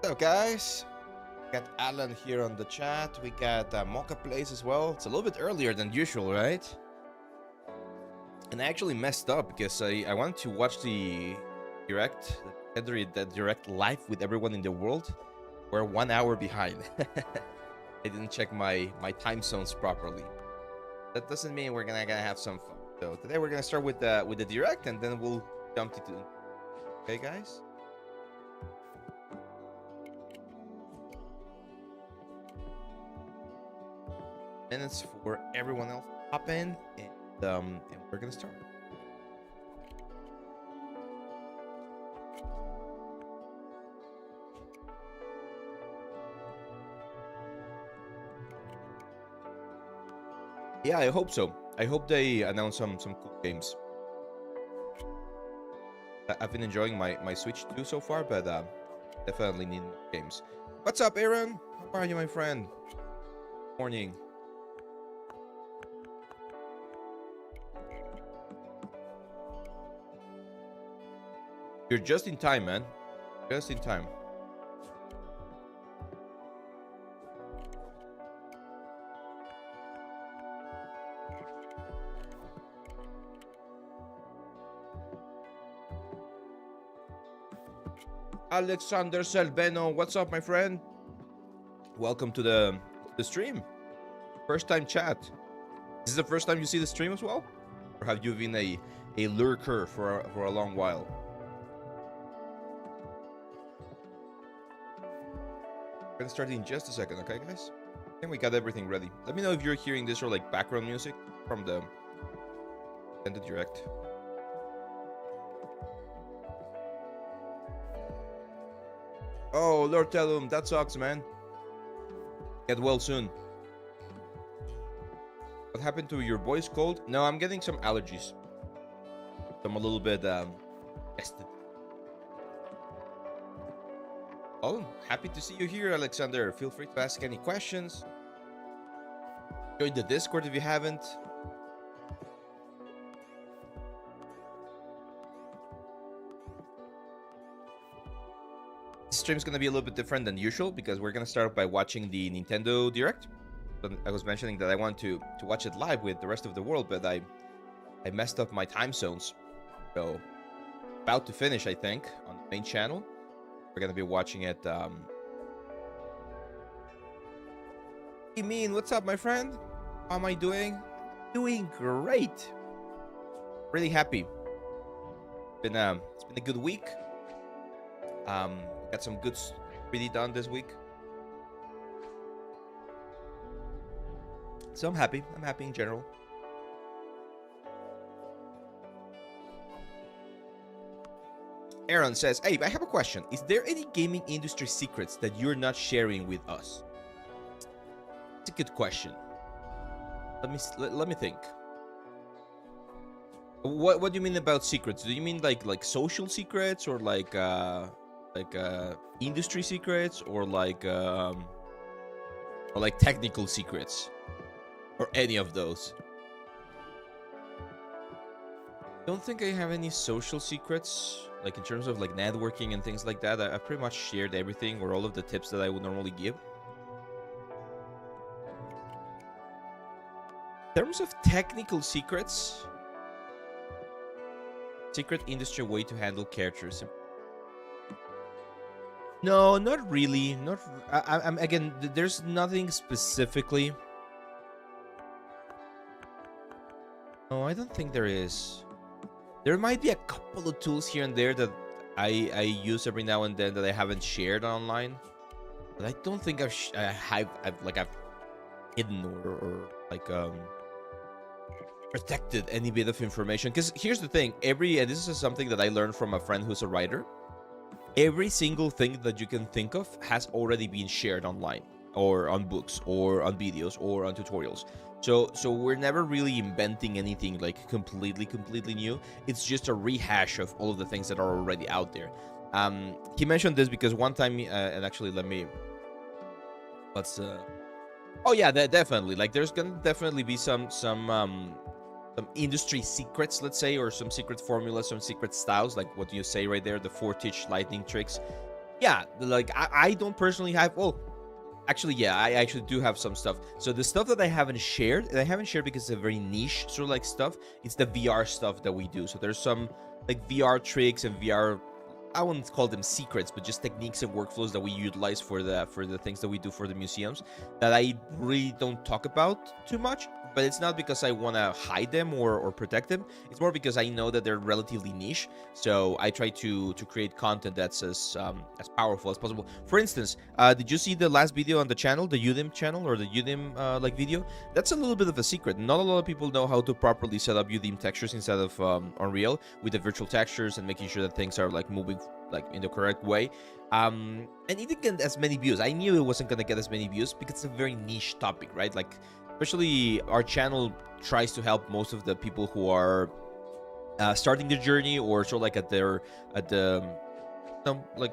So guys, got Alan here on the chat. We got Mocha Plays as well. It's a little bit earlier than usual, right? And I actually messed up because I wanted to watch the direct, the direct live with everyone in the world. We're 1 hour behind. I didn't check my time zones properly. That doesn't mean we're gonna have some fun. So today we're gonna start with the direct, and then we'll jump into. Okay, guys. Minutes for everyone else to hop in, and we're gonna start. Yeah, I hope so. I hope they announce some cool games. I've been enjoying my Switch 2 so far, but definitely need more games. What's up, Aaron? How are you, my friend? Morning. You're just in time, man. Just in time. Alexander Selbeno, what's up, my friend? Welcome to the stream. First time chat. This is the first time you see the stream as well? Or have you been a lurker for a long while? We're gonna start in just a second, okay, guys? I think we got everything ready. Let me know if you're hearing this or like background music from the direct. Oh, Lord Tellum, that sucks, man. Get well soon. What happened to your voice? Cold? No, I'm getting some allergies. I'm a little bit tested. Oh, happy to see you here, Alexander. Feel free to ask any questions. Join the Discord if you haven't. This stream's gonna be a little bit different than usual because we're gonna start by watching the Nintendo Direct. I was mentioning that I want to watch it live with the rest of the world, but I messed up my time zones. So, about to finish, I think, on the main channel. We're gonna be watching it. Hey, Mean, what's up, my friend? How am I doing? Doing great. Really happy. It's been a good week. Got some good really done this week. So I'm happy. I'm happy in general. Aaron says, hey, I have a question. Is there any gaming industry secrets that you're not sharing with us? It's a good question. Let me think. What do you mean about secrets? Do you mean like social secrets or like industry secrets or like technical secrets or any of those? Don't think I have any social secrets, like in terms of like networking and things like that. I pretty much shared everything or all of the tips that I would normally give. In terms of technical secrets, secret industry way to handle characters. No, not really. I'm again. There's nothing specifically. No, I don't think there is. There might be a couple of tools here and there that I use every now and then that I haven't shared online, but I don't think I've hidden or protected any bit of information. Because here's the thing: and this is something that I learned from a friend who's a writer. Every single thing that you can think of has already been shared online, or on books, or on videos, or on tutorials. So we're never really inventing anything like completely new. It's just a rehash of all of the things that are already out there. He mentioned this because one time, and actually oh yeah, definitely. Like there's gonna definitely be some industry secrets, let's say, or some secret formulas, some secret styles, like what you say right there, the 4-teach lightning tricks. Yeah, like I don't personally have. Well, actually, yeah, I actually do have some stuff. So the stuff that I haven't shared, and I haven't shared because it's a very niche sort of like stuff. It's the VR stuff that we do. So there's some like VR tricks and VR. I wouldn't call them secrets, but just techniques and workflows that we utilize for the things that we do for the museums that I really don't talk about too much. But it's not because I want to hide them or protect them. It's more because I know that they're relatively niche. So I try to create content that's as powerful as possible. For instance, did you see the last video on the channel, the Udemy channel or the Udemy like video? That's a little bit of a secret. Not a lot of people know how to properly set up Udemy textures inside of Unreal with the virtual textures and making sure that things are like moving like in the correct way. And it didn't get as many views. I knew it wasn't gonna get as many views because it's a very niche topic, right? Like, especially our channel tries to help most of the people who are starting their journey or sort of like at the like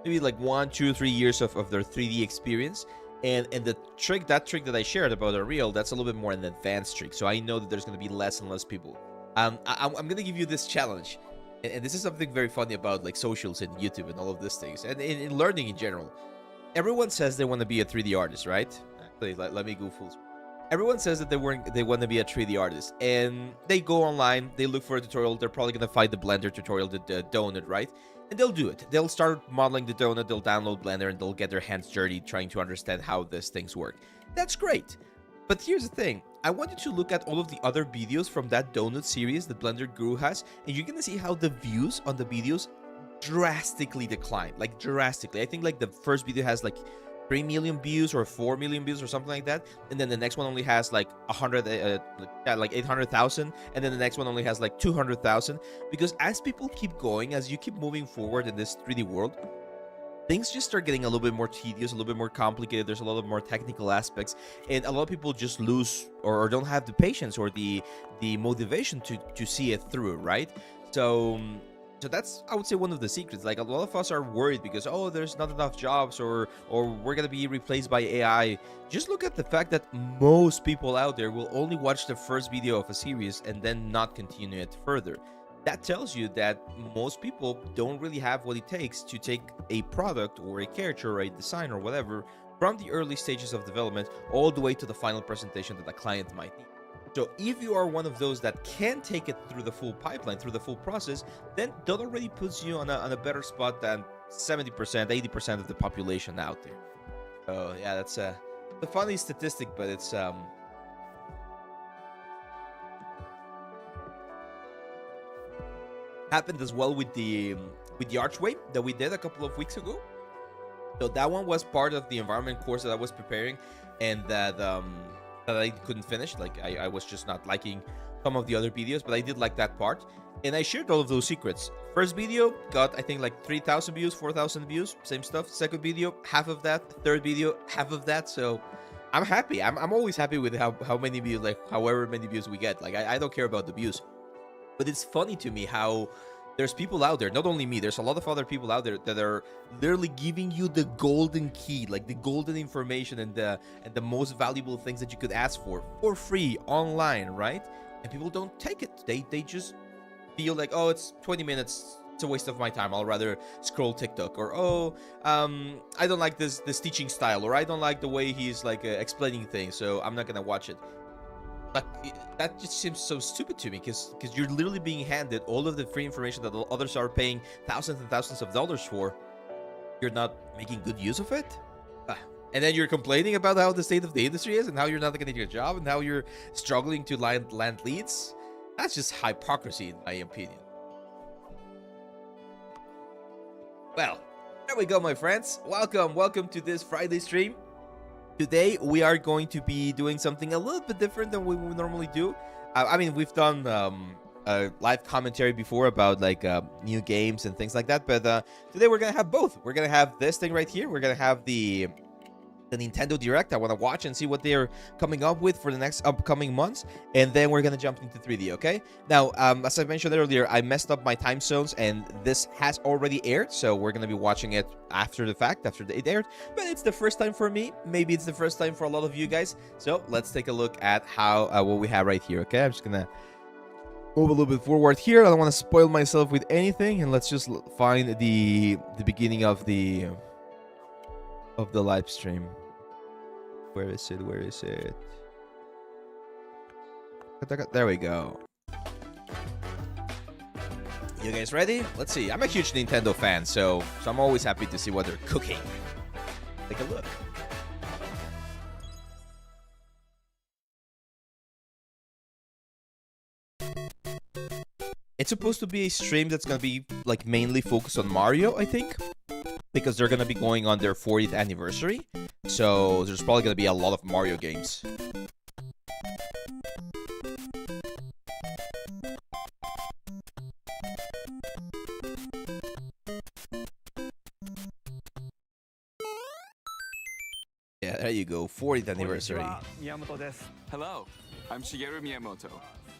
maybe like 1, 2, 3 years of their 3D experience. And the trick that I shared about Unreal, that's a little bit more an advanced trick. So I know that there's going to be less and less people. I'm going to give you this challenge. And this is something very funny about like socials and YouTube and all of these things. And in learning in general. Everyone says they want to be a 3D artist, right? Actually, let me go full screen. Everyone says that they want to be a 3D artist, and they go online, they look for a tutorial. They're probably gonna find the Blender tutorial, the donut, right? And they'll do it. They'll start modeling the donut. They'll download Blender, and they'll get their hands dirty trying to understand how these things work. That's great. But here's the thing. I want you to look at all of the other videos from that donut series that Blender Guru has, and you're gonna see how the views on the videos drastically decline, like drastically. I think like the first video has like 3 million views or 4 million views or something like that, and then the next one only has like 800,000, and then the next one only has like 200,000. Because as people keep going, as you keep moving forward in this 3D world, things just start getting a little bit more tedious, a little bit more complicated. There's a lot of more technical aspects, and a lot of people just lose or don't have the patience or the motivation to see it through, right? So that's, I would say, one of the secrets. Like, a lot of us are worried because, oh, there's not enough jobs, or we're gonna be replaced by AI. Just look at the fact that most people out there will only watch the first video of a series and then not continue it further. That tells you that most people don't really have what it takes to take a product or a character or a design or whatever from the early stages of development all the way to the final presentation that the client might need. So if you are one of those that can take it through the full pipeline, through the full process, then that already puts you on a better spot than 70%, 80% of the population out there. So yeah, that's a funny statistic, but it's happened as well with the archway that we did a couple of weeks ago. So that one was part of the environment course that I was preparing, and that I couldn't finish. Like, I was just not liking some of the other videos, but I did like that part, and I shared all of those secrets. First video got, I think, like 3,000 views, 4,000 views, same stuff. Second video, half of that. Third video, half of that. So I'm happy. I'm always happy with how many views, like however many views we get. Like, I don't care about the views, but it's funny to me how there's people out there, not only me, there's a lot of other people out there that are literally giving you the golden key, like the golden information and the most valuable things that you could ask for free online, right? And people don't take it. They just feel like, oh, it's 20 minutes, it's a waste of my time, I'll rather scroll TikTok. Or, oh, I don't like this teaching style, or I don't like the way he's like explaining things, so I'm not gonna watch it. Like, that just seems so stupid to me, because you're literally being handed all of the free information that others are paying thousands and thousands of dollars for. You're not making good use of it. And then you're complaining about how the state of the industry is, and how you're not going to get a job, and how you're struggling to land leads. That's just hypocrisy, in my opinion. Well, there we go, my friends. Welcome to this Friday stream. Today, we are going to be doing something a little bit different than we normally do. I mean, we've done a live commentary before about like new games and things like that, but today we're going to have both. We're going to have this thing right here. We're going to have the Nintendo Direct. I want to watch and see what they're coming up with for the next upcoming months, and then we're going to jump into 3D, okay? Now, as I mentioned earlier, I messed up my time zones, and this has already aired, so we're going to be watching it after the fact, after it aired, but it's the first time for me. Maybe it's the first time for a lot of you guys, so let's take a look at how what we have right here, okay? I'm just going to move a little bit forward here. I don't want to spoil myself with anything, and let's just find the beginning of the live stream. Where is it? Where is it? There we go. You guys ready? Let's see. I'm a huge Nintendo fan, so I'm always happy to see what they're cooking. Take a look. It's supposed to be a stream that's gonna be like mainly focused on Mario, I think, because they're gonna be going on their 40th anniversary. So there's probably gonna be a lot of Mario games. Yeah, there you go. 40th anniversary. Hello, I'm Shigeru Miyamoto.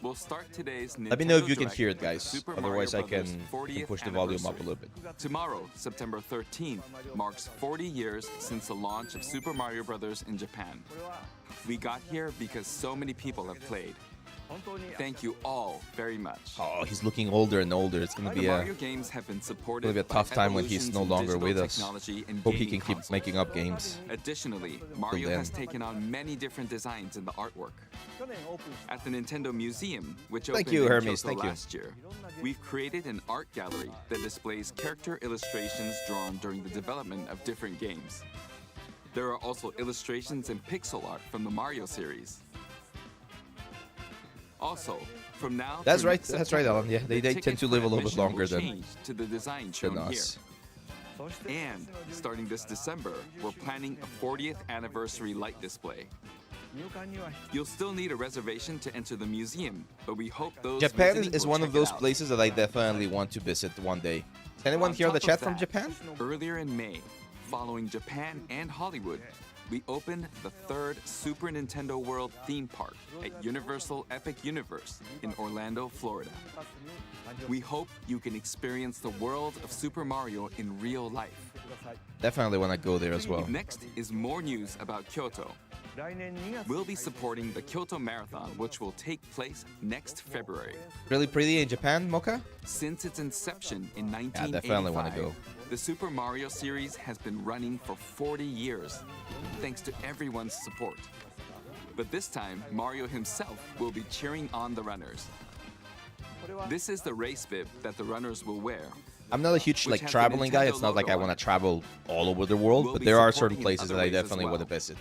We'll start today's Nintendo Let me know if you can Direct hear it, with guys. Super Otherwise, I Mario can Brothers' 40th push the volume up a anniversary. little bit. Tomorrow, September 13th, marks 40 years since the launch of Super Mario Bros. In Japan. We got here because so many people have played. Thank you all very much. Oh, he's looking older and older. It's gonna The be Mario games have been supported a tough by time when he's evolutions no in longer digital with us. technology and Hope he gaming can keep consoles. making up games. Additionally, Mario then. has taken on many different designs in the artwork. At the Nintendo Museum, which Thank opened you, in Hermes. Kyoto Thank you. last year, we've created an art gallery that displays character illustrations drawn during the development of different games. There are also illustrations and pixel art from the Mario series. Also, from now That's through right. next That's right, September, Alan. Yeah, they the tend to ticket live a for little bit admission will longer than change to the design shown here. us. And starting this December, we're planning a 40th anniversary light display. You'll still need a reservation to enter the museum, but we hope those Japan visiting is will one check of it those out. places that I definitely want to visit one day. Is anyone On here on the top of chat from that, Japan? Earlier in May, following Japan and Hollywood, we opened the third Super Nintendo World theme park at Universal Epic Universe in Orlando, Florida. We hope you can experience the world of Super Mario in real life. Definitely want to go there as well. Next is more news about Kyoto. We'll be supporting the Kyoto Marathon, which will take place next February. Really pretty in Japan, Mocha? Since its inception in Yeah, 1985, definitely want to go. the Super Mario series has been running for 40 years, thanks to everyone's support. But this time, Mario himself will be cheering on the runners. This is the race bib that the runners will wear. I'm not a huge Which like has the traveling guy. Nintendo It's not like I logo want on to travel all over the world, We'll but be there are certain supporting places other that I ways as definitely want to well. visit.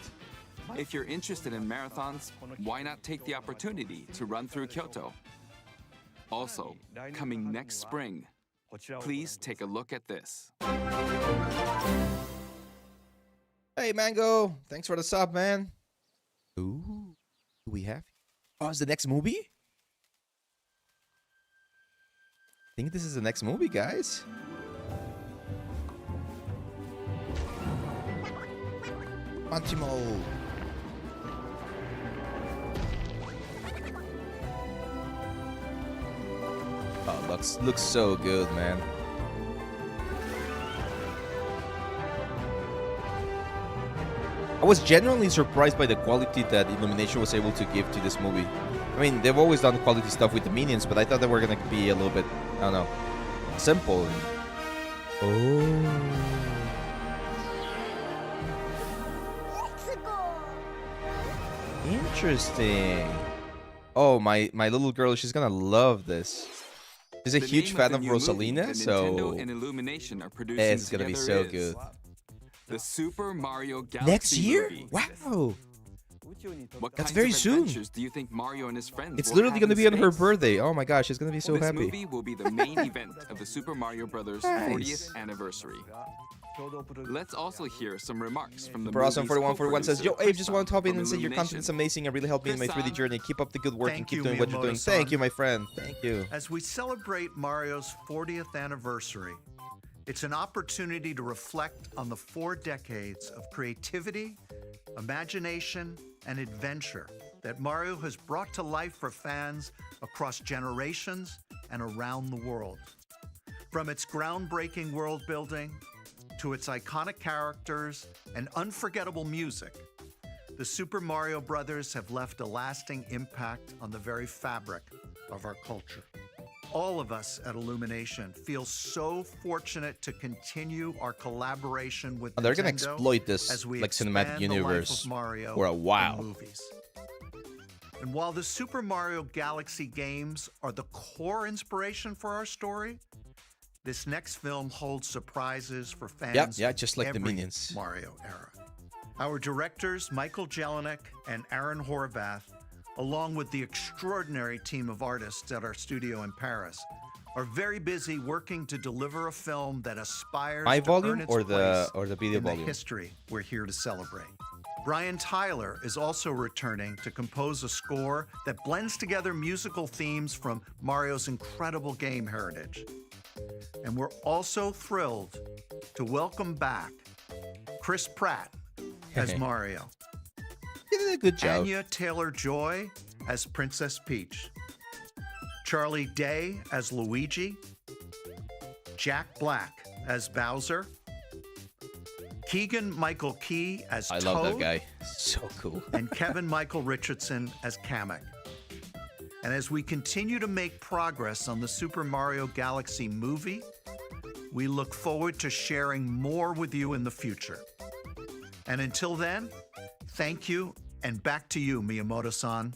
If you're interested in marathons, why not take the opportunity to run through Kyoto? Also, coming next spring, please take a look at this. Hey, Mango. Thanks for the sub, man. Ooh, who we have? Oh, is the next movie? I think this is the next movie, guys. Antimo. Oh, looks so good, man. I was genuinely surprised by the quality that Illumination was able to give to this movie. I mean, they've always done quality stuff with the Minions, but I thought they were gonna be a little bit, I don't know, simple. Oh. Interesting. Oh, my little girl, she's gonna love this. She's a The huge name fan the of new movie Rosalina, that so Nintendo and Illumination are producing it's gonna be so together is good. The Super Mario Galaxy Next year? movie. Wow. What That's kinds very of soon. adventures do you think Mario and his friends It's will literally have gonna in be on her space? birthday. Oh my gosh, she's gonna be so This happy. movie will be the main event of the Super Mario Bros. Nice. 40th anniversary. Let's also hear some remarks from the For awesome movie's 4141 says, Yo, co-producer, Abe, just want to hop in from and say your Illumination. content's amazing and really helped me in my 3D Chris-san. journey. Keep up the good work and Thank keep you, doing what you're doing. Miyamoto-san. Thank you, my friend. Thank you. As we celebrate Mario's 40th anniversary, it's an opportunity to reflect on the 4 decades of creativity, imagination, and adventure that Mario has brought to life for fans across generations and around the world. From its groundbreaking world building to its iconic characters and unforgettable music, the Super Mario Brothers have left a lasting impact on the very fabric of our culture. All of us at Illumination feel so fortunate to continue our collaboration with They're gonna Nintendo exploit this as we like cinematic expand the life universe of Mario for a in while. movies. And while the Super Mario Galaxy games are the core inspiration for our story, this next film holds surprises for fans. Yeah, just like the every Minions. Mario era. Our directors, Michael Jelinek and Aaron Horvath, along with the extraordinary team of artists at our studio in Paris, are very busy working to deliver a film that aspires My to volume earn its or place the video in volume? the history we're here to celebrate. Brian Tyler is also returning to compose a score that blends together musical themes from Mario's incredible game heritage. And we're also thrilled to welcome back Chris Pratt as Mario. You did a good job. Anya Taylor-Joy as Princess Peach. Charlie Day as Luigi. Jack Black as Bowser. Keegan-Michael Key as Toad. I love that guy. So cool. And Kevin Michael Richardson as Kamek. And as we continue to make progress on the Super Mario Galaxy movie, we look forward to sharing more with you in the future. And until then, thank you, and back to you, Miyamoto-san.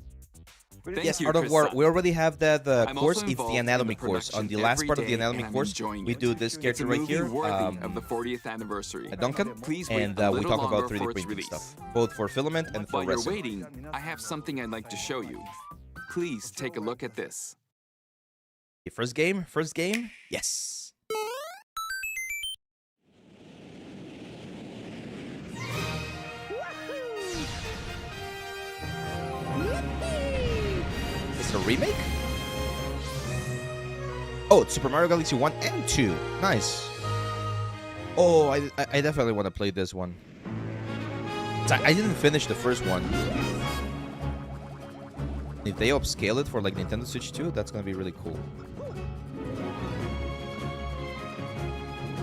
Thank Yes, you, Art of War. Chris-san. We already have that I'm course. also It's involved the in anatomy the course. On the production last every part of the day, anatomy and I'm course, enjoying we it. do this It's a character right movie here, worthy of the 40th anniversary. Duncan, Please wait and a we little talk longer about for 3D its printing release. stuff, both for filament and for While you're resin. waiting, I have something I'd like to show you. Please take a look at this. Okay, first game? First game? Yes. It's a remake? Oh, it's Super Mario Galaxy 1 and 2. Nice. Oh, I definitely want to play this one. I didn't finish the first one. If they upscale it for like Nintendo Switch 2, that's gonna be really cool.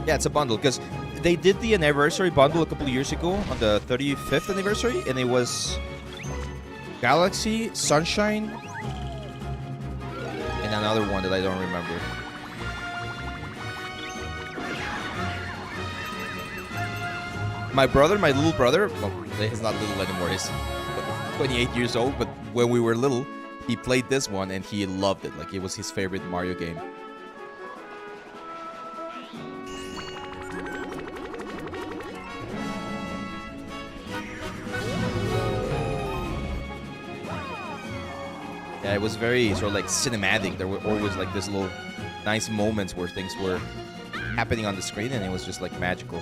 Yeah, it's a bundle because they did the anniversary bundle a couple of years ago on the 35th anniversary, and it was Galaxy, Sunshine, and another one that I don't remember. My brother, my little brother, well, he's not little anymore, he's 28 years old, but when we were little, he played this one and he loved it. Like, it was his favorite Mario game. Yeah, it was very sort of like cinematic. There were always like this little nice moments where things were happening on the screen and it was just like magical.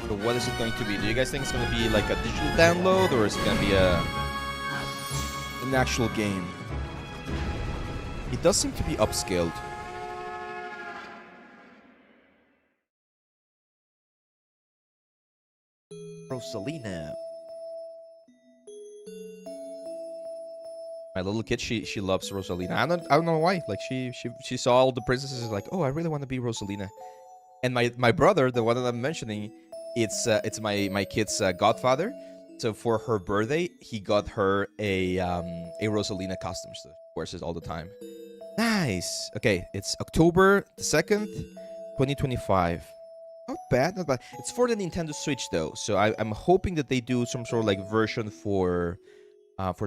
So what is it going to be? Do you guys think it's going to be like a digital download, or is it going to be an actual game? It does seem to be upscaled. Rosalina. My little kid, she loves Rosalina. I don't know why. Like she saw all the princesses, like, oh, I really want to be Rosalina. And my brother, the one that I'm mentioning, it's my kid's godfather. So for her birthday, he got her a Rosalina costume. So she wears it all the time. Nice. Okay, it's October the 2nd, 2025. Not bad, not bad. It's for the Nintendo Switch though, so I'm hoping that they do some sort of like version for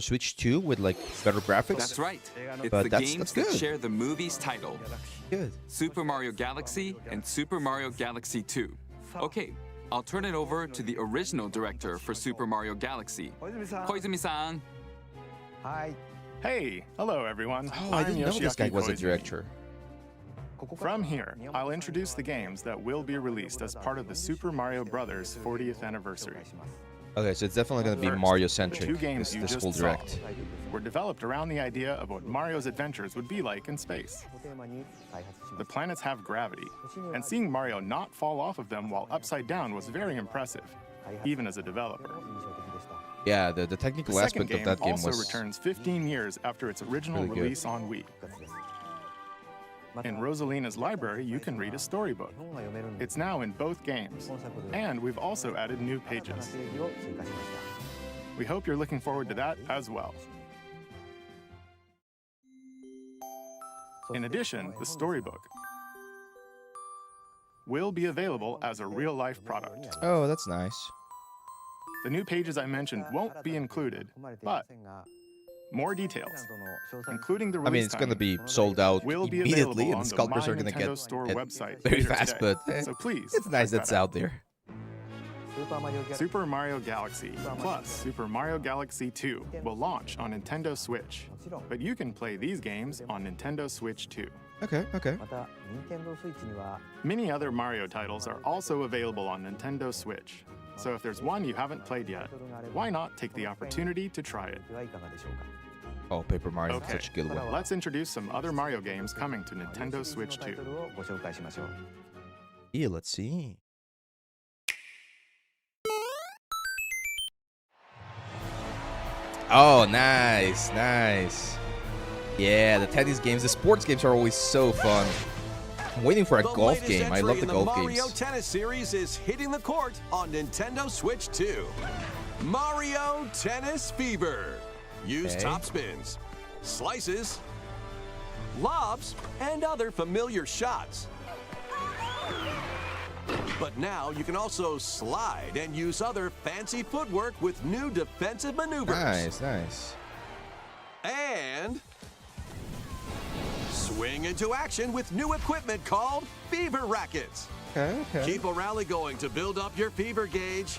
Switch 2 with like better graphics. That's right. It's But the that's games good. that share the movie's title. Good. Super Mario Galaxy and Super Mario Galaxy 2. Okay, I'll turn it over to the original director for Super Mario Galaxy, Koizumi-san. Hi. Hey, hello everyone. Oh, I didn't know this guy was a Koizumi. director. From here, I'll introduce the games that will be released as part of the Super Mario Bros. 40th anniversary. Okay, so it's definitely going to be First, Mario-centric, two games you this just whole saw direct. were developed around the idea of what Mario's adventures would be like in space. The planets have gravity, and seeing Mario not fall off of them while upside down was very impressive, even as a developer. Yeah, the The technical second aspect of game that game also was... returns 15 years after its original really good. release on Wii. In Rosalina's library, you can read a storybook. It's now in both games. And we've also added new pages. We hope you're looking forward to that as well. In addition, the storybook will be available as a real-life product. Oh, that's nice. The new pages I mentioned won't be included, but more details, including the release I mean, it's going to be sold out will be immediately, available and on scalpers the are going to get Store it website very later fast, today. but So please, it's nice check that's that out there. Super Mario Galaxy plus Super Mario Galaxy 2 will launch on Nintendo Switch, but you can play these games on Nintendo Switch too. Okay, okay. Many other Mario titles are also available on Nintendo Switch, so if there's one you haven't played yet, why not take the opportunity to try it? Oh, Paper Mario, Okay, such a good one. let's introduce some other Mario games coming to Nintendo Switch 2. Yeah, let's see. Oh, nice, nice. Yeah, the tennis games, the sports games are always so fun. I'm waiting for a golf game. I love the golf games. The Mario Tennis series is hitting the court on Nintendo Switch 2. Mario Tennis Fever. Use top spins, slices, lobs, and other familiar shots. But now you can also slide and use other fancy footwork with new defensive maneuvers. Nice, nice. And swing into action with new equipment called Fever Rackets. Okay, okay. Keep a rally going to build up your fever gauge.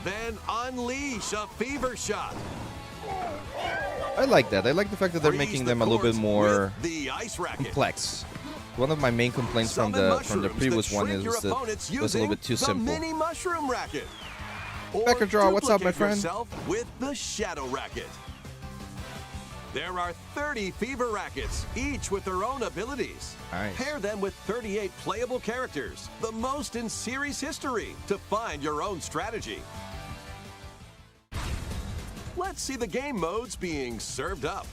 Then unleash a fever shot. I like that. I like the fact that they're Freeze making the them a little bit court more with the ice racket. complex. One of my main complaints from Summon the mushrooms previous that one shrink is your that opponents it was a little bit too using simple. The mini mushroom racket. Or Becker Draw, what's up, my duplicate friend? yourself with the shadow racket. There are 30 fever rackets, each with their own abilities. Nice. Pair them with 38 playable characters, the most in series history, to find your own strategy. Let's see the game modes being served up.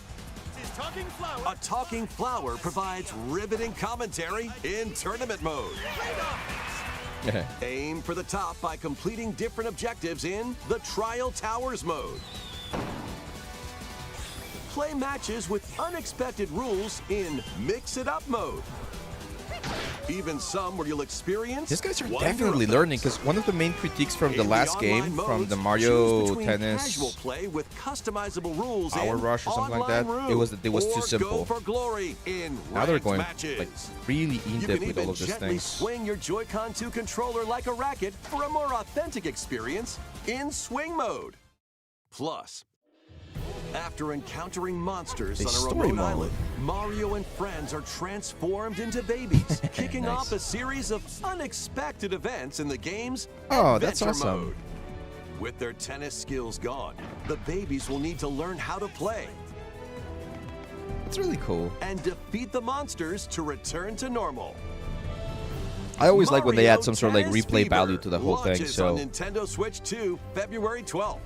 A talking flower provides riveting commentary in tournament mode. Aim for the top by completing different objectives in the Trial Towers mode. Play matches with unexpected rules in Mix It Up mode. Even some where you'll experience These guys are wonder definitely effects. learning, because one of the main critiques from the In last online game, from modes, the choose Mario between Tennis casual play with customizable rules Power in Rush or something like that, Online it was that it was Room, too or simple. Go for glory in now they're ranked going matches. like really in You depth can with all even of these gently things. swing your Joy-Con 2 controller like a racket for a more authentic experience in swing mode. Plus, after encountering monsters A on a story remote mode. island, Mario and friends are transformed into babies, kicking Nice. off a series of unexpected events in the game's Oh, that's adventure awesome. mode. With their tennis skills gone, the babies will need to learn how to play That's really cool. and defeat the monsters to return to normal. I always like when they Mario add some sort of like Tennis replay Fever value to the whole thing, launches so on Nintendo Switch 2, February 12th.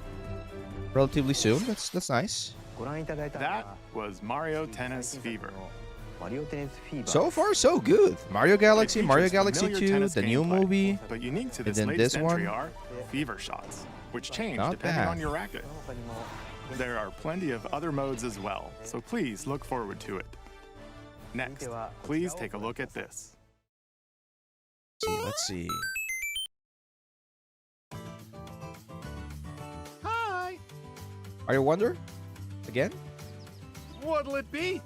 relatively soon. That's nice. That was Mario Tennis Fever. So far, so good. Mario Galaxy, It Mario features Galaxy familiar 2, tennis the new gameplay, movie. But unique to and this then latest this entry one. are fever shots, which change Not depending bad. on your racket. There are plenty of other modes as well, so please look forward to it. Next, please take a look at this. Let's see. Hi! Are you Wonder? Again? What'll it be?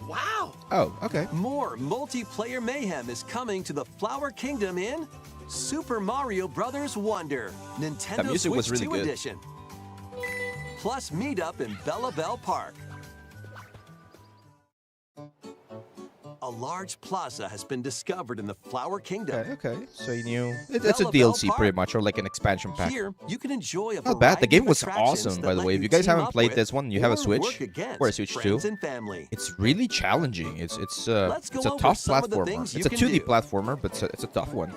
Wow! Oh, okay. More multiplayer mayhem is coming to the Flower Kingdom in Super Mario Bros. Wonder, Nintendo That music Switch was really 2 good. edition. Plus meetup in Bella Bell Park. A large plaza has been discovered in the Flower Kingdom. Okay, okay. So you knew it's a Bella Bell DLC Park. pretty much, or like an expansion pack. Here, you can enjoy a Not bad. The variety game of was attractions awesome, that by the let way. If you you guys team haven't up played with this one, you have a or Switch work against or a Switch 2. friends and family. It's really challenging. It's Let's go a over tough some of the platformer. things It's you a can 2D do. platformer, but it's a tough one.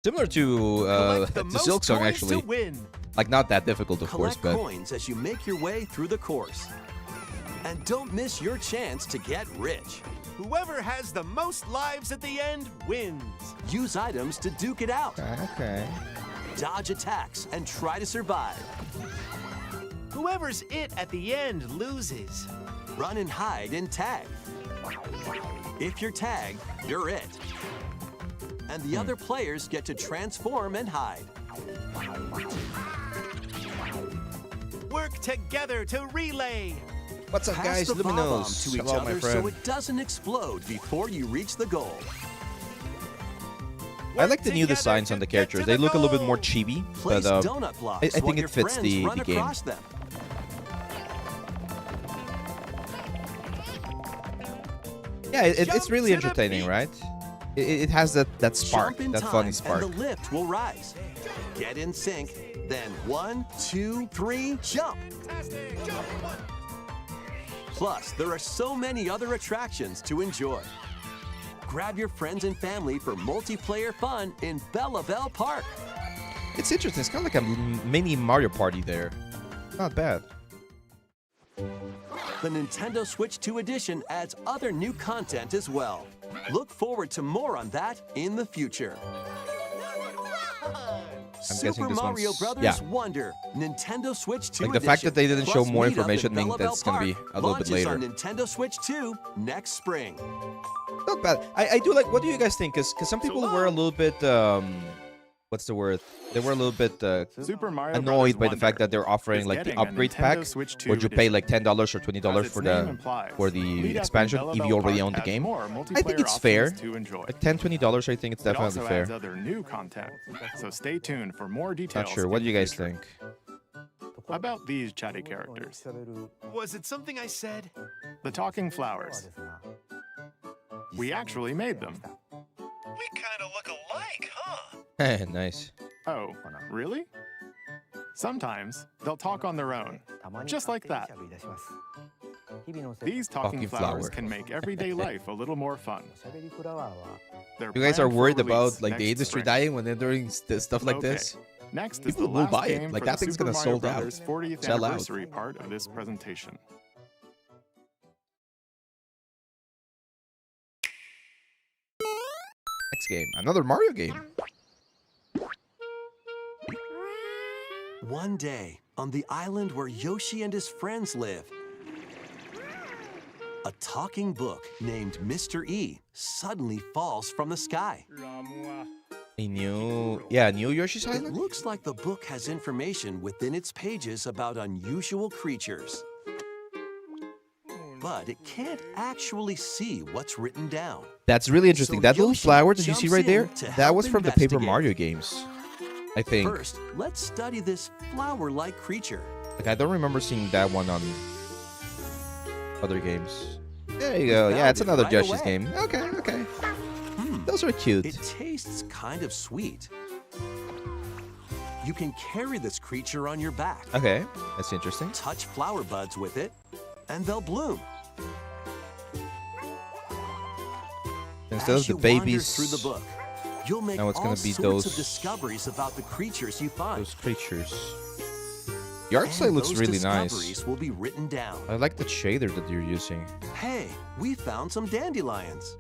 Similar to Collect the to most Silk Song, coins actually. to win. Like not that difficult, of course, Collect but coins as you make your way through the course. And don't miss your chance to get rich. Whoever has the most lives at the end wins. Use items to duke it out. Okay. Dodge attacks and try to survive. Whoever's it at the end loses. Run and hide and tag. If you're tagged, you're it. And the other players get to transform and hide. Work together to relay. What's up, Pass guys? the bomb Luminos. to each Hello, my other friend. so it doesn't explode before you reach the goal. I like the new designs on the characters. They look a little bit more chibi, Place but donut blocks I while think your it fits friends the run game. across them. Yeah, it's really Jump to the entertaining, beat. right? It has that spark, Jump in that time, funny spark. and the lift will rise. Get in sync, then 1, 2, 3, jump. Plus, there are so many other attractions to enjoy. Grab your friends and family for multiplayer fun in Bella Bell Park. It's interesting. It's kind of like a mini Mario Party there. Not bad. The Nintendo Switch 2 edition adds other new content as well. Look forward to more on that in the future. guessing Super this Mario one's- Brothers yeah. Wonder, Nintendo Switch 2 Like the fact that they didn't show plus more meet up information in means Bella that's Bell gonna be Park a little bit launches later. on Nintendo Switch 2 next spring. Not bad. I do like. What do you guys think? Because some people were a little bit what's the word? They were a little bit Super Mario annoyed Brothers by the fact Wonder that they're offering is like the getting a upgrade Nintendo pack. Switch 2 Would you pay edition. like $10 or $20 As for its name the implies, for meet the up in expansion Bella if Bell you already Park own the has game? more I think multiplayer it's fair. options to enjoy. Like $10-20, I think it's It definitely also fair. adds other new content, so stay tuned for more details. Not sure. What in do you the guys future. think? About these chatty characters? Was it something I said? The talking flowers. We actually made them. We kind of look alike, huh? Nice. Oh, really? Sometimes they'll talk on their own, just like that. These talking Talking flowers flower. can make everyday life a little more fun. They're You guys are planned for worried release about like the next industry spring. dying when they're doing stuff like Okay. this? Next is People the will last buy it. game Like, for that the thing's Super gonna Mario sold out. Brothers 40th Sell out. anniversary part of this presentation. Next game. Another Mario game. One day, on the island where Yoshi and his friends live, a talking book named Mr. E suddenly falls from the sky. A new Yoshi's It Island? looks like the book has information within its pages about unusual creatures. But it can't actually see what's written down. That's really interesting. So That little Yoshi flower that you see jumps right there, in to that help was from the Paper investigate. Mario games. I think. First, let's study this flower-like creature. Like, I don't remember seeing that one on other games. There you go. Yeah, found it's it another right Yoshi's away. game. Okay. Those are cute. It tastes kind of sweet. You can carry this creature on your back. Okay, that's interesting. Touch flower buds with it, and they'll bloom. Instead As of the you wander babies, through the book, you'll make now it's all gonna be sorts of those- discoveries about the creatures you find. those creatures. The art And style looks those really nice. discoveries will be written down. I like the shader that you're using. Hey, we found some dandelions.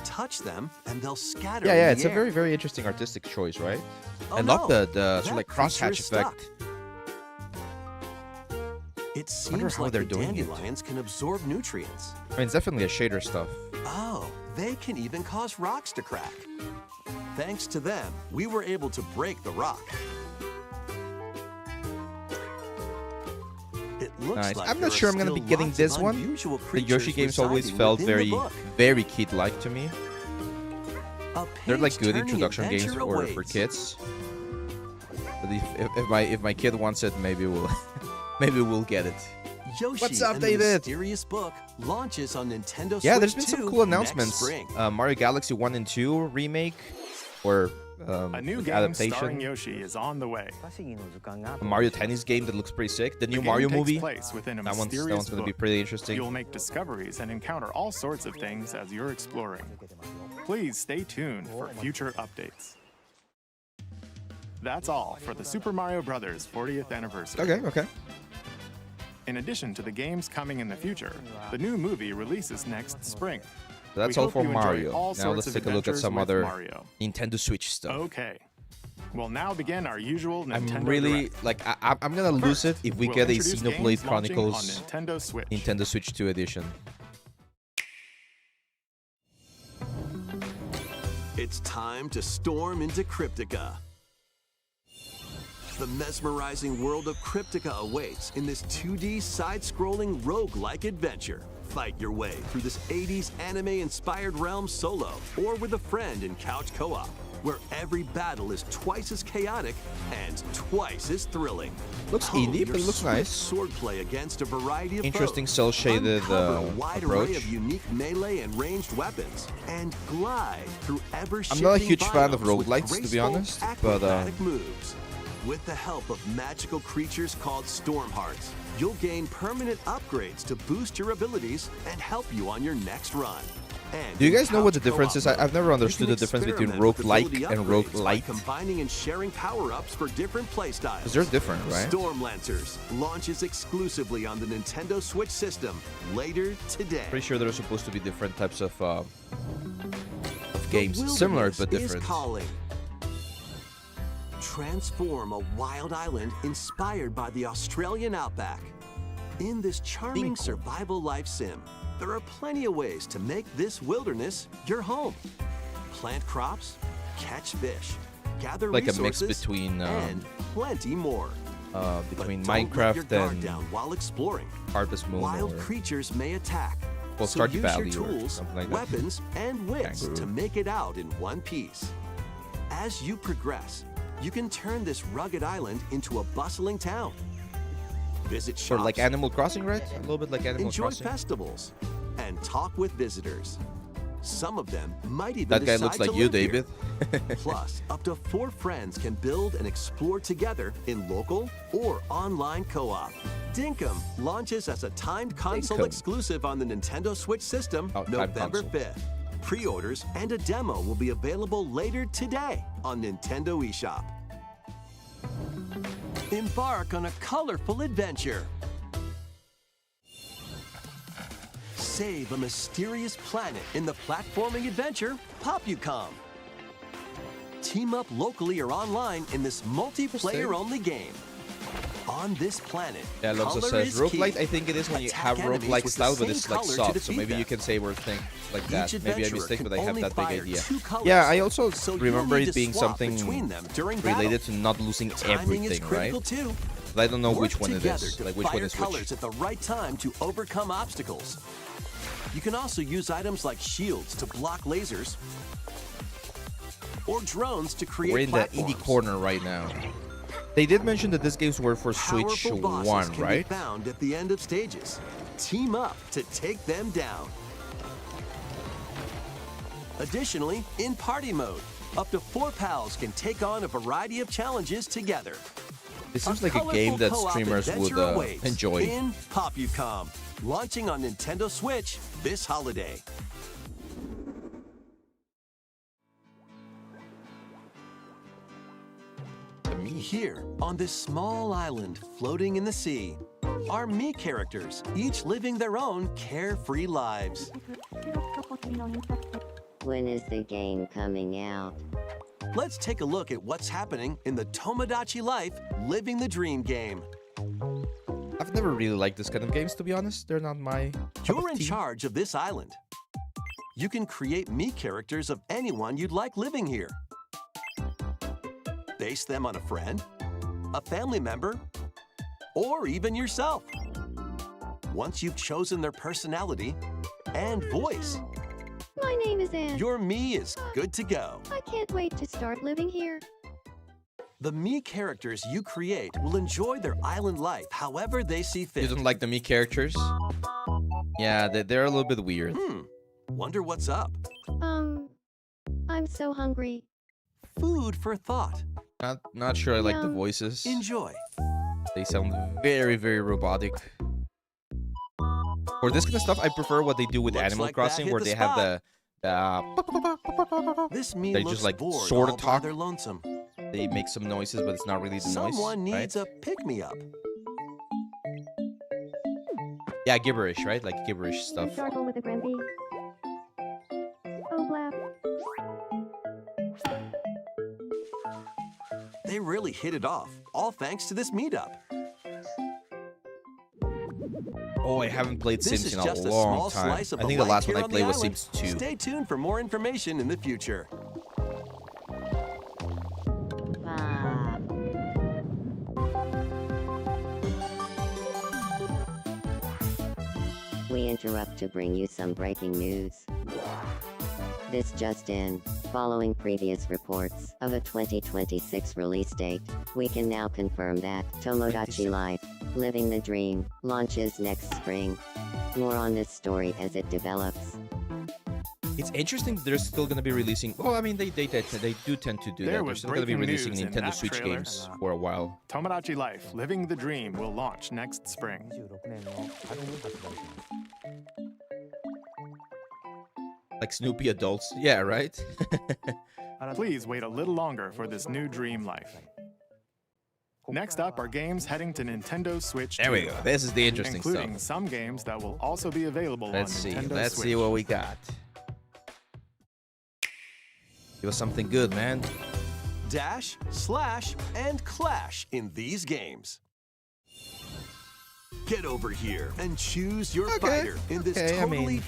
Touch them, and they'll scatter. Yeah, in it's the a air. very, very interesting artistic choice, right? Oh, I love no, the sort of like that creature crosshatch is stuck. effect. It wonder seems how like they're the doing it. dandelions can absorb nutrients. I mean, it's definitely a shader stuff. Oh, they can even cause rocks to crack. Thanks to them, we were able to break the rock. It looks Nice. like I'm there not are sure I'm gonna still be getting lots of this one. unusual The creatures Yoshi games always residing felt within the very, book. very kid-like to me. A They're like good page-turning introduction games adventure for awaits. kids. But if my kid wants it, maybe we'll maybe we'll get it. Yoshi What's up, and the David? Mysterious Book launches on Nintendo Yeah, Switch there's been some 2 cool next announcements. spring. Mario Galaxy 1 and 2 remake, or A new like game adaptation. starring Yoshi is on the way. A Mario Tennis game that looks pretty sick. The new The game Mario takes movie. place within a That one's mysterious going to be book. pretty interesting. You'll make discoveries and encounter all sorts of things as you're exploring. Please stay tuned for future updates. That's all for the Super Mario Brothers 40th anniversary. Okay. In addition to the games coming in the future, the new movie releases next spring. So that's We all hope for you enjoy Mario. all Now sorts let's of take a look at adventures some with other Mario. Nintendo Switch stuff. Okay. We'll now begin our usual Nintendo I'm really Direct. like I'm gonna lose it if we We'll get a introduce Xenoblade games launching Chronicles on Nintendo Switch. Nintendo Switch 2 edition. It's time to storm into Cryptica. The mesmerizing world of Cryptica awaits in this 2D side-scrolling roguelike adventure. Fight your way through this 80s anime-inspired realm solo or with a friend in couch co-op, where every battle is twice as chaotic and twice as thrilling. Looks Hone indie, but your it looks swift nice. Swordplay against a variety of Interesting foes. cel-shaded Uncover a wide array approach. of unique melee and ranged weapons, and glide through ever-shifting I'm not a huge fan of biomes with roguelites, to be graceful, honest, but acrobatic moves. With the help of magical creatures called Storm Hearts, you'll gain permanent upgrades to boost your abilities and help you on your next run. And do you guys know what the couch difference is? co-op I've never mode, understood you the can difference between experiment with roguelike ability and upgrades by roguelite. combining and sharing power-ups for different playstyles. Because they're different, right? Storm Lancers launches exclusively on the Nintendo Switch system later today. Pretty sure there are supposed to be different types of games, The similar wilderness but is different. calling. Transform a wild island inspired by the Australian outback. In this charming Bingo. survival life sim, there are plenty of ways to make this wilderness your home. Plant crops, catch fish, gather Like a resources, mix between and plenty more. between But don't let your Minecraft guard and down while exploring. Harvest Moon Wild or creatures may attack. Well, so Stardew use Valley your or tools, something like that. weapons, and wits Kangaroo. to make it out in one piece. As you progress, you can turn this rugged island into a bustling town. Visit sort shops, of like Animal Crossing, right? A little bit like Animal enjoy Crossing. festivals, and talk with visitors. Some of them might even That guy decide looks like to you, live here. David. Plus, up to 4 friends can build and explore together in local or online co-op. Dinkum launches as a timed console Dinkum. exclusive on the Nintendo Switch system Oh, timed November console. 5th. Pre-orders and a demo will be available later today on Nintendo eShop. Embark on a colorful adventure. Save a mysterious planet in the platforming adventure Popucom. Team up locally or online in this multiplayer-only game. On this planet, Yeah, Alonso color says is roguelite. key. I think it is when you Attack have enemies roguelike with the style, but same it's like color to soft. So defeat maybe them. you can say we're things like that. Each Maybe I adventurer mistake, can but I have only that big fire idea. 2 colors, Yeah, I also so you'll remember need it to being swap something between them during related battle. to not losing Timing is everything, right? critical too. But I don't know Work which one it together is. to Like which one fire is colors which. at the right time to overcome obstacles. You can also use items like shields to block lasers or drones to create We're in the platforms. indie corner right now. They did mention that these games were for Switch Powerful bosses 1, can right? be found at the end of stages. Team up to take them down. Additionally, in party mode, up to 4 pals can take on a variety of challenges together. It seems like a game that colorful co-op streamers would adventure awaits enjoy. In Popucom, launching on Nintendo Switch this holiday. Here, on this small island floating in the sea, are me characters, each living their own carefree lives. When is the game coming out? Let's take a look at what's happening in the Tomodachi Life Living the Dream game. I've never really liked this kind of games, to be honest. They're not my cup You're of in tea. charge of this island. You can create me characters of anyone you'd like living here. Base them on a friend, a family member, or even yourself. Once you've chosen their personality and voice, My name is Anne. your me is good to go. I can't wait to start living here. The me characters you create will enjoy their island life however they see You fit. don't like the me characters? Yeah, they're a little bit weird. Wonder what's up. I'm so hungry. Food for thought. Not sure I like the Yum. voices. Enjoy. They sound very, very robotic. For this kind of stuff, I prefer what they do with Looks Animal like that Crossing, hit where the they have the This me They looks just, like, bored sorta all by talk. their lonesome. they make some noises, but it's not really the noise. Someone needs right? a pick-me-up. Yeah, gibberish, right? Like gibberish stuff. Darkle with a Grimby. Oh, blap. They really hit it off, all thanks to this meetup. Oh, I haven't played This Sims is in a just a long small time. slice of I think the life last one here I on played the was island. Sims 2. Stay tuned for more information in the future. We interrupt to bring you some breaking news. This just in. Following previous reports of a 2026 release date, we can now confirm that Tomodachi Life, Living the Dream, launches next spring. More on this story as it develops. It's interesting they're still going to be releasing... Well, I mean, they do tend to do There that. They're was still going to be breaking releasing news in Nintendo that Switch trailer. games for a while. Tomodachi Life, Living the Dream will launch next spring. Like Snoopy adults. Yeah, right? Please wait a little longer for this new dream life. Next up are games heading to Nintendo Switch 2. There we go. This is the interesting including stuff. some games that will also be available Let's on see. Nintendo Let's Switch. see what we got. Give us something good, man. Dash, slash, and clash in these games. Get over here and choose your fighter in this totally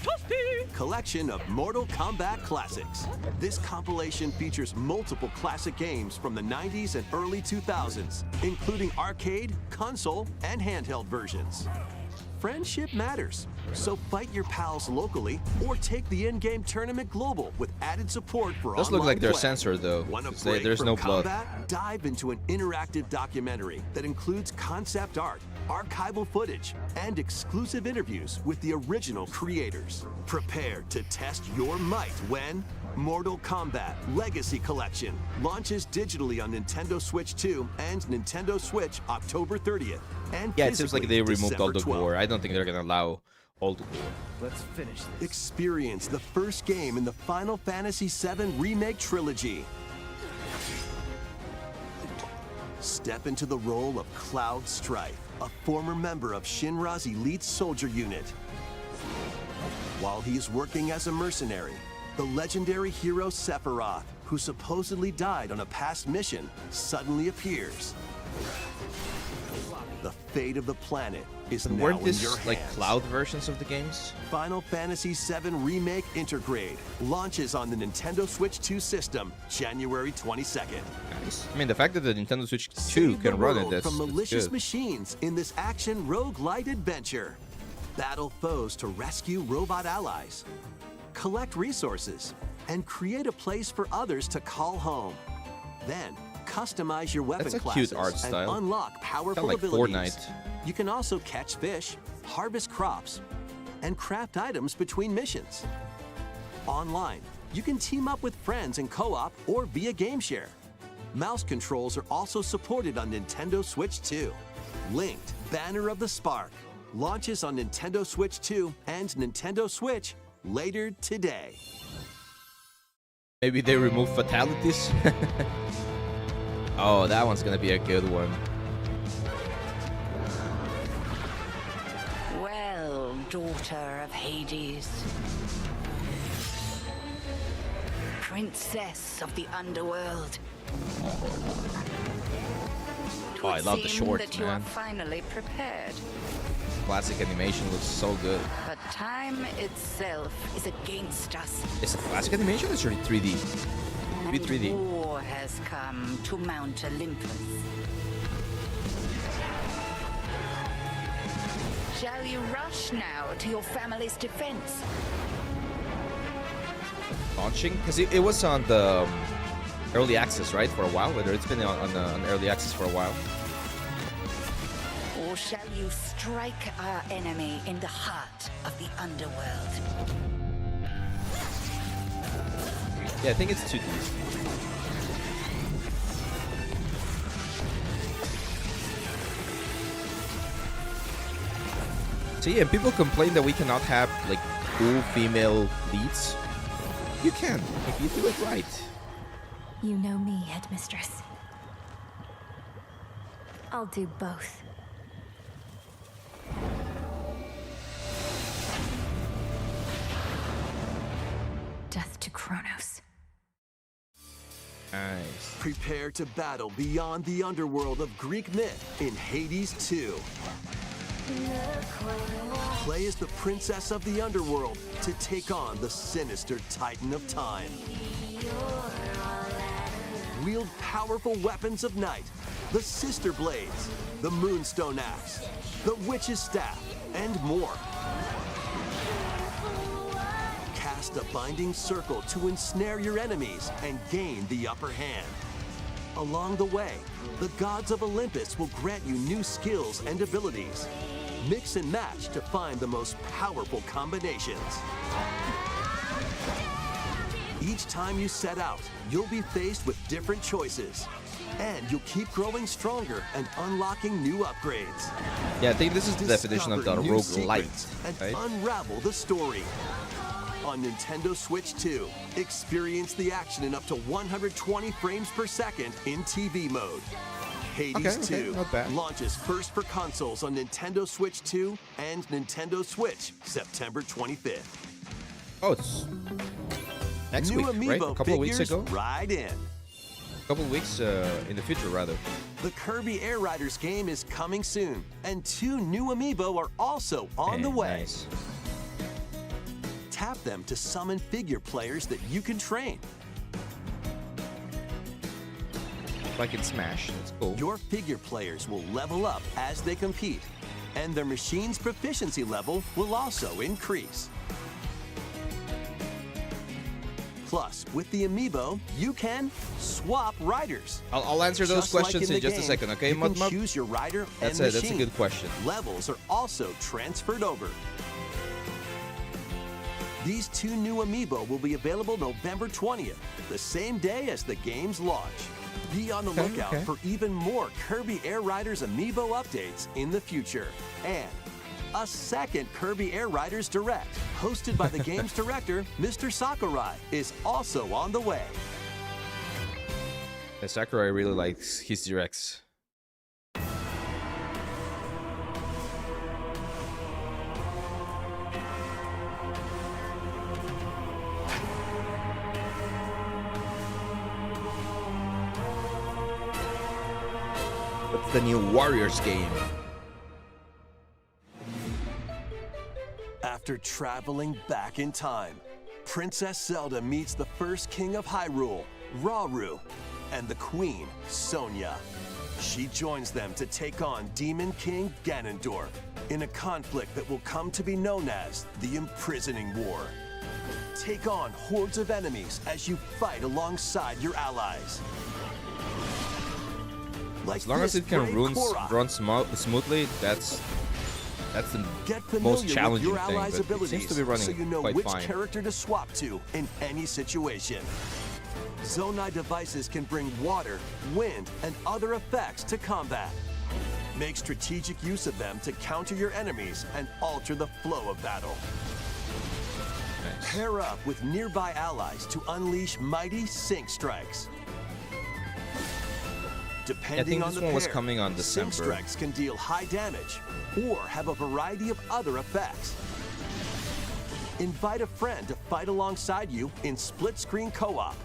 collection of Mortal Kombat classics. This compilation features multiple classic games from the 90s and early 2000s, including arcade, console, and handheld versions. Friendship matters, so fight your pals locally or take the in-game tournament global with added support for Does look online like they're play. censored though. Want to There's break no from blood. combat? Dive into an interactive documentary that includes concept art, archival footage, and exclusive interviews with the original creators. Prepare to test your might when Mortal Kombat Legacy Collection launches digitally on Nintendo Switch 2 and Nintendo Switch October 30th. And Yeah, it seems like they physically removed all the December 12th. gore. I don't think they're gonna allow all the gore. Let's finish this. Experience the first game in the Final Fantasy VII Remake Trilogy. Step into the role of Cloud Strife, a former member of Shinra's elite soldier unit. While he is working as a mercenary, the legendary hero Sephiroth, who supposedly died on a past mission, suddenly appears. The fate of the planet is And now weren't in this your like hands. cloud versions of the games? Final Fantasy VII Remake Intergrade launches on the Nintendo Switch 2 system January 22nd. Nice. I mean, the fact that the Nintendo Switch 2 Save can the run it, world that's from malicious good. machines in this action roguelite adventure. Battle foes to rescue robot allies. Collect resources and create a place for others to call home. Then customize your weapon That's a classes cute art and style. unlock powerful Kinda like abilities. Fortnite. You can also catch fish, harvest crops, and craft items between missions. Online, you can team up with friends in co-op or via game share. Mouse controls are also supported on Nintendo Switch 2. Linked Banner of the Spark launches on Nintendo Switch 2 and Nintendo Switch later today. Maybe they remove fatalities? Oh, that one's gonna be a good one. Well, daughter of Hades, princess of the underworld. Oh, I love the shorts, that you man. are finally prepared, Classic animation looks so good. but time itself is against us. Is it classic animation or is it 3D? And Maybe 3D. war has come to Mount Olympus. Shall you rush now to your family's defense? Launching? Because it was on the early access, right? For a while? Whether it's been on early access for a while. Or shall you strike our enemy in the heart of the underworld? Yeah, I think it's 2D. See, and people complain that we cannot have like cool female leads. You can if you do it right. You know me, Headmistress. I'll do both. death to Kronos. Nice. Prepare to battle beyond the underworld of Greek myth in Hades 2. Play as the princess of the underworld to take on the sinister titan of time. Wield powerful weapons of night, the Sister Blades, the Moonstone Axe, the Witch's Staff, and more. Cast a binding circle to ensnare your enemies and gain the upper hand. Along the way, the gods of Olympus will grant you new skills and abilities. Mix and match to find the most powerful combinations. Each time you set out, you'll be faced with different choices. And you'll keep growing stronger and unlocking new upgrades. Yeah, I think this is the definition of the Discover new roguelite, secrets and right? unravel the story. On Nintendo Switch 2, experience the action in up to 120 frames per second in TV mode. Hades Okay, 2 not bad. launches first for consoles on Nintendo Switch 2 and Nintendo Switch September 25th. Oh, it's next New week, right? Amiibo A couple of weeks figures ago? right in. A couple of weeks in the future, rather. The Kirby Air Riders game is coming soon, and 2 new Amiibo are also on the way. Nice. Tap them to summon figure players that you can train. Like in Smash, that's cool. Your figure players will level up as they compete, and their machine's proficiency level will also increase. Plus, with the Amiibo, you can swap riders. I'll answer those Just like questions in in the just a game, second, okay, you can Mudmug? choose your rider That's and a machine. good question. Levels are also transferred over. These 2 new Amiibo will be available November 20th, the same day as the game's launch. Be on the lookout for even more Kirby Air Riders Amiibo updates in the future. And a second Kirby Air Riders Direct, hosted by the game's director, Mr. Sakurai, is also on the way. Yeah, Sakurai really likes his directs. What's the new Warriors game? After traveling back in time, Princess Zelda meets the first king of Hyrule, Rauru, and the queen, Sonia. She joins them to take on Demon King Ganondorf in a conflict that will come to be known as the Imprisoning War. Take on hordes of enemies as you fight alongside your allies. Like As long as this it can brave run Korra. smoothly, that's the Get most familiar challenging with your thing, allies' but it abilities seems to be running so you know quite which fine. character to swap to in any situation. Zonai devices can bring water, wind, and other effects to combat. Make strategic use of them to counter your enemies and alter the flow of battle. Nice. Pair up with nearby allies to unleash mighty sync strikes. Depending on this the one was pair, coming on sync December. strikes can deal high damage or have a variety of other effects. Invite a friend to fight alongside you in split-screen co-op.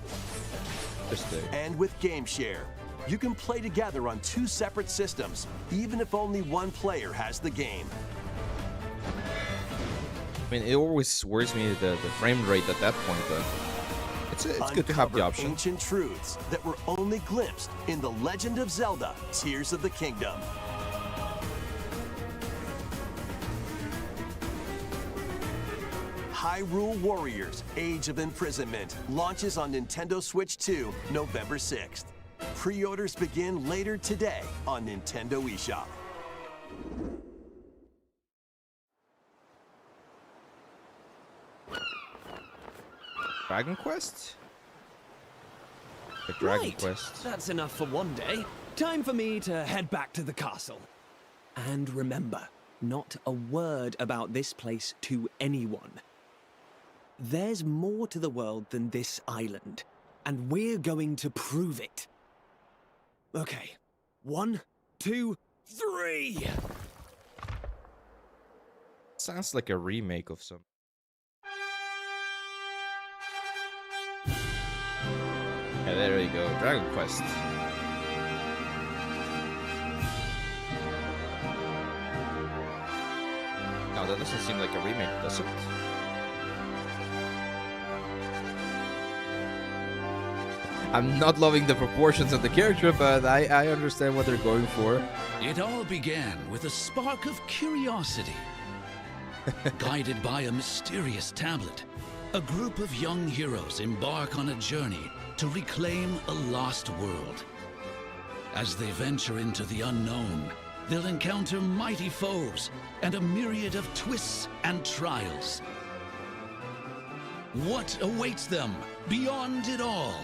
Interesting. And with Game Share, you can play together on 2 separate systems, even if only one player has the game. I mean, it always worries me the frame rate at that point, but it's good to have the Uncover option. ancient truths that were only glimpsed in The Legend of Zelda: Tears of the Kingdom. Hyrule Warriors: Age of Imprisonment launches on Nintendo Switch 2 November 6th. Pre-orders begin later today on Nintendo eShop. Dragon Quest? The Dragon Right, Quest. that's enough for one day. Time for me to head back to the castle. And remember, not a word about this place to anyone. There's more to the world than this island, and we're going to prove it. Okay, 1, 2, 3! Sounds like a remake of some. Yeah, there you go. Dragon Quest. No, that doesn't seem like a remake, does it? I'm not loving the proportions of the character, but I understand what they're going for. It all began with a spark of curiosity. Guided by a mysterious tablet, a group of young heroes embark on a journey to reclaim a lost world. As they venture into the unknown, they'll encounter mighty foes and a myriad of twists and trials. What awaits them beyond it all?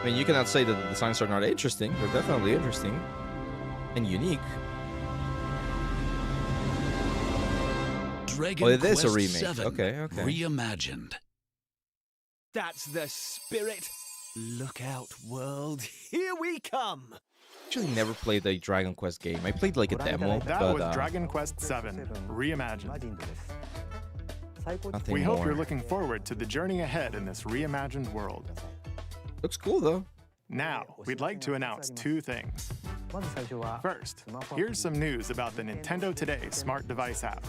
I mean, you cannot say that the designs are not interesting. They're definitely interesting and unique. Dragon it is a Quest remake. 7 Okay. Reimagined. That's the spirit. Look out, world. Here we come. Actually, never played a Dragon Quest game. I played like a demo, That but was Dragon Quest 7 Reimagined. nothing We hope more. you're looking forward to the journey ahead in this reimagined world. Looks cool though. Now, we'd like to announce two things. First, here's some news about the Nintendo Today smart device app.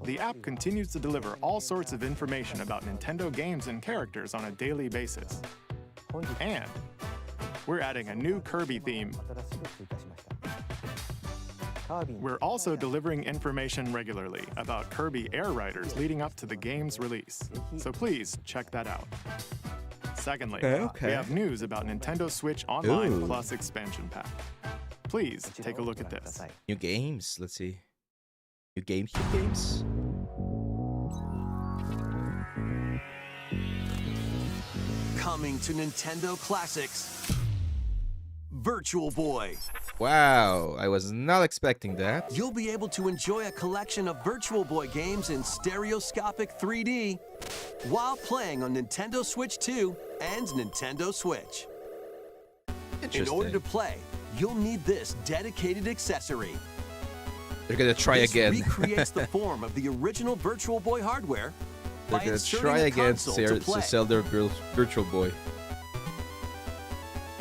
The app continues to deliver all sorts of information about Nintendo games and characters on a daily basis. And we're adding a new Kirby theme. We're also delivering information regularly about Kirby Air Riders leading up to the game's release. So please check that out. Secondly, we have news about Nintendo Switch Online Plus expansion pack. Please take a look at this. New games. Let's see. New games. Coming to Nintendo Classics, Virtual Boy. Wow, I was not expecting that. You'll be able to enjoy a collection of Virtual Boy games in stereoscopic 3D while playing on Nintendo Switch 2 and Nintendo Switch. In order to play, you'll need this dedicated accessory. They're gonna try again. This recreates the form of the original Virtual Boy hardware. They're gonna try again to sell their Virtual Boy.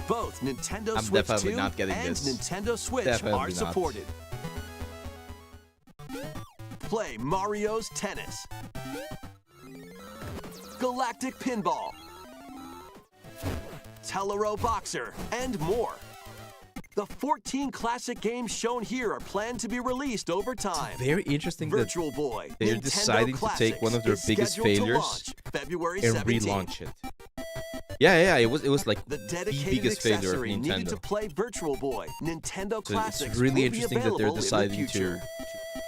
Both Nintendo I'm Switch definitely 2 not getting and this. Nintendo Switch Definitely are not. supported. Play Mario's Tennis, Galactic Pinball, Tellero Boxer, and more. The 14 classic games shown here are planned to be released over time. Very interesting Virtual that Boy, they're Nintendo deciding to take one of their Classics biggest is scheduled to failures launch February and 17th. relaunch it. Yeah, it was like The the dedicated biggest failure of accessory needed to Nintendo. play Virtual Boy, Nintendo So Classics it's really will be interesting that they're available in the deciding to future.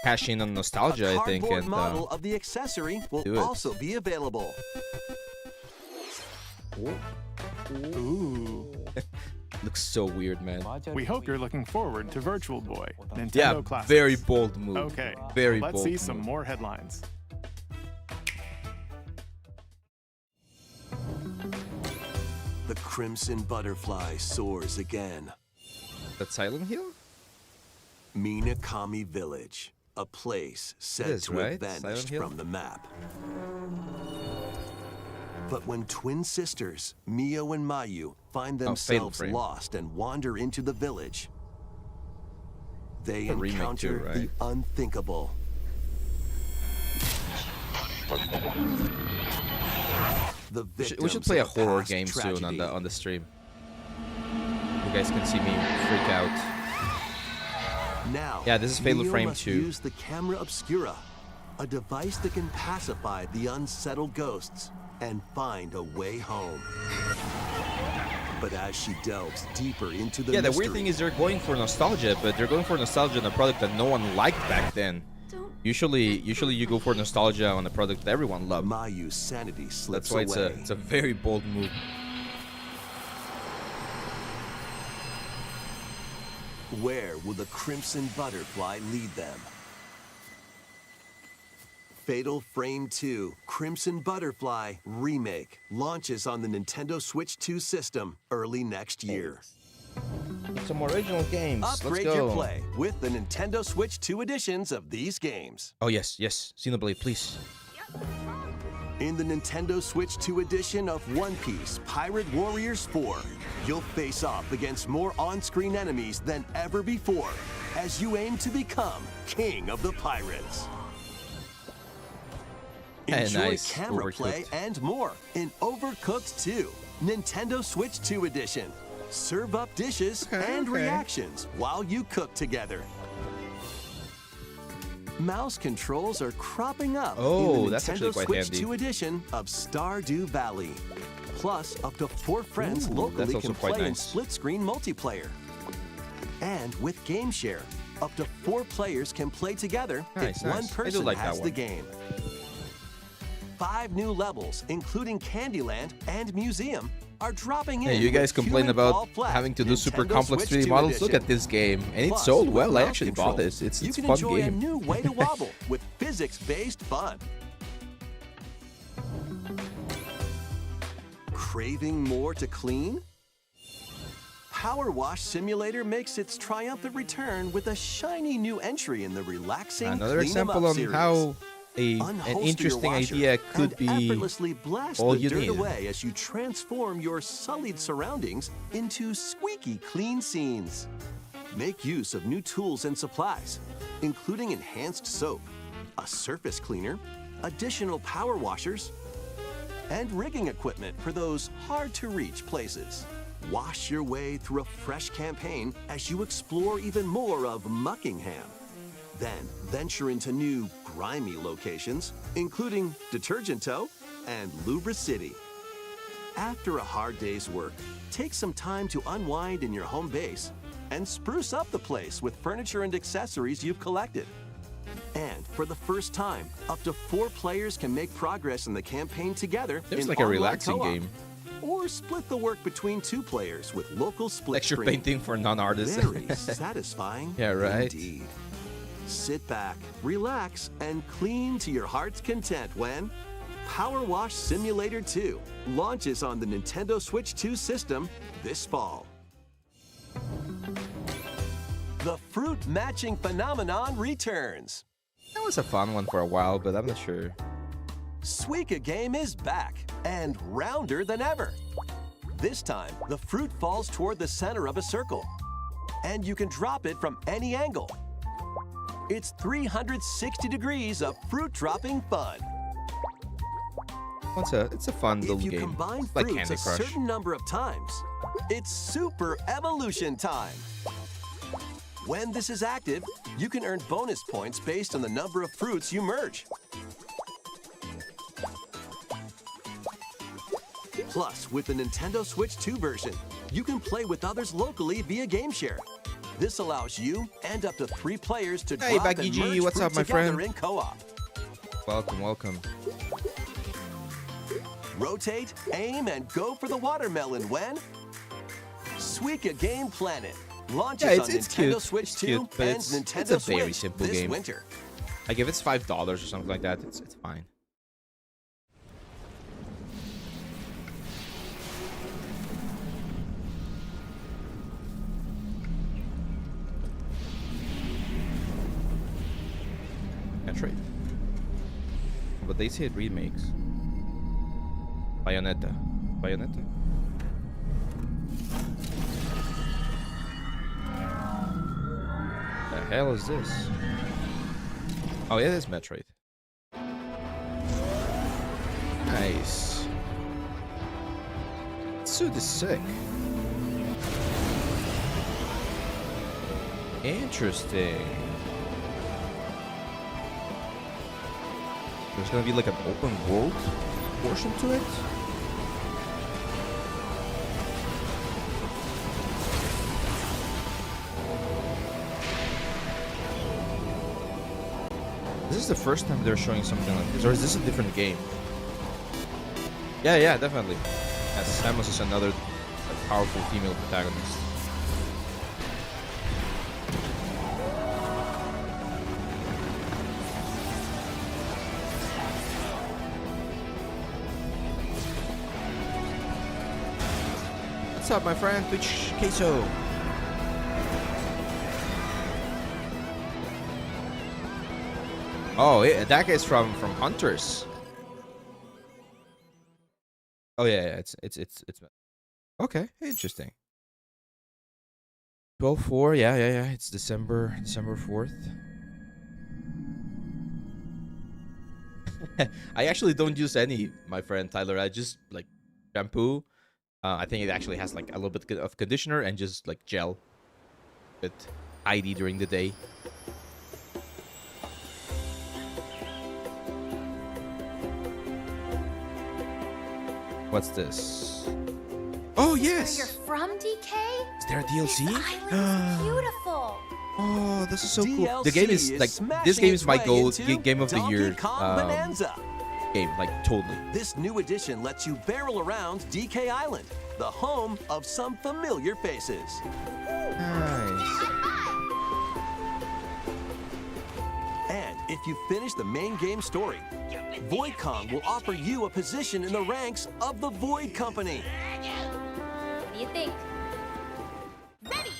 cash in on nostalgia, A I think, cardboard and model of the accessory do it. will also be available. Ooh. looks so weird, man. We hope you're looking forward to Virtual Boy, Nintendo Yeah, Classics. very bold move. Okay, Very let's bold see some move. more headlines. The Crimson Butterfly soars again. That's Silent Hill? Minakami Village, a place said is, to right? have vanished Silent Hill? from the map. But when twin sisters, Mio and Mayu, find Fatal themselves Frame. lost and wander into the village, they A remake encounter too, right? the unthinkable. The We should play a victims of horror past game soon tragedy. on the stream. You guys can see me freak out. Now, Yeah, this is Fatal Neo Frame must 2. use the camera obscura, a device that can pacify the unsettled ghosts and find a way home. But as she delves deeper into the Yeah, the mystery, weird thing is they're going for nostalgia, but they're going for nostalgia on a product that no one liked back then. Usually you go for nostalgia on a product that everyone loved. Mayu's sanity slips That's why away. it's a very bold move. Where will the Crimson Butterfly lead them? Fatal Frame 2 Crimson Butterfly Remake launches on the Nintendo Switch 2 system early next year. Some original games. Upgrade Let's go. your play with the Nintendo Switch 2 editions of these games. Oh, yes, yes. Xenoblade, please. In the Nintendo Switch 2 edition of One Piece Pirate Warriors 4, you'll face off against more on-screen enemies than ever before as you aim to become King of the Pirates. Enjoy nice. camera play and more in Overcooked 2, Nintendo Switch 2 edition. Serve up dishes and reactions while you cook together. Mouse controls are cropping up in the that's actually Nintendo quite Switch handy. 2 edition of Stardew Valley. Plus, up to 4 friends locally that's also can quite play in nice. split-screen multiplayer. And with Game Share, up to 4 players can play together Nice, if nice. one I do person like that has the one. game. 5 new levels, including Candyland and Museum, are dropping in. Hey, you guys with complain Human Fall about Flat, having to do super Nintendo complex Switch 3D 2 models. Look edition. at this game. And it Plus, sold with well. I mouse actually bought controls, this. you It's a can fun enjoy game. a new way to wobble with physics-based fun. Craving more to clean? Power Wash Simulator makes its triumphant return with a shiny new entry in the relaxing Another Clean 'em example Up on series. how an Unholster your interesting washer idea could and be effortlessly blast all the you dirt need. away as you transform your sullied surroundings into squeaky clean scenes. Make use of new tools and supplies, including enhanced soap, a surface cleaner, additional power washers, and rigging equipment for those hard-to-reach places. Wash your way through a fresh campaign as you explore even more of Muckingham. Then venture into new, grimy locations, including Detergento and Lubra City. After a hard day's work, take some time to unwind in your home base and spruce up the place with furniture and accessories you've collected. And for the first time, up to 4 players can make progress in the campaign together. There's in like a online relaxing co-op. game. Or split the work between 2 players with local split Texture screen. painting for non-artists. Very satisfying. Yeah, right. Indeed. Sit back, relax, and clean to your heart's content when Power Wash Simulator 2 launches on the Nintendo Switch 2 system this fall. The fruit matching phenomenon returns. That was a fun one for a while, but I'm not sure. Suika Game is back and rounder than ever. This time, the fruit falls toward the center of a circle, and you can drop it from any angle. It's 360 degrees of fruit dropping fun. It's a fun little If you game. combine Like fruits Candy a Crush. certain number of times, it's super evolution time. When this is active, you can earn bonus points based on the number of fruits you merge. Plus, with the Nintendo Switch 2 version, you can play with others locally via Game Share. This allows you and up to 3 players to Hey, drop Baggy and G, merge what's fruit up, my together friend? in co-op. Welcome, welcome. Rotate, aim, and go for the watermelon when Suika Game Planet launches Yeah, on it's Nintendo cute. Switch It's 2 cute, but and it's Nintendo a very Switch simple this game. winter. Like if it's $5 or something like that, it's fine. Metroid. But they said remakes. Bayonetta. Bayonetta? The hell is this? Oh yeah, that's Metroid. Nice. This suit is sick. Interesting. There's gonna be like an open world portion to it? This is the first time they're showing something like this, or is this a different game? Yeah, definitely. Yes, Samus is another powerful female protagonist. what's up, my friend? Twitch Queso. Oh, that guy's from Hunters. Oh yeah, it's okay. Interesting. 12/4. Yeah. It's December 4th. I actually don't use any, my friend Tyler. I just like shampoo. I think it actually has like a little bit of conditioner and just like gel. But tidy during the day. What's this? Oh yes. Where you're from, DK? Is there a DLC? This island's beautiful. Oh, this is so cool. DLC The game is like this game is my goal game of the year Bonanza. game, like totally. This new edition lets you barrel around DK Island, the home of some familiar faces. Nice. And if you finish the main game story, Void Kong will offer you a position in the ranks of the Void Company. What do you think? Ready!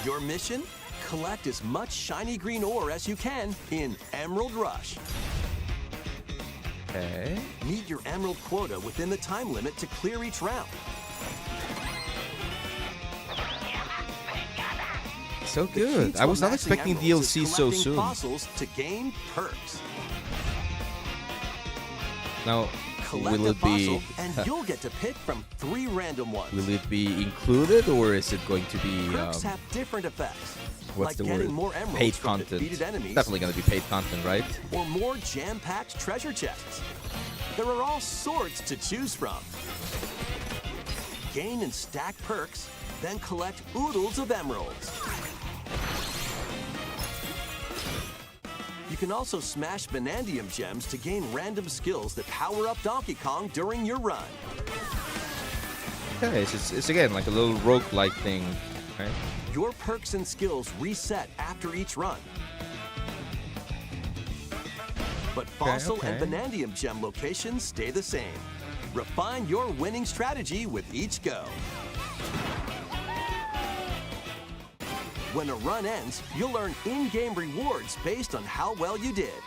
Your mission? Collect as much shiny green ore as you can in Emerald Rush. Okay. Meet your emerald quota within the time limit to clear each round. So good. I was not expecting DLC so soon. Fossils to gain perks. Now, Collect will a it be? fossil and you'll get to pick from 3 random ones. Will it be included, or is it going to be? Perks have different effects. What's like the getting word? more emeralds Paid from content. defeated enemies, Definitely going to be paid content, right? or more jam-packed treasure chests. There are all sorts to choose from. Gain and stack perks, then collect oodles of emeralds. You can also smash Vanadium gems to gain random skills that power up Donkey Kong during your run. Okay, so it's again like a little roguelike thing, right? Your perks and skills reset after each run. But fossil and vanadium gem locations stay the same. Refine your winning strategy with each go. When a run ends, you'll earn in-game rewards based on how well you did.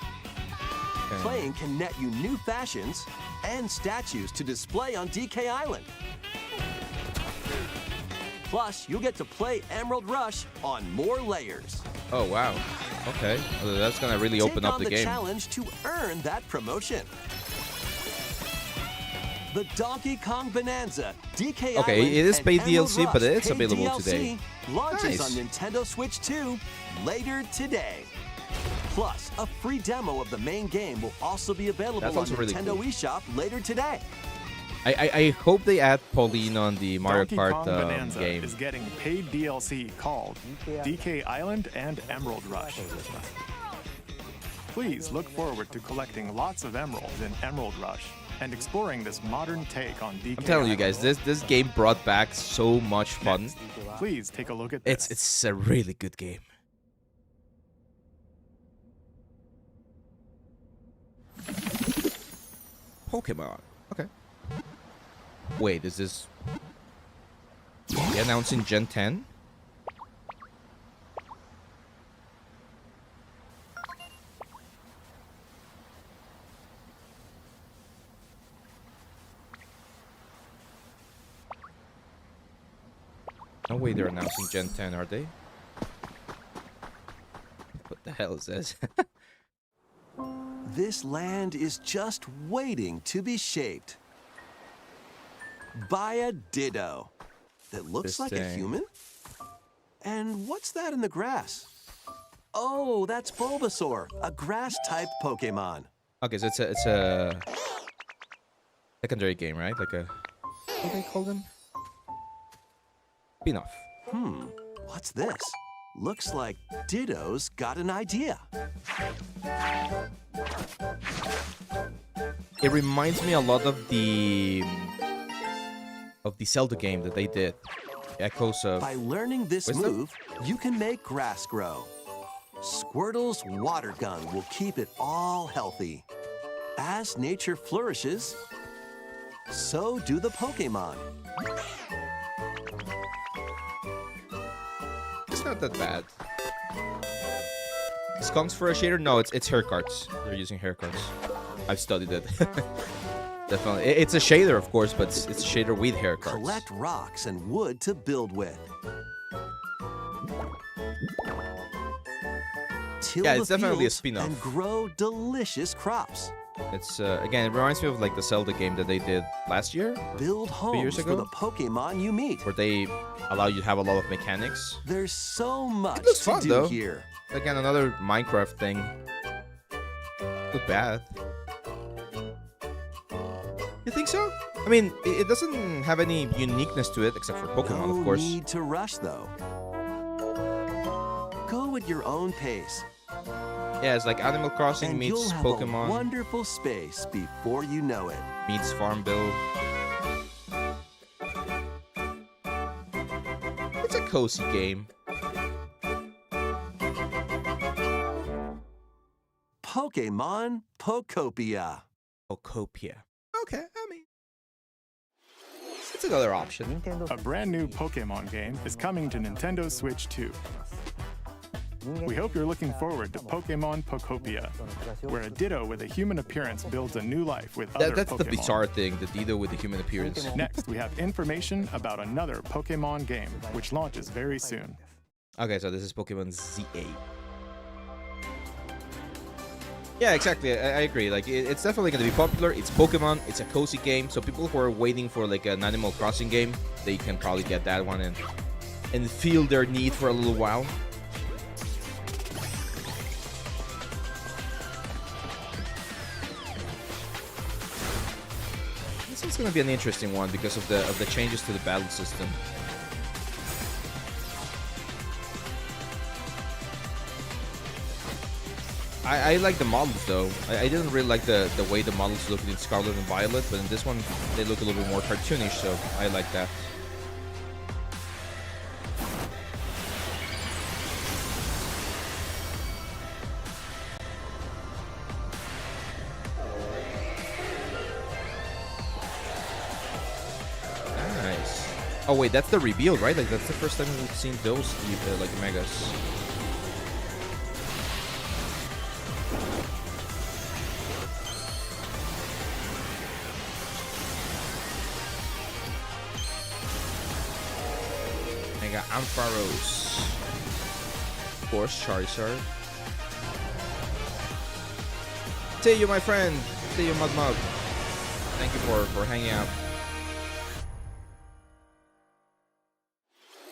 Playing can net you new fashions and statues to display on DK Island. Plus, you'll get to play Emerald Rush on more layers. Oh wow. Okay, well, that's gonna really open up the game. Take on the challenge to earn that promotion. The Donkey Kong Bonanza, DK Okay, Island it is and paid Emerald DLC, Rush but it's paid available DLC today. Launches Nice. on Nintendo Switch 2 later today. Plus, a free demo of the main game will also be available on also really Nintendo cool. eShop later today. I hope they add Pauline on the Mario Donkey Kart Kong Bonanza game. is getting paid DLC called DK Island and Emerald Rush. Please look forward to collecting lots of emeralds in Emerald Rush and exploring this modern take on DK I'm telling you Island. guys, this game brought back so much fun. Next, please take a look at this. It's a really good game. Pokemon. Okay. Wait, is this announcing Gen 10? No way they're announcing Gen 10, are they? What the hell is this? This land is just waiting to be shaped by a Ditto that looks like a Interesting. human. And what's that in the grass? Oh, that's Bulbasaur, a grass-type Pokemon. Okay, so it's a secondary game, right? Like a what do they call them? Spin-off. What's this? Looks like Ditto's got an idea. It reminds me a lot of the Zelda game that they did. Echoes of By learning this Wisdom? move, you can make grass grow. Squirtle's water gun will keep it all healthy. As nature flourishes, so do the Pokemon. It's not that bad. Skunks for a shader? No, it's hair cards. They're using hair cards. I've studied it. Definitely. It's a shader, of course, but it's a shader with hair cards. Collect rocks and wood to build with. Till Yeah, it's the definitely a fields spin-off. and grow delicious crops. It's again, it reminds me of like the Zelda game that they did last year, Build homes years for ago? the Pokemon you meet. where they allow you to have a lot of mechanics. There's so much looks to fun, do though. here. Again, another Minecraft thing. Not bad. You think so? I mean, it doesn't have any uniqueness to it except for Pokemon, No of course. need to rush, though. Go at your own pace, Yeah, it's like Animal Crossing and you'll meets have a Pokemon wonderful space before you know it. meets Farmville. It's a cozy game. Pokemon Pokopia. Pokopia. Okay, I mean, it's another option. A brand new Pokemon game is coming to Nintendo Switch 2. We hope you're looking forward to Pokemon Pokopia, where a Ditto with a human appearance builds a new life with other That's Pokemon. the bizarre thing, the Dido with the human appearance. Next, we have information about another Pokemon game, which launches very soon. Okay, so this is Pokemon ZA. Yeah, exactly. I agree. Like, it's definitely going to be popular. It's Pokemon. It's a cozy game. So people who are waiting for like an Animal Crossing game, they can probably get that one and feel their need for a little while. This is going to be an interesting one because of the changes to the battle system. I like the models though. I didn't really like the way the models looked in Scarlet and Violet, but in this one they look a little bit more cartoonish, so I like that. Nice. Oh wait, that's the reveal, right? Like that's the first time we've seen those like megas. Mega Ampharos. Of course, Charizard. See you, my friend. See you, Mudmug. Thank you for hanging out.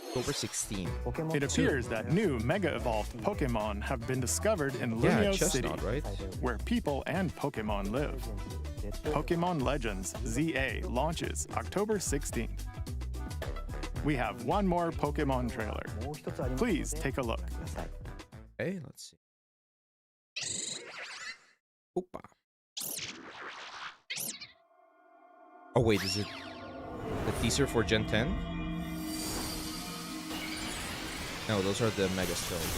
October 16. It appears that new Mega Evolved Pokemon have been discovered in Yeah, Lumiose Chestnut, City, right? where people and Pokemon live. Pokemon Legends ZA launches October 16th. We have one more Pokemon trailer. Please take a look. Okay, let's see. Opa. Oh wait, is it the teaser for Gen 10? No, those are the Mega Spells.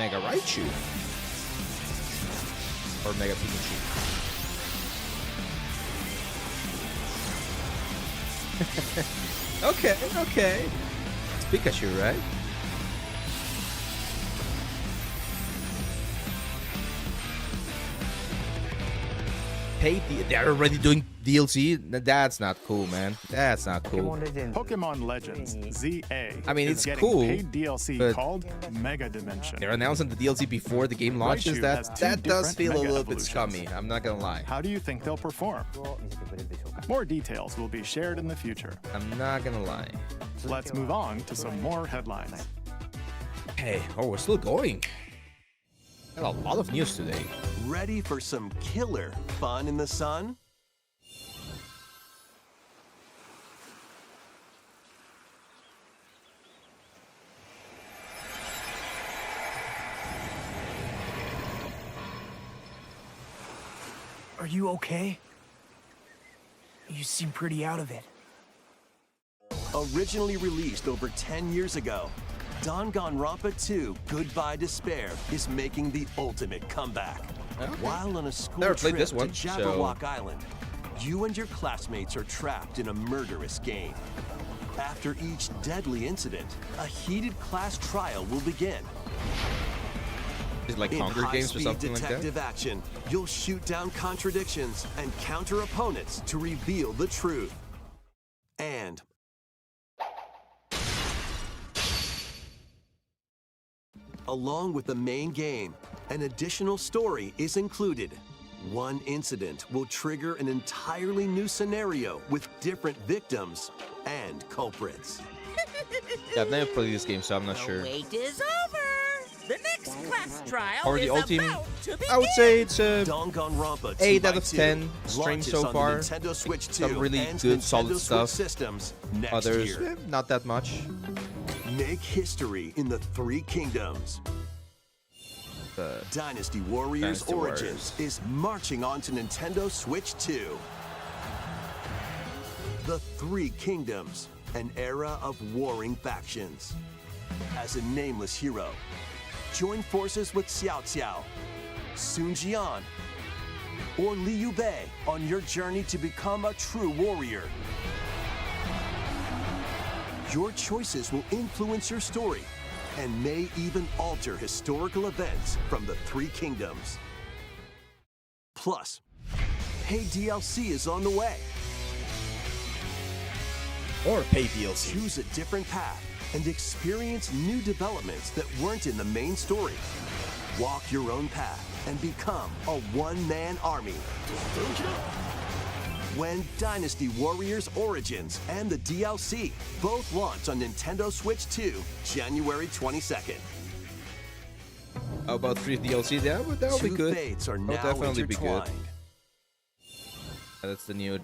Mega Raichu. Or Mega Pikachu. Okay, okay. It's Pikachu, right? They're already doing DLC? That's not cool, man. That's not cool. Pokemon Legends ZA I mean, is it's getting cool, paid DLC but called Mega Dimension. They're announcing the DLC before the game launches. Raichu has two That does different feel a Mega little bit Evolutions. scummy. I'm not gonna lie. How do you think they'll perform? More details will be shared in the future. I'm not gonna lie. Let's move on to some more headlines. Hey, oh, we're still going. Got a lot of news today. Ready for some killer fun in the sun? Are you okay? You seem pretty out of it. Originally released over 10 years ago, Danganronpa 2 Goodbye Despair is making the ultimate comeback. Okay. While on a school Never played trip this one, to so- Jabberwock Island, you and your classmates are trapped in a murderous game. After each deadly incident, a heated class trial will begin. Is it like Hunger Games or something like that? detective action, you'll shoot down contradictions and counter opponents to reveal the truth. And along with the main game, an additional story is included. One incident will trigger an entirely new scenario with different victims and culprits. Yeah, I've never played this game, so I'm not sure. Wait is over. The next class trial Or the is ultimate, about to begin. I would say it's a Danganronpa 8 out of 2x2 10 string launches so on the far. Nintendo Switch 2 Some really and good, Nintendo solid Switch stuff. systems next Others, year. not that much. Make history in the Three Kingdoms. Dynasty Warriors Dynasty Origins is marching on to Nintendo Switch 2. The Three Kingdoms, an era of warring factions. As a nameless hero, join forces with Xiao Xiao, Sun Jian, or Liu Bei on your journey to become a true warrior. Your choices will influence your story and may even alter historical events from the Three Kingdoms. Plus, paid DLC is on the way. Or pay DLC. Choose a different path and experience new developments that weren't in the main story. Walk your own path and become a one-man army. When Dynasty Warriors Origins and the DLC both launch on Nintendo Switch 2, January 22nd. How about free DLC? That would be Two good. fates are That now would definitely be good. intertwined. That's the new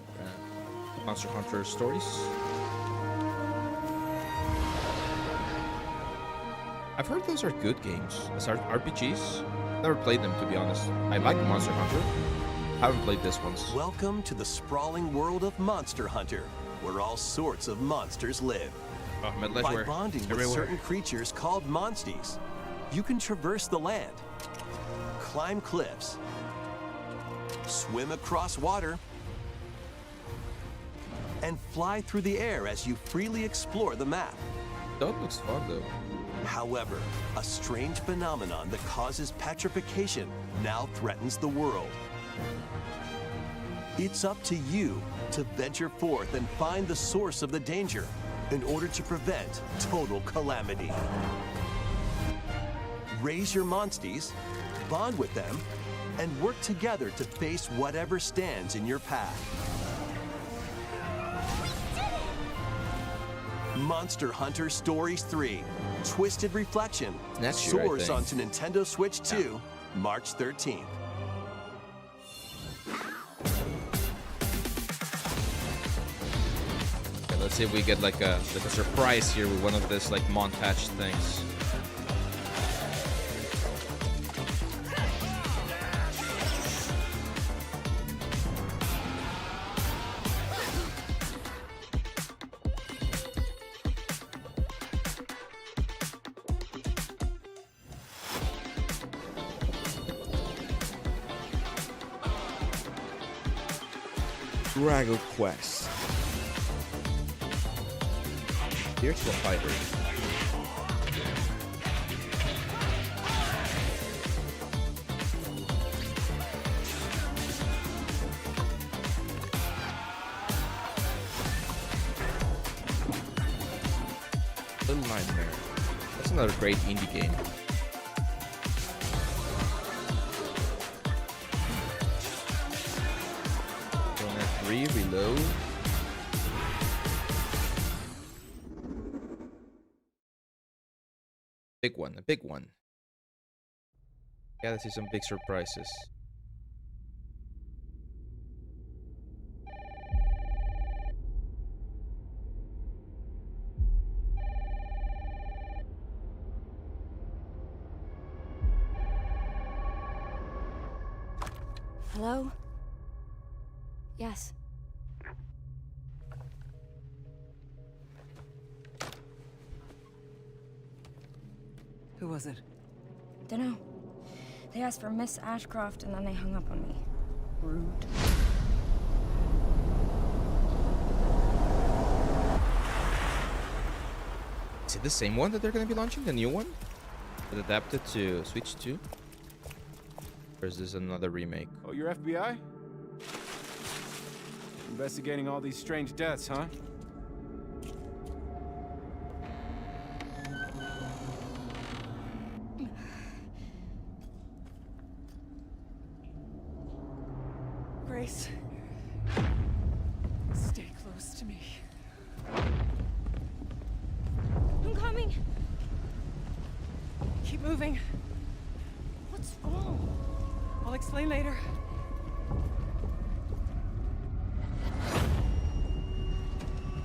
Monster Hunter stories. I've heard those are good games as RPGs. Never played them, to be honest. I like Monster Hunter. Haven't played this one. Welcome to the sprawling world of Monster Hunter, where all sorts of monsters live. By bonding with certain creatures called monsties, you can traverse the land, climb cliffs, swim across water, and fly through the air as you freely explore the map. That looks fun, though. However, a strange phenomenon that causes petrification now threatens the world. It's up to you to venture forth and find the source of the danger in order to prevent total calamity. Raise your monsties, bond with them, and work together to face whatever stands in your path. Monster Hunter Stories 3, Twisted Reflection, Next year, I soars think. onto Nintendo Switch 2, March 13th. Okay, let's see if we get like a surprise here with one of this like montage things. Dragon Quest. Here's the fighter. Little Nightmare. That's another great indie game. Reload. Big one, a big one. Gotta see some big surprises. Hello? Yes. Who was it? Dunno. They asked for Miss Ashcroft and then they hung up on me. Rude. Is it the same one that they're going to be launching? The new one? That adapted to Switch 2? Or is this another remake? Oh, you're FBI? Investigating all these strange deaths, huh? Grace, stay close to me. I'm coming. Keep moving. What's wrong? I'll explain later.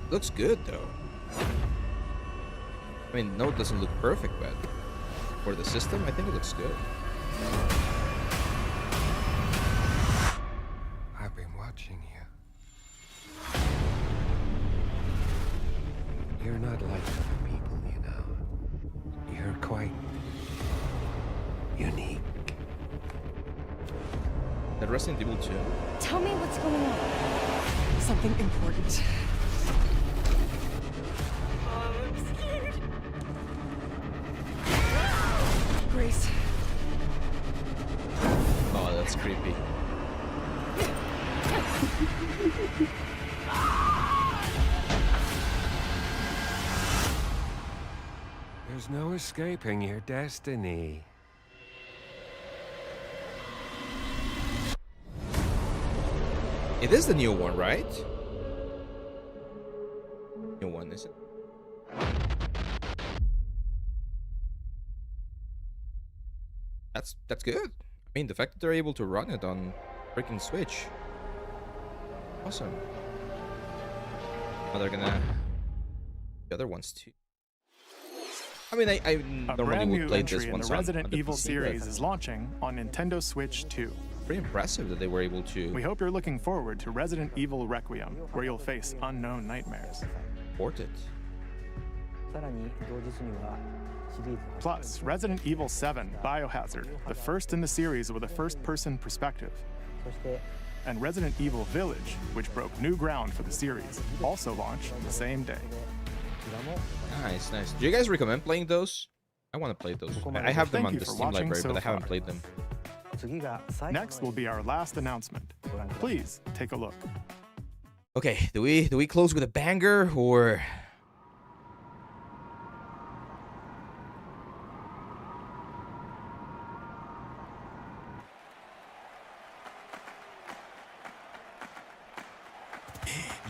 Looks good though. I mean, no, it doesn't look perfect, but for the system, I think it looks good. I've been watching you. You're not like other people, you know. You're quite unique. That Resident Evil 2. Tell me what's going on. Something important. I'm scared. Grace. Oh, that's creepy. There's no escaping your destiny. It is the new one, right? New one, is it? That's good. I mean, the fact that they're able to run it on freaking Switch. Awesome. Oh, they're gonna the other ones too. I mean, I normally would play this one. The Resident Evil series is launching on Nintendo Switch 2. Pretty impressive that they were able to. We hope you're looking forward to Resident Evil Requiem, where you'll face unknown nightmares. Port it. Plus, Resident Evil 7 Biohazard, the first in the series with a first-person perspective. And Resident Evil Village, which broke new ground for the series, also launched the same day. Nice, nice. Do you guys recommend playing those? I want to play those. I have them on the Steam library, but I haven't played them. Next will be our last announcement. Please take a look. Okay, do we close with a banger or?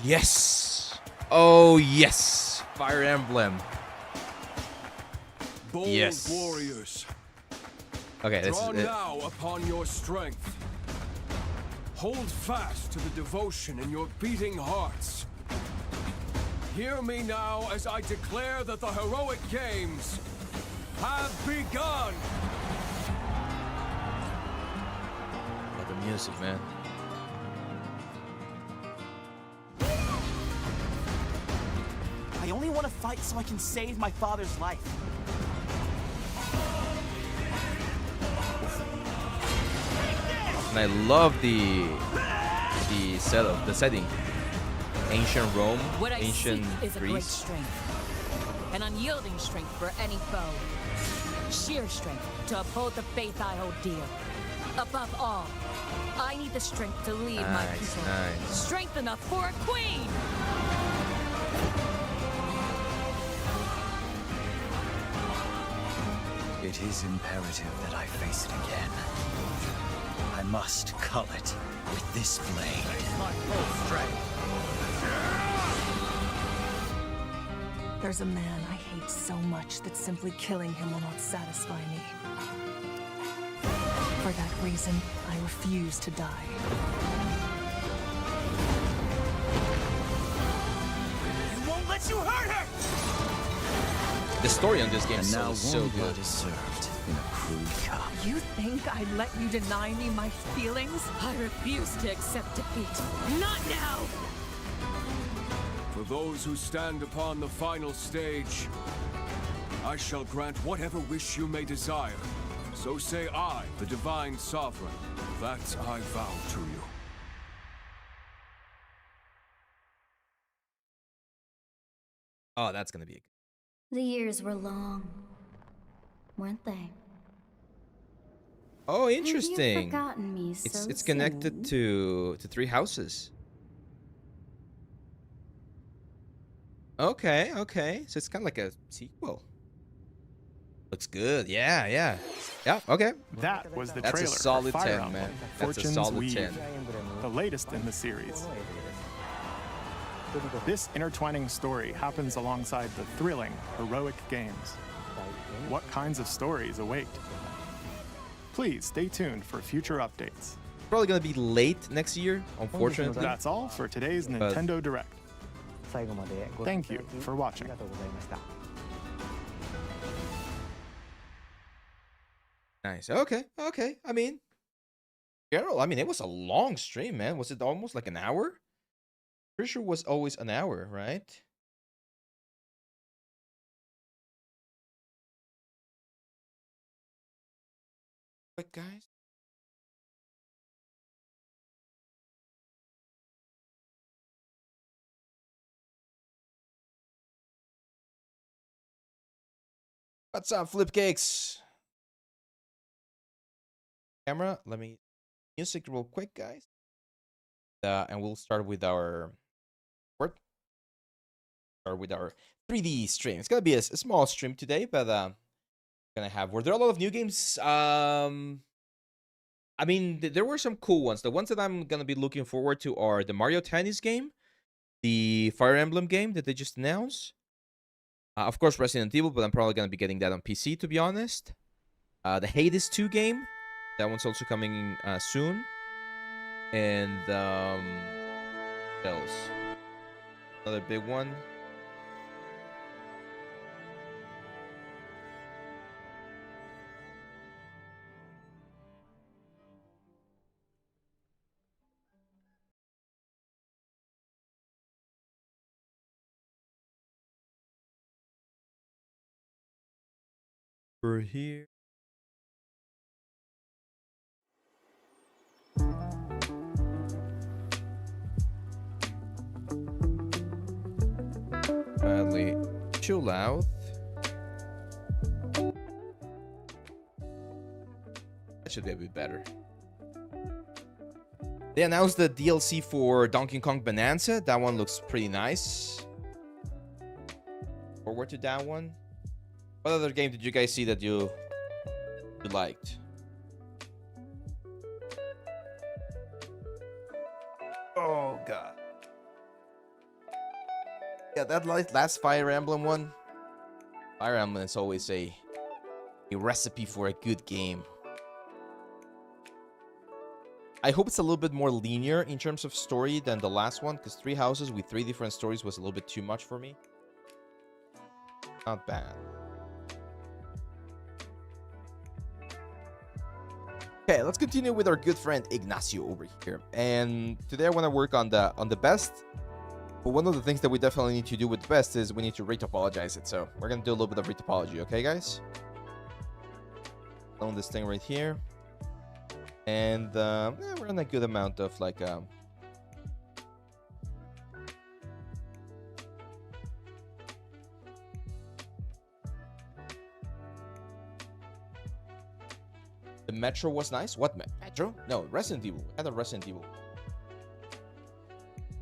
Yes. Oh yes. Fire Emblem. Bold yes. warriors. Okay, this Draw is it. now upon your strength. Hold fast to the devotion in your beating hearts. Hear me now as I declare that the heroic games have begun. Love the music, man. I only want to fight so I can save my father's life. And I love the setup, the setting. Ancient Rome, what I ancient seek is a great Greece. strength, an unyielding strength for any foe, sheer strength to uphold the faith I hold dear. Above all, I need the strength to lead my people. Nice. Strength enough for a queen. It is imperative that I face it again. I must cull it with this blade. My full strength. There's a man I hate so much that simply killing him will not satisfy me. For that reason, I refuse to die. I won't let you hurt her! The story on this game And now is so warm good. blood is served in a crude cup. You think I'd let you deny me my feelings? I refuse to accept defeat. Not now! For those who stand upon the final stage, I shall grant whatever wish you may desire. So say I, the Divine Sovereign. That I vow to you. Oh, that's gonna be a... The years were long, weren't they? Oh, Have you interesting. forgotten me so It's connected to three houses. Okay, okay. So it's kind of like a sequel. Looks good. Yeah, yeah. Yeah, okay. That was the That's trailer a solid for Fire 10, Emblem, man. That's a Fortune's solid Weave, 10. the latest in the series. This intertwining story happens alongside the thrilling, heroic games. What kinds of stories await? Please stay tuned for future updates. Probably gonna be late next year, unfortunately. That's all for today's Nintendo Direct. Thank you for watching. Nice. Okay, okay. I mean, Carol, I mean, it was a long stream, man. Was it almost like an hour? Pretty sure it was always an hour, right? Quick, guys. What's up, Flipcakes? Camera, let me music real quick, guys. And we'll start with our start with our 3D stream. It's gonna be a small stream today, but gonna have were there a lot of new games? I mean, there were some cool ones. The ones that I'm gonna be looking forward to are the Mario Tennis game, the Fire Emblem game that they just announced. Of course, Resident Evil, but I'm probably gonna be getting that on PC, to be honest. The Hades 2 game, that one's also coming soon. And what else? Another big one. We're here. Badly. Chillhop. That should be a bit better. They announced the DLC for Donkey Kong Bonanza. That one looks pretty nice. Forward to that one. What other game did you guys see that you liked? Oh god. Yeah, that last Fire Emblem one. Fire Emblem is always a recipe for a good game. I hope it's a little bit more linear in terms of story than the last one, because 3 houses with 3 different stories was a little bit too much for me. Not bad. Okay, let's continue with our good friend Ignacio over here. And today I want to work on the best. But one of the things that we definitely need to do with the best is we need to retopologize it. So we're gonna do a little bit of retopology, okay, guys? Clone this thing right here, and we're in a good amount of like the Metro was nice. What Metro? No, Resident Evil. We had a Resident Evil.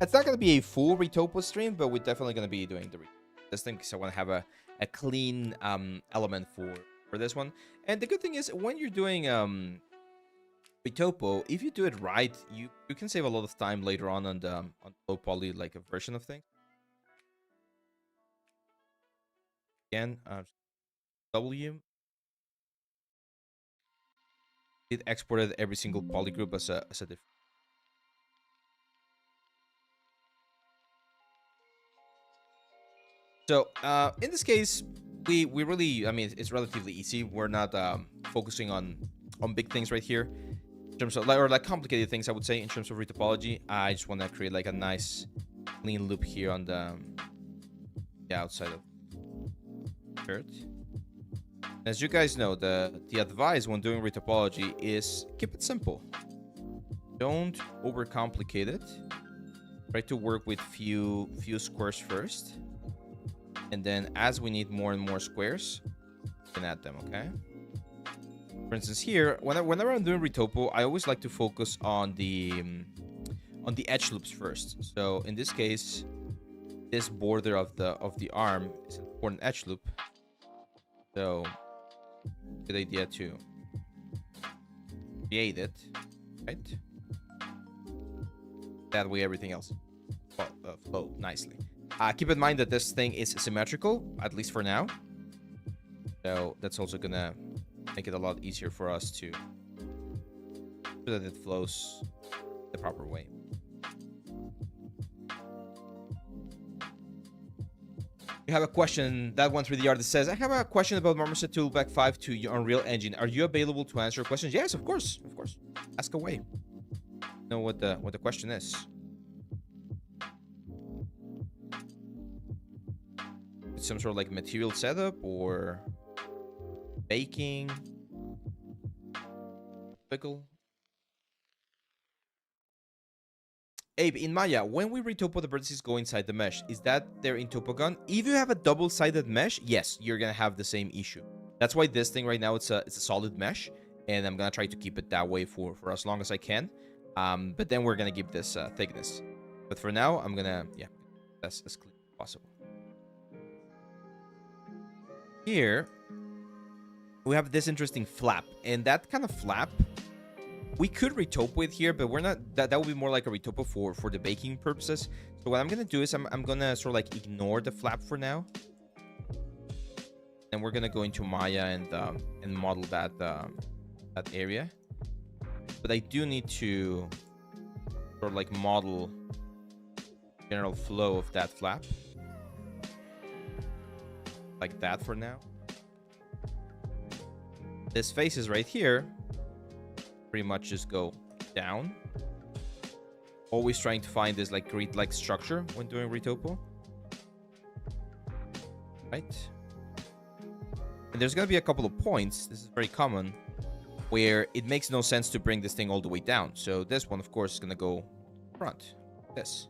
It's not going to be a full Retopo stream, but we're definitely going to be doing this thing because I want to have a clean element for this one. And the good thing is when you're doing Retopo, if you do it right, you can save a lot of time later on the low poly like a version of things. Again, W. It exported every single poly group as a different. So in this case, we really, I mean, it's relatively easy. We're not focusing on big things right here in terms of like complicated things, I would say, in terms of retopology. I just want to create like a nice clean loop here on the outside of shirt. As you guys know, the advice when doing retopology is keep it simple. Don't overcomplicate it. Try to work with few squares first. And then as we need more and more squares, we can add them, okay? For instance, here, whenever I'm doing retopo, I always like to focus on the edge loops first. So in this case, this border of the arm is an important edge loop. So good idea to create it, right? That way everything else flow nicely. Keep in mind that this thing is symmetrical, at least for now. So that's also gonna make it a lot easier for us to so that it flows the proper way. You have a question, that one through the artist says, I have a question about Marmoset Toolback 5 to Unreal Engine. Are you available to answer questions? Yes, of course, of course. Ask away. Know what the question is. Some sort of like material setup or baking. Pickle. Abe, in Maya, when we retopo the vertices go inside the mesh, is that there in Topogon? If you have a double-sided mesh, yes, you're gonna have the same issue. That's why this thing right now, it's a solid mesh, and I'm gonna try to keep it that way for as long as I can. But then we're gonna give this thickness. But for now, I'm gonna, yeah, that's as clean as possible. Here, we have this interesting flap, and that kind of flap we could retopo it here, but we're not. That would be more like a retopo for the baking purposes. So what I'm gonna do is I'm gonna sort of like ignore the flap for now, and we're gonna go into Maya and model that area. But I do need to sort of like model general flow of that flap, like that for now. This face is right here. Pretty much just go down. Always trying to find this like grid-like structure when doing retopo. Right? And there's gonna be a couple of points, this is very common, where it makes no sense to bring this thing all the way down. So this one, of course, is gonna go front. This.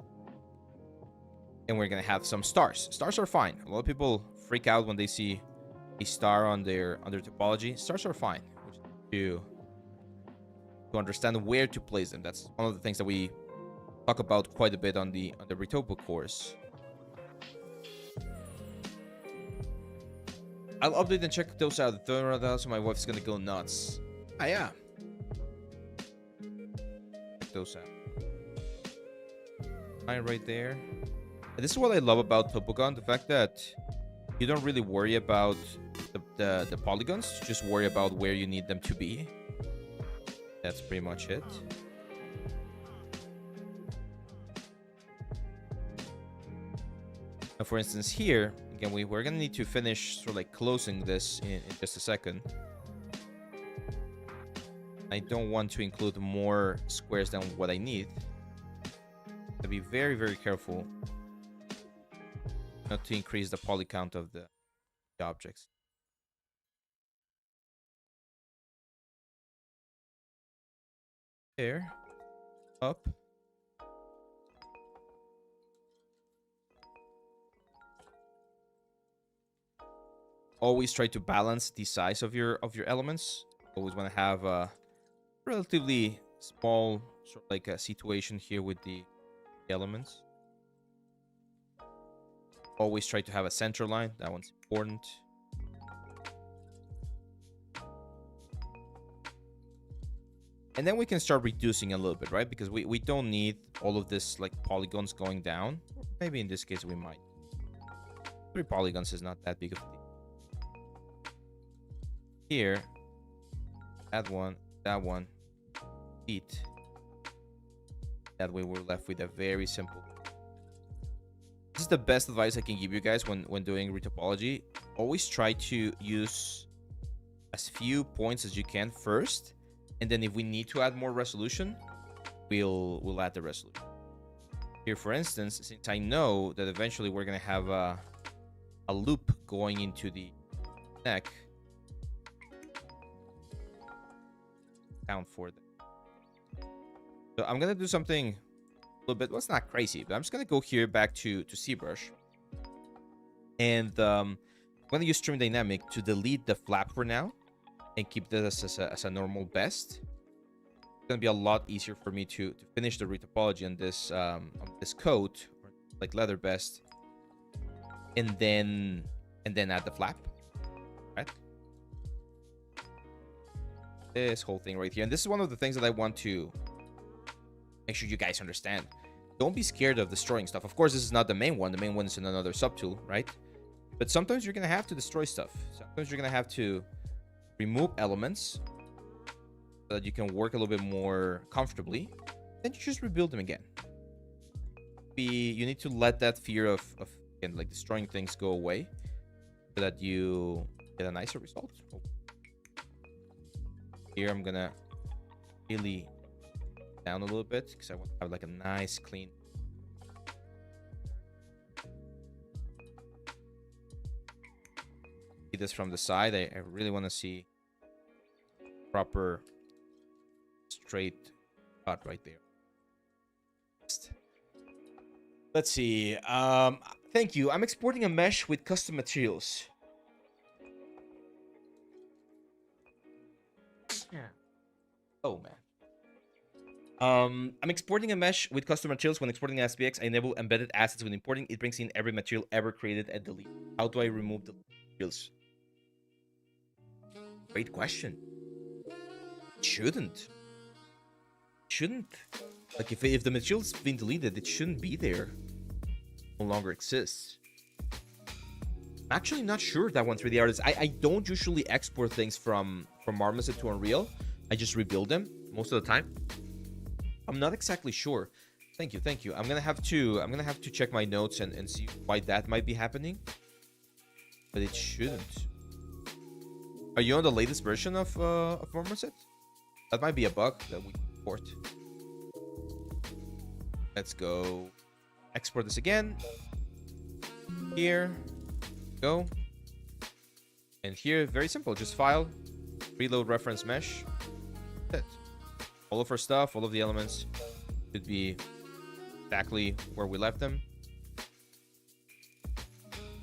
And we're gonna have some stars. Stars are fine. A lot of people freak out when they see a star on their topology. Stars are fine. To understand where to place them. That's one of the things that we talk about quite a bit on the retopo course. I'll update and check those out. So my wife's gonna go nuts. Ah, yeah. Check those out. Right there. And this is what I love about Topogon, the fact that you don't really worry about the polygons. You just worry about where you need them to be. That's pretty much it. Now, for instance, here, again, we're going to need to finish sort of like closing this in just a second. I don't want to include more squares than what I need. I'll be very, very careful not to increase the poly count of the objects. There, up. Always try to balance the size of your elements. Always want to have a relatively small sort of like a situation here with the elements. Always try to have a center line. That one's important. And then we can start reducing a little bit, right? Because we don't need all of this like polygons going down. Maybe in this case we might. 3 polygons is not that big of a deal. Here, that one, feet. That way we're left with a very simple. This is the best advice I can give you guys when doing retopology. Always try to use as few points as you can first. And then if we need to add more resolution, we'll add the resolution. Here, for instance, since I know that eventually we're going to have a loop going into the neck, account for that. So I'm gonna do something a little bit, well, it's not crazy, but I'm just gonna go here back to ZBrush. And I'm gonna use Stream Dynamic to delete the flap for now and keep this as a normal best. It's gonna be a lot easier for me to finish the retopology on this coat, or like leather vest, and then add the flap, right? This whole thing right here, and this is one of the things that I want to make sure you guys understand. Don't be scared of destroying stuff. Of course, this is not the main one. The main one is in another subtool, right? But sometimes you're gonna have to destroy stuff. Sometimes you're gonna have to remove elements so that you can work a little bit more comfortably. Then you just rebuild them again. You need to let that fear of again, like destroying things go away so that you get a nicer result. Here I'm gonna really down a little bit because I want to have like a nice clean. See this from the side. I really want to see proper straight cut right there. Let's see. Thank you. I'm exporting a mesh with custom materials. Yeah. Oh man. I'm exporting a mesh with custom materials. When exporting SPX, I enable embedded assets. When importing, it brings in every material ever created and delete. How do I remove the materials? Great question. Shouldn't. Like if the material's been deleted, it shouldn't be there. No longer exists. I'm actually not sure that one 3D artist. I don't usually export things from Marmoset to Unreal. I just rebuild them most of the time. I'm not exactly sure. Thank you. I'm gonna have to check my notes and see why that might be happening. But it shouldn't. Are you on the latest version of Marmoset? That might be a bug that we import. Let's go export this again. Here, go. And here, very simple. Just file, reload reference mesh. That's it. All of our stuff, all of the elements should be exactly where we left them.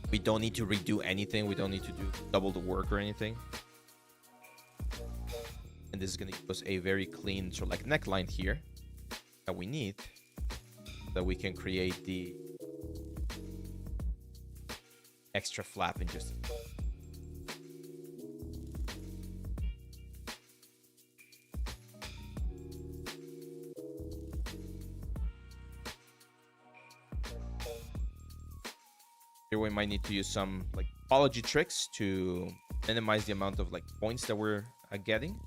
We don't need to redo anything. We don't need to do double the work or anything. And this is going to give us a very clean sort of like neckline here that we need, that we can create the extra flap in just a minute. Here we might need to use some like topology tricks to minimize the amount of like points that we're getting.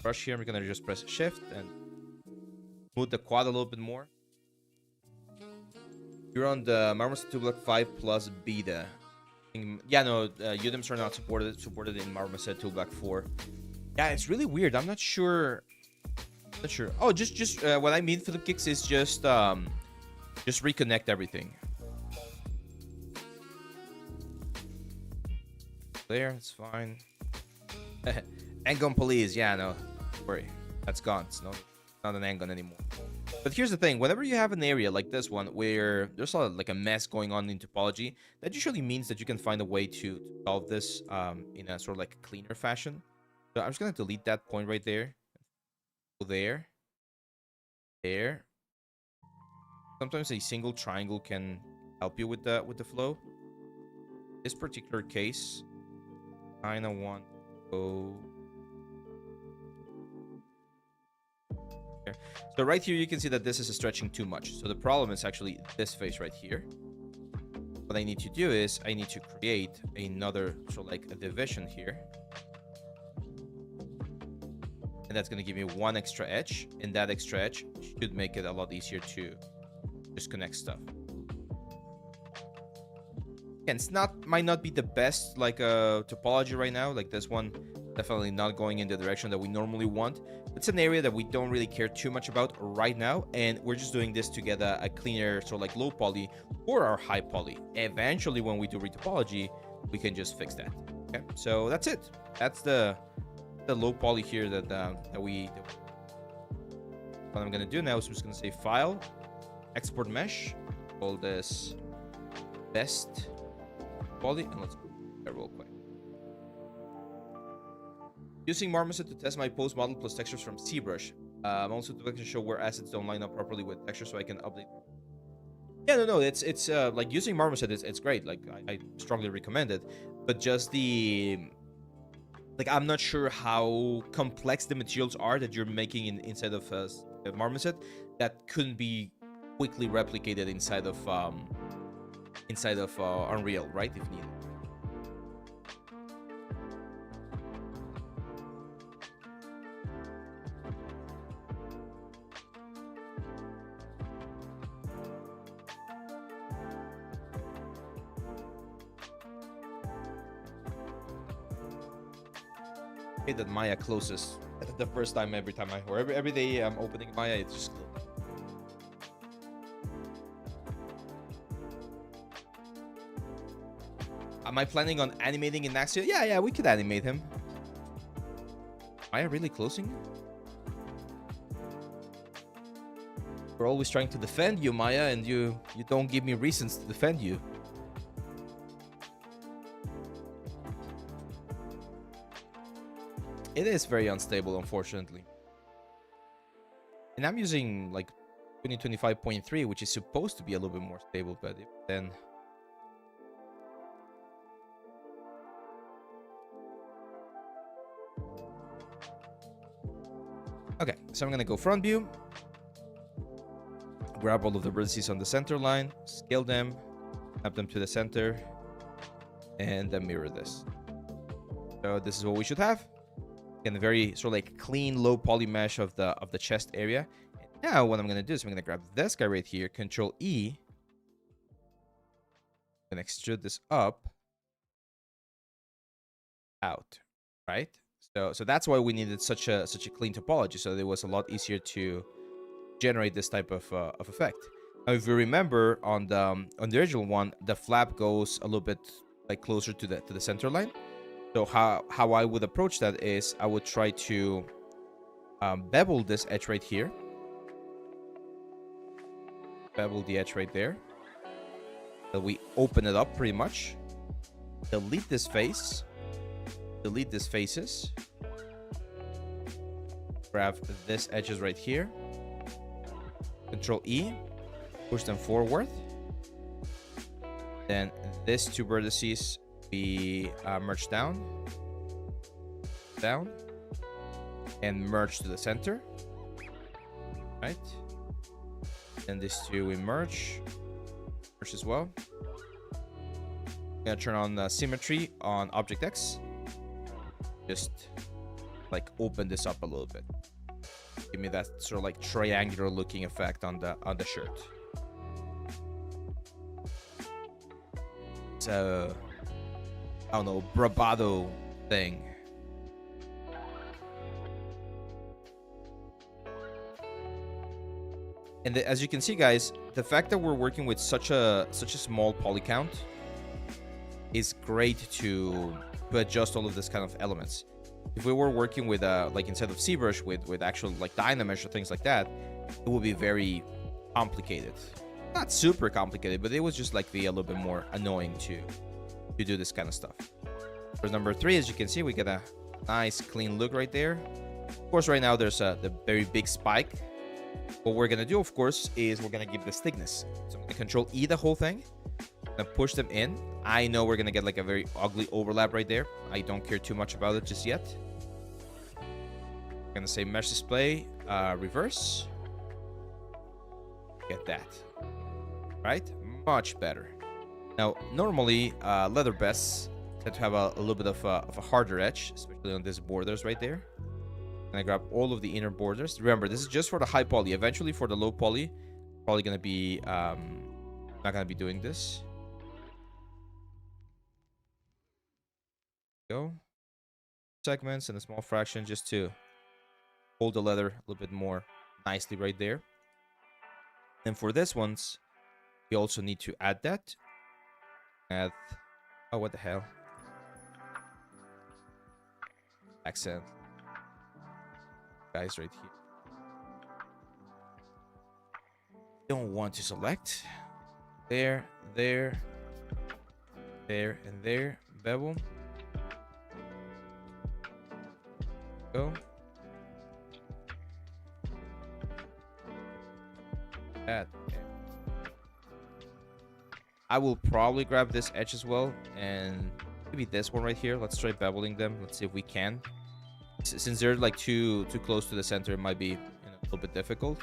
Brush here, we're gonna just press shift and move the quad a little bit more. You're on the Marmoset 2 Black 5 plus beta. Yeah, no, UDIMs are not supported in Marmoset 2 Black 4. Yeah, it's really weird. I'm not sure. Not sure. Oh, just what I mean, Philip Kicks, is just reconnect everything. There, it's fine. Angon police, yeah, no, don't worry, that's gone. It's not an Angon anymore. But here's the thing: whenever you have an area like this one where there's like a mess going on in topology, that usually means that you can find a way to solve this in a sort of like a cleaner fashion. So I'm just gonna delete that point right there. Go there. There. Sometimes a single triangle can help you with the flow. This particular case, I kinda want to go here. So right here you can see that this is stretching too much. So the problem is actually this face right here. What I need to do is I need to create another sort of like a division here. And that's gonna give me one extra edge, and that extra edge should make it a lot easier to just connect stuff. Again, might not be the best like topology right now. Like this one, definitely not going in the direction that we normally want. It's an area that we don't really care too much about right now, and we're just doing this to get a cleaner sort of like low poly or our high poly. Eventually, when we do retopology, we can just fix that. Okay, so that's it. That's the low poly here that what I'm gonna do now is I'm just gonna say File, Export Mesh, call this Best Poly, and let's go there real quick. Using Marmoset to test my post model plus textures from ZBrush. I'm also to show where assets don't line up properly with textures, so I can update. Yeah, no, it's like using Marmoset. It's great. Like I strongly recommend it, but just I'm not sure how complex the materials are that you're making inside of Marmoset that couldn't be quickly replicated inside of Unreal, right? If needed. That Maya closes the first time every time every day I'm opening Maya, it's just closed. Am I planning on animating Inaxia? Yeah, we could animate him. Maya really closing? We're always trying to defend you, Maya, and you don't give me reasons to defend you. It is very unstable, unfortunately. And I'm using like 2025.3, which is supposed to be a little bit more stable, but then... Okay, so I'm gonna go front view. Grab all of the vertices on the center line, scale them, snap them to the center, and then mirror this. So this is what we should have. And a very sort of like clean, low poly mesh of the chest area. And now what I'm gonna do is I'm gonna grab this guy right here, Control E, and extrude this up, out, right? So that's why we needed such a clean topology, so it was a lot easier to generate this type of effect. Now, if you remember on the original one, the flap goes a little bit like closer to the center line. So how I would approach that is I would try to bevel this edge right here. Bevel the edge right there. So we open it up pretty much. Delete this face. Delete these faces. Grab this edges right here. Control E. Push them forward. Then these two vertices we merge down, and merge to the center, right? And these two we merge as well. I'm gonna turn on symmetry on Object X. Just like open this up a little bit. Give me that sort of like triangular looking effect on the shirt. So I don't know, bravado thing. And as you can see, guys, the fact that we're working with such a small poly count is great to adjust all of this kind of elements. If we were working with like instead of ZBrush with actual like Dynamesh or things like that, it would be very complicated. Not super complicated, but it was just like a little bit more annoying to do this kind of stuff. For number 3, as you can see, we get a nice clean look right there. Of course, right now there's the very big spike. What we're gonna do, of course, is we're gonna give this thickness. So I'm gonna Control E the whole thing and push them in. I know we're gonna get like a very ugly overlap right there. I don't care too much about it just yet. I'm gonna say Mesh Display, reverse. Get that. Right? Much better. Now, normally, leather vests tend to have a little bit of a harder edge, especially on these borders right there. And I grab all of the inner borders. Remember, this is just for the high poly. Eventually, for the low poly, probably gonna be not gonna be doing this. Go segments and a small fraction just to hold the leather a little bit more nicely right there. And for this ones, we also need to add that. Add, oh, what the hell? accent. Guys right here. Don't want to select. There, there, there, and there. Bevel. Go. That. Okay. I will probably grab this edge as well, and maybe this one right here. Let's try beveling them. Let's see if we can. Since they're like too close to the center, it might be a little bit difficult.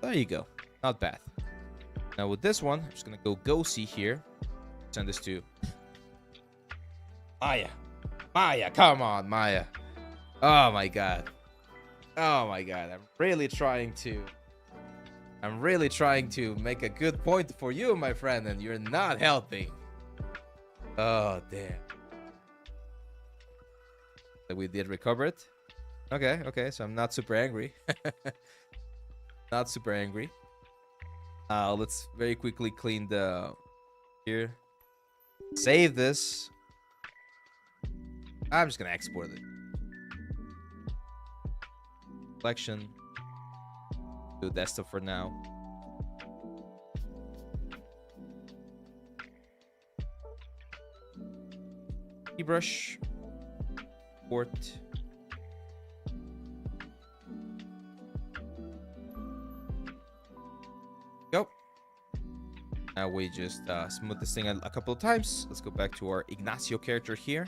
There you go. Not bad. Now with this one, I'm just gonna go see here. Send this to Maya. Maya, come on, Maya. Oh my god. Oh my god. I'm really trying to make a good point for you, my friend, and you're not helping. Oh damn. We did recover it. Okay, so I'm not super angry. Not super angry. Let's very quickly clean the here. Save this. I'm just gonna export it. Collection. Do desktop for now. Brush. Port. Go. Now we just smooth this thing a couple of times. Let's go back to our Ignacio character here.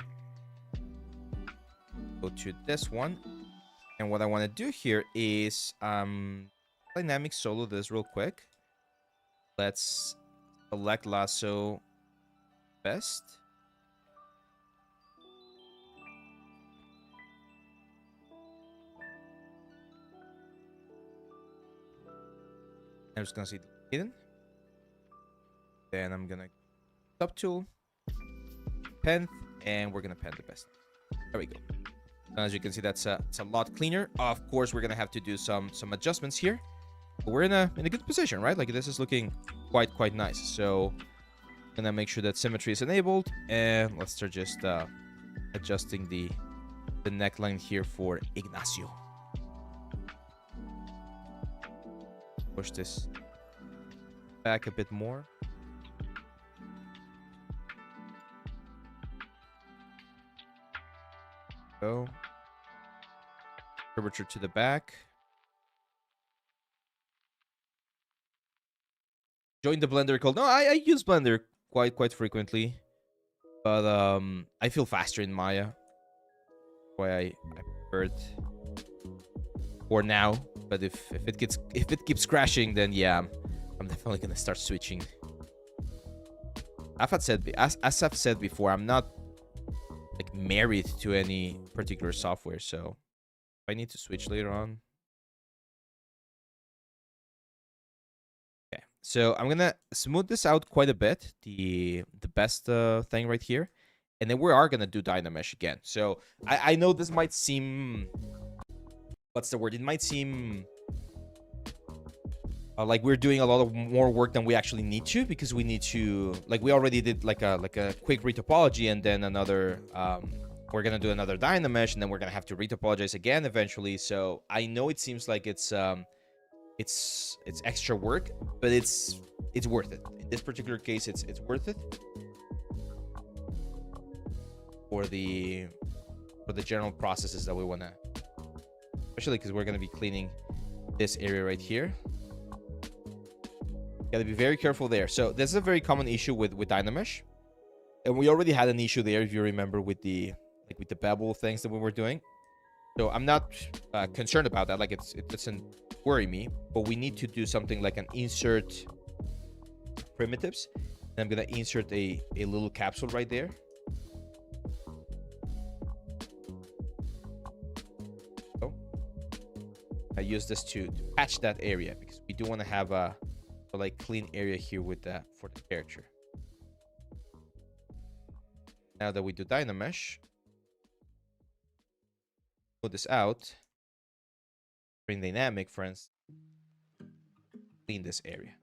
Go to this one. And what I want to do here is dynamic solo this real quick. Let's select lasso best. I'm just gonna see hidden. Then I'm gonna top tool, pen, and we're gonna pen the best. There we go. As you can see, it's a lot cleaner. Of course, we're gonna have to do some adjustments here. But we're in a good position, right? Like this is looking quite nice. So I'm gonna make sure that symmetry is enabled, and let's start just adjusting the neckline here for Ignacio. Push this back a bit more. Go. Curvature to the back. Join the Blender called. No, I use Blender quite frequently, but I feel faster in Maya. Why I prefer it for now. But if it keeps crashing, then yeah, I'm definitely gonna start switching. As I've said before, I'm not like married to any particular software, so if I need to switch later on. Okay, so I'm gonna smooth this out quite a bit, the best thing right here, and then we are gonna do Dynamesh again. So I know this might seem, what's the word? It might seem like we're doing a lot of more work than we actually need to, because we need to, like, we already did like a quick retopology, and then another we're gonna do another Dynamesh, and then we're gonna have to retopologize again eventually. So I know it seems like it's extra work, but it's worth it. In this particular case, it's worth it for the general processes that we want to, especially because we're going to be cleaning this area right here. Got to be very careful there. So this is a very common issue with Dynamesh, and we already had an issue there, if you remember, with the bevel things that we were doing. So I'm not concerned about that. Like it doesn't worry me, but we need to do something like an insert primitives, and I'm gonna insert a little capsule right there. So I use this to patch that area, because we do want to have a like clean area here with that for the character. Now that we do Dynamesh, put this out, bring dynamic, friends, clean this area.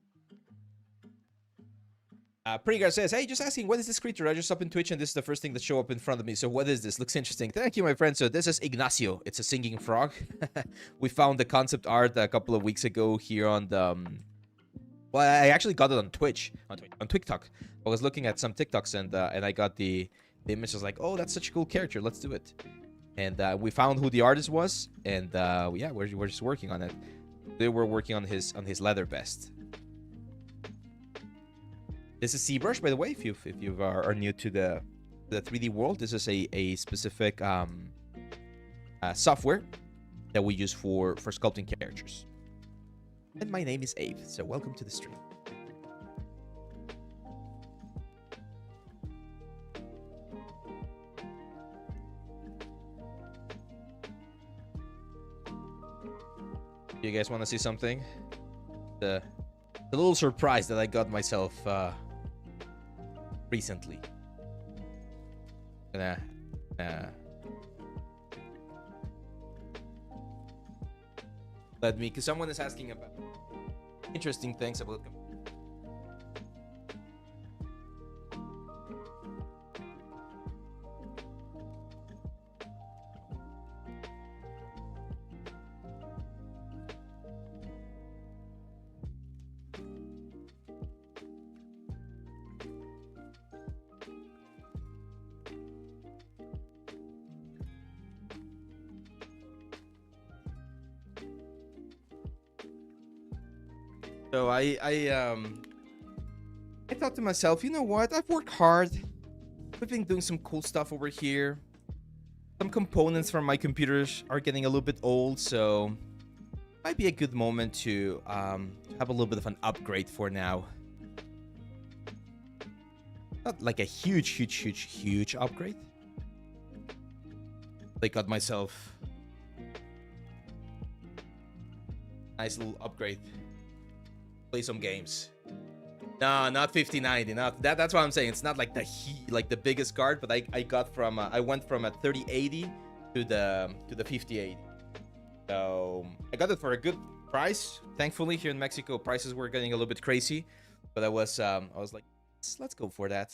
Pretty Guy says, hey, just asking, what is this creature? I just up in Twitch and this is the first thing that show up in front of me. So what is this? Looks interesting. Thank you, my friend. So this is Ignacio. It's a singing frog. We found the concept art a couple of weeks ago here on the... well, I actually got it on Twitch, on TikTok. I was looking at some TikToks and I got the image. I was like, oh, that's such a cool character. Let's do it. And we found who the artist was. And yeah, we're just working on it. They were working on his leather vest. This is ZBrush, by the way. If you are new to the 3D world, this is a specific software that we use for sculpting characters. And my name is Abe, so welcome to the stream. You guys want to see something? The little surprise that I got myself recently. Let me, because someone is asking about interesting things about them. So I thought to myself, you know what? I've worked hard. We've been doing some cool stuff over here. Some components from my computers are getting a little bit old, so might be a good moment to have a little bit of an upgrade for now. Not like a huge upgrade. I got myself nice little upgrade. Play some games. No, not 5090. Not that's what I'm saying. It's not like the biggest card, but I got from I went from a 3080 to the 5080. So I got it for a good price. Thankfully, here in Mexico, prices were getting a little bit crazy, but I was like, let's go for that.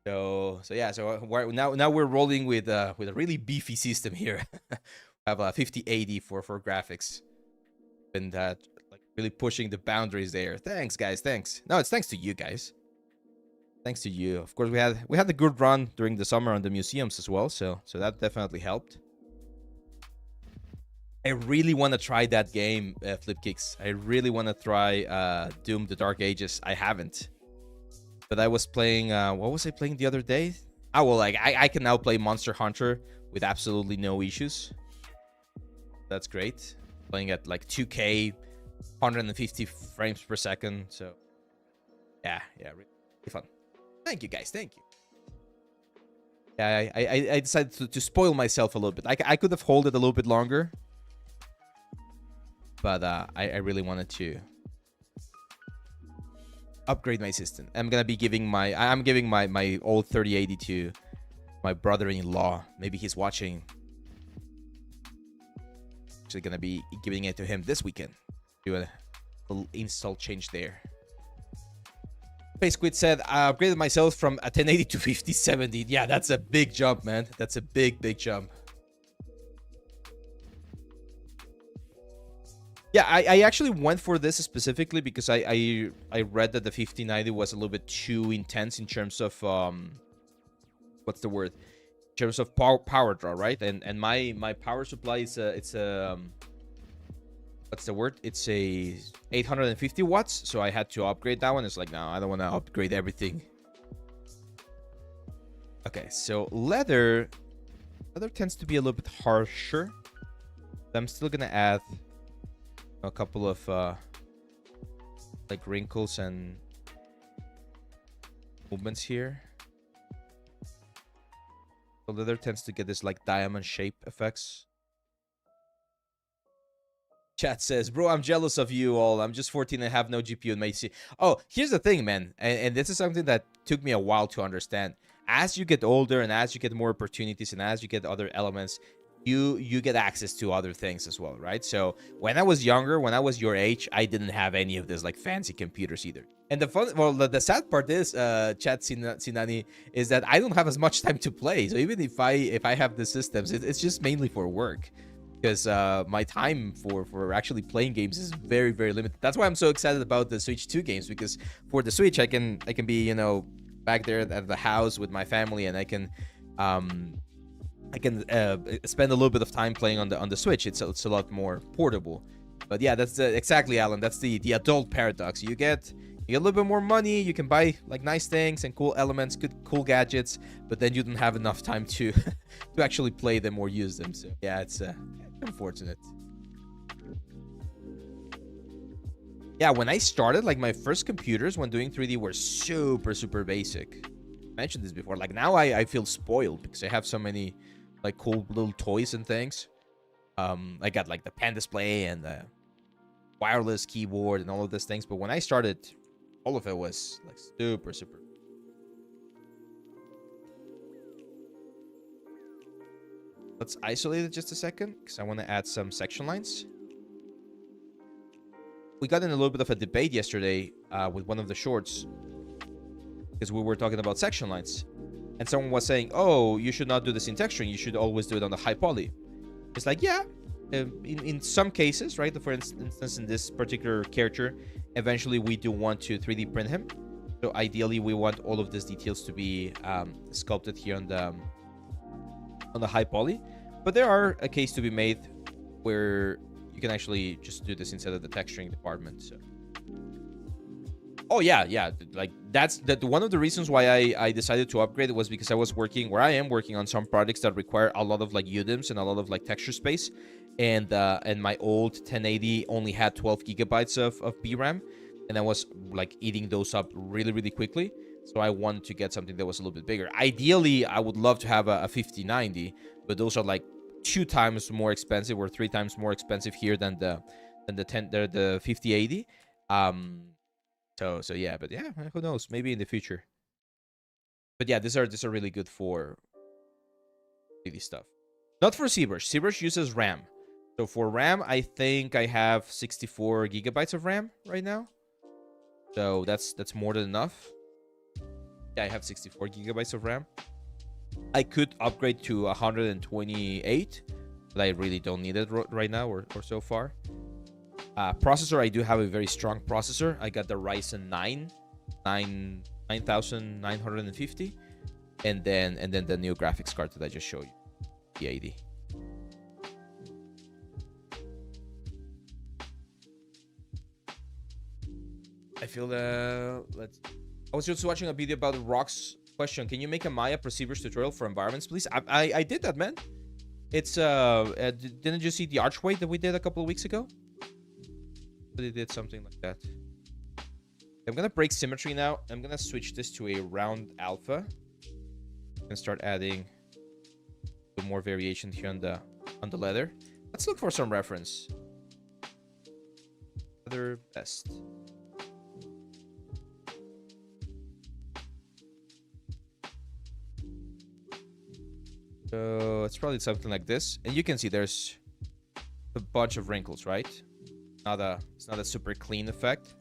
So yeah. So now we're rolling with a really beefy system here. I have a 5080 for graphics, and that. Really pushing the boundaries there. Thanks, guys. Thanks. No, it's thanks to you guys. Thanks to you. Of course, we had a good run during the summer on the museums as well. So that definitely helped. I really want to try that game, Flipkicks. I really want to try Doom: The Dark Ages. I haven't. But I was playing. What was I playing the other day? Oh well, like I can now play Monster Hunter with absolutely no issues. That's great. Playing at like 2K. 150 frames per second, so yeah, really fun. Thank you, guys. Thank you. Yeah, I decided to spoil myself a little bit. I could have held it a little bit longer, but I really wanted to upgrade my system. I'm giving my old 3080 to my brother-in-law. Maybe he's watching. Actually, gonna be giving it to him this weekend. Do a little install change there. Space Squid said, I upgraded myself from a 1080 to 5070. Yeah, that's a big jump, man. That's a big jump. Yeah, I actually went for this specifically because I read that the 5090 was a little bit too intense in terms of what's the word? In terms of power draw, right? And my power supply is it's what's the word? It's a 850 watts, so I had to upgrade that one. It's like, no, I don't want to upgrade everything. Okay, so leather tends to be a little bit harsher. I'm still gonna add a couple of like wrinkles and movements here. So leather tends to get this like diamond shape effects. Chat says, bro, I'm jealous of you all. I'm just 14 and have no GPU in my PC. Oh, here's the thing, man. And this is something that took me a while to understand. As you get older and as you get more opportunities and as you get other elements, you get access to other things as well, right? So when I was younger, when I was your age, I didn't have any of this like fancy computers either. And the sad part is, Chat Sinani, is that I don't have as much time to play. So even if I have the systems, it's just mainly for work, because my time for actually playing games is very, very limited. That's why I'm so excited about the Switch 2 games, because for the Switch I can be, you know, back there at the house with my family, and I can spend a little bit of time playing on the Switch. It's a lot more portable. But yeah, that's exactly, Alan. That's the adult paradox. You get a little bit more money. You can buy like nice things and cool elements, cool gadgets, but then you don't have enough time to to actually play them or use them. So yeah, it's unfortunate. Yeah, when I started, like my first computers when doing 3D were super basic. I mentioned this before. Like now I feel spoiled because I have so many like cool little toys and things. I got like the pen display and the wireless keyboard and all of these things. But when I started, all of it was like super. Let's isolate it just a second because I want to add some section lines. We got in a little bit of a debate yesterday with one of the shorts because we were talking about section lines. And someone was saying, oh, you should not do this in texturing. You should always do it on the high poly. It's like, yeah, in some cases, right? For instance, in this particular character, eventually we do want to 3D print him. So ideally, we want all of these details to be sculpted here on the high poly. But there are a case to be made where you can actually just do this instead of the texturing department. So. Oh yeah, like that's one of the reasons why I decided to upgrade. It was because I was working where I am working on some projects that require a lot of like UDIMs and a lot of like texture space, and my old 1080 only had 12 gigabytes of VRAM, and I was like eating those up really quickly. So I wanted to get something that was a little bit bigger. Ideally, I would love to have a 5090, but those are like 2 times more expensive or 3 times more expensive here than the 5080. So yeah, but yeah, who knows? Maybe in the future. But yeah, these are really good for 3D stuff. Not for ZBrush. ZBrush uses RAM. So for RAM, I think I have 64 gigabytes of RAM right now. So that's more than enough. Yeah, I have 64 gigabytes of RAM. I could upgrade to 128, but I really don't need it right now or so far. Processor, I do have a very strong processor. I got the Ryzen 9950, and then the new graphics card that I just showed you, the 80. I feel I was just watching a video about Rock's question. Can you make a Maya procedures tutorial for environments, please? I did that, man. It's didn't you see the archway that we did a couple of weeks ago? They did something like that. I'm gonna break symmetry now. I'm gonna switch this to a round alpha and start adding some more variation here on the leather. Let's look for some reference. Leather best. So it's probably something like this, and you can see there's a bunch of wrinkles, right? It's not a super clean effect.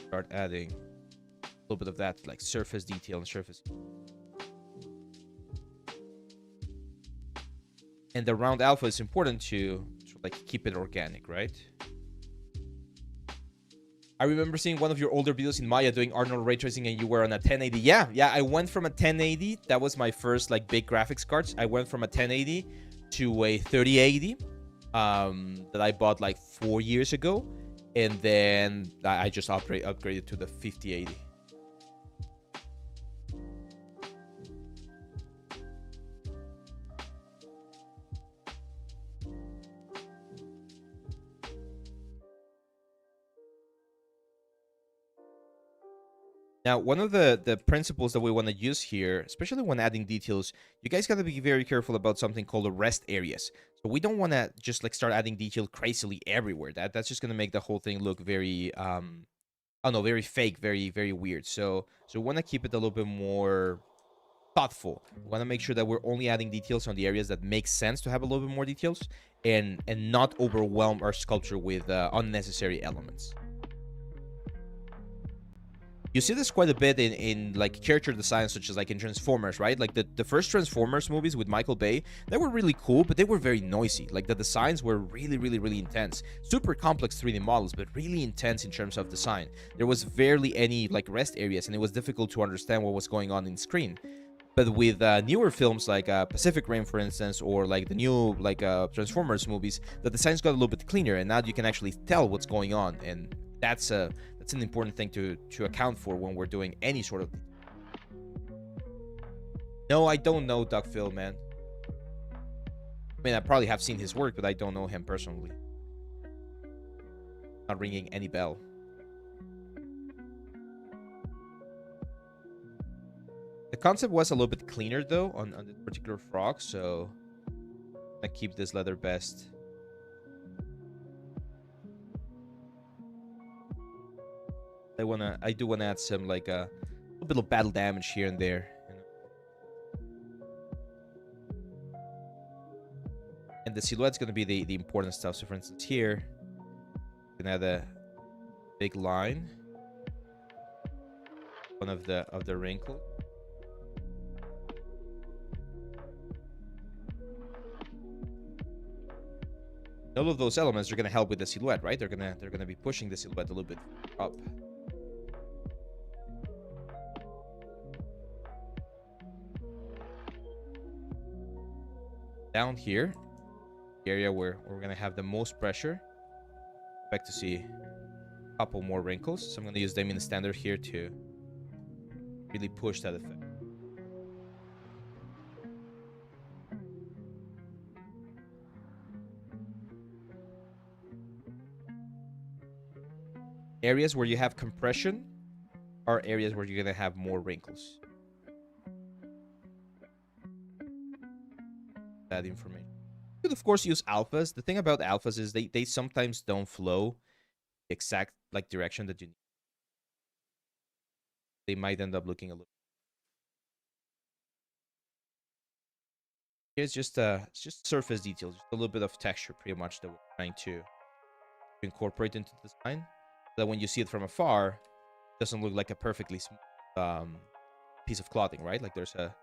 Start adding a little bit of that like surface detail and surface. And the round alpha is important to like keep it organic, right? I remember seeing one of your older videos in Maya doing Arnold ray tracing, and you were on a 1080. Yeah, I went from a 1080. That was my first like big graphics cards. I went from a 1080 to a 3080 that I bought like 4 years ago, and then I just upgraded to the 5080. Now, one of the principles that we want to use here, especially when adding details, you guys got to be very careful about something called the rest areas. So we don't want to just like start adding detail crazily everywhere. That's just going to make the whole thing look very, I don't know, very fake, very weird. So we want to keep it a little bit more thoughtful. We want to make sure that we're only adding details on the areas that make sense to have a little bit more details, and not overwhelm our sculpture with unnecessary elements. You see this quite a bit in like character design, such as like in Transformers, right? Like the first Transformers movies with Michael Bay, they were really cool, but they were very noisy. Like the designs were really intense. Super complex 3D models, but really intense in terms of design. There was barely any like rest areas, and it was difficult to understand what was going on in screen. But with newer films like Pacific Rim, for instance, or like the new like Transformers movies, the designs got a little bit cleaner, and now you can actually tell what's going on, and that's an important thing to account for when we're doing any sort of... No, I don't know Doug Phil, man. I mean, I probably have seen his work, but I don't know him personally. Not ringing any bell. The concept was a little bit cleaner, though, on this particular frog, so I keep this leather vest. I do wanna add some like a little bit of battle damage here and there. You know? And the silhouette's gonna be the important stuff. So for instance, here, you can add a big line. One of the wrinkle. All of those elements are gonna help with the silhouette, right? They're gonna be pushing the silhouette a little bit up. Down here, the area where we're gonna have the most pressure, expect to see a couple more wrinkles. So I'm gonna use them in the standard here to really push that effect. Areas where you have compression are areas where you're gonna have more wrinkles. That information. You could of course use alphas. The thing about alphas is they sometimes don't flow the exact like direction that you need. They might end up looking a little. Here's just it's just surface details, just a little bit of texture, pretty much, that we're trying to incorporate into the design. So that when you see it from afar, it doesn't look like a perfectly smooth piece of clothing, right? Like there's a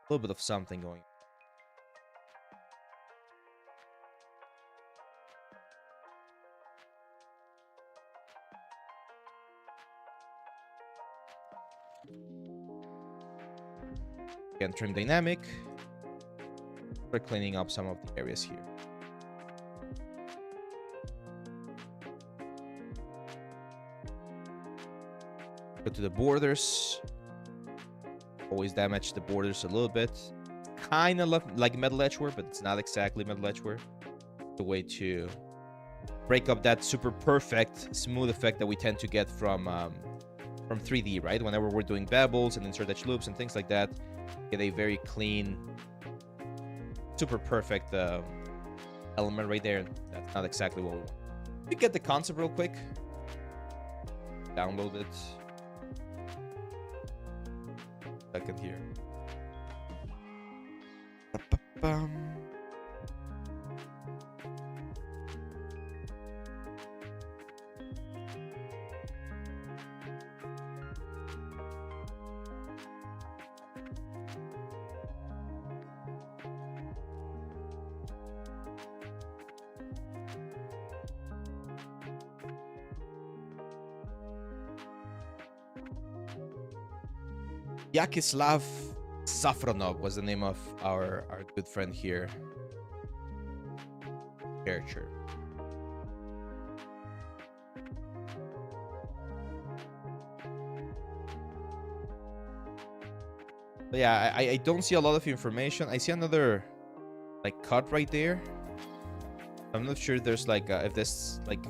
little bit of something going on. Again, trim dynamic. We're cleaning up some of the areas here. Go to the borders. Always damage the borders a little bit. Kind of like metal edgewear, but it's not exactly metal edgewear. The way to break up that super perfect smooth effect that we tend to get from 3D, right? Whenever we're doing bevels and insert edge loops and things like that, get a very clean, super perfect element right there. That's not exactly what we want. We get the concept real quick. Download it. Second here. Ba-ba-bum. Yakislav Safronov was the name of our good friend here. Character. But yeah, I don't see a lot of information. I see another like cut right there. I'm not sure there's like if this like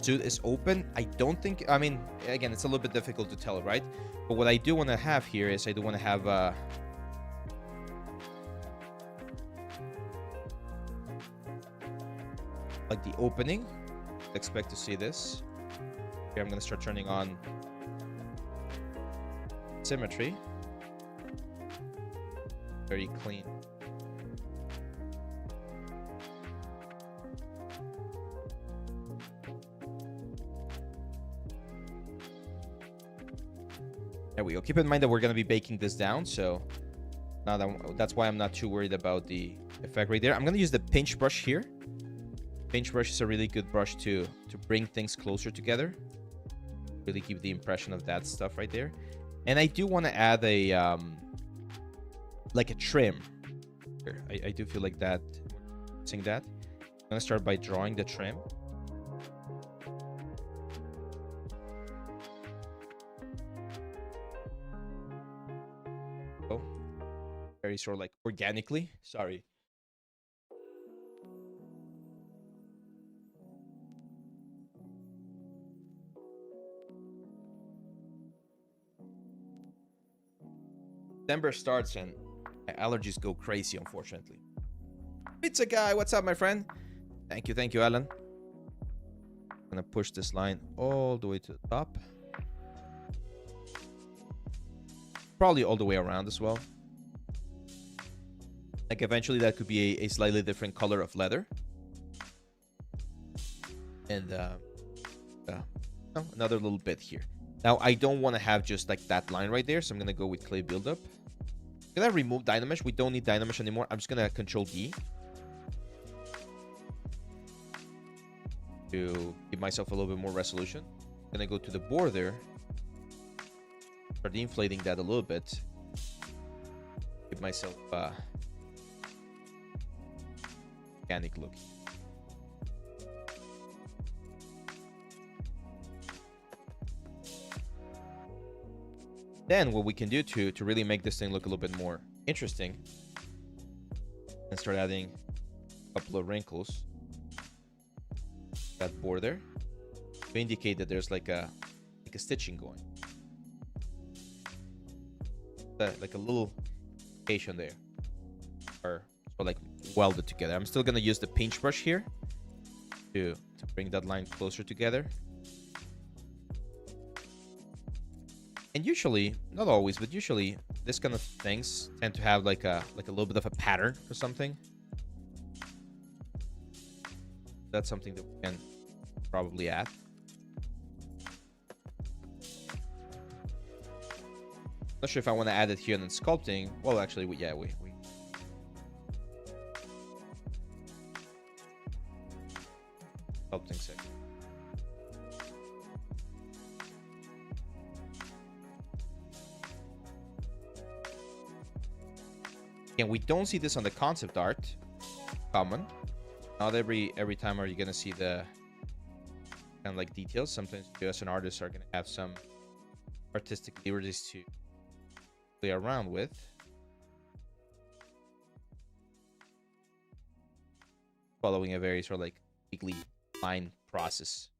suit is open. I don't think, I mean, again, it's a little bit difficult to tell, right? But what I do want to have here is I do want to have like the opening. Expect to see this. Here I'm going to start turning on symmetry. very clean. There we go. Keep in mind that we're going to be baking this down, so now that's why I'm not too worried about the effect right there. I'm going to use the pinch brush here. Pinch brush is a really good brush to bring things closer together. Really keep the impression of that stuff right there. And I do want to add a like a trim. I do feel like that. Seeing that, I'm going to start by drawing the trim. Very sort of like organically. Sorry. December starts and my allergies go crazy, unfortunately. Pizza guy, what's up, my friend? Thank you, Alan. I'm gonna push this line all the way to the top. Probably all the way around as well. Like eventually that could be a slightly different color of leather. And another little bit here. Now I don't want to have just like that line right there, so I'm gonna go with clay buildup. I'm gonna remove Dynamesh. We don't need Dynamesh anymore. I'm just gonna Control D to give myself a little bit more resolution. I'm gonna go to the border, start inflating that a little bit. Give myself organic look. Then what we can do to really make this thing look a little bit more interesting and start adding a couple of wrinkles. That border to indicate that there's like a stitching going. Like a little indication there. Or like welded together. I'm still gonna use the pinch brush here to bring that line closer together. And usually, not always, but usually this kind of things tend to have like a little bit of a pattern or something. That's something that we can probably add. Not sure if I want to add it here in sculpting. Well, actually, we sculpting section. Again, we don't see this on the concept art. Common. Not every time are you gonna see the kind of like details. Sometimes you as an artist are gonna have some artistic liberties to play around with. Following a very sort of like weekly line process.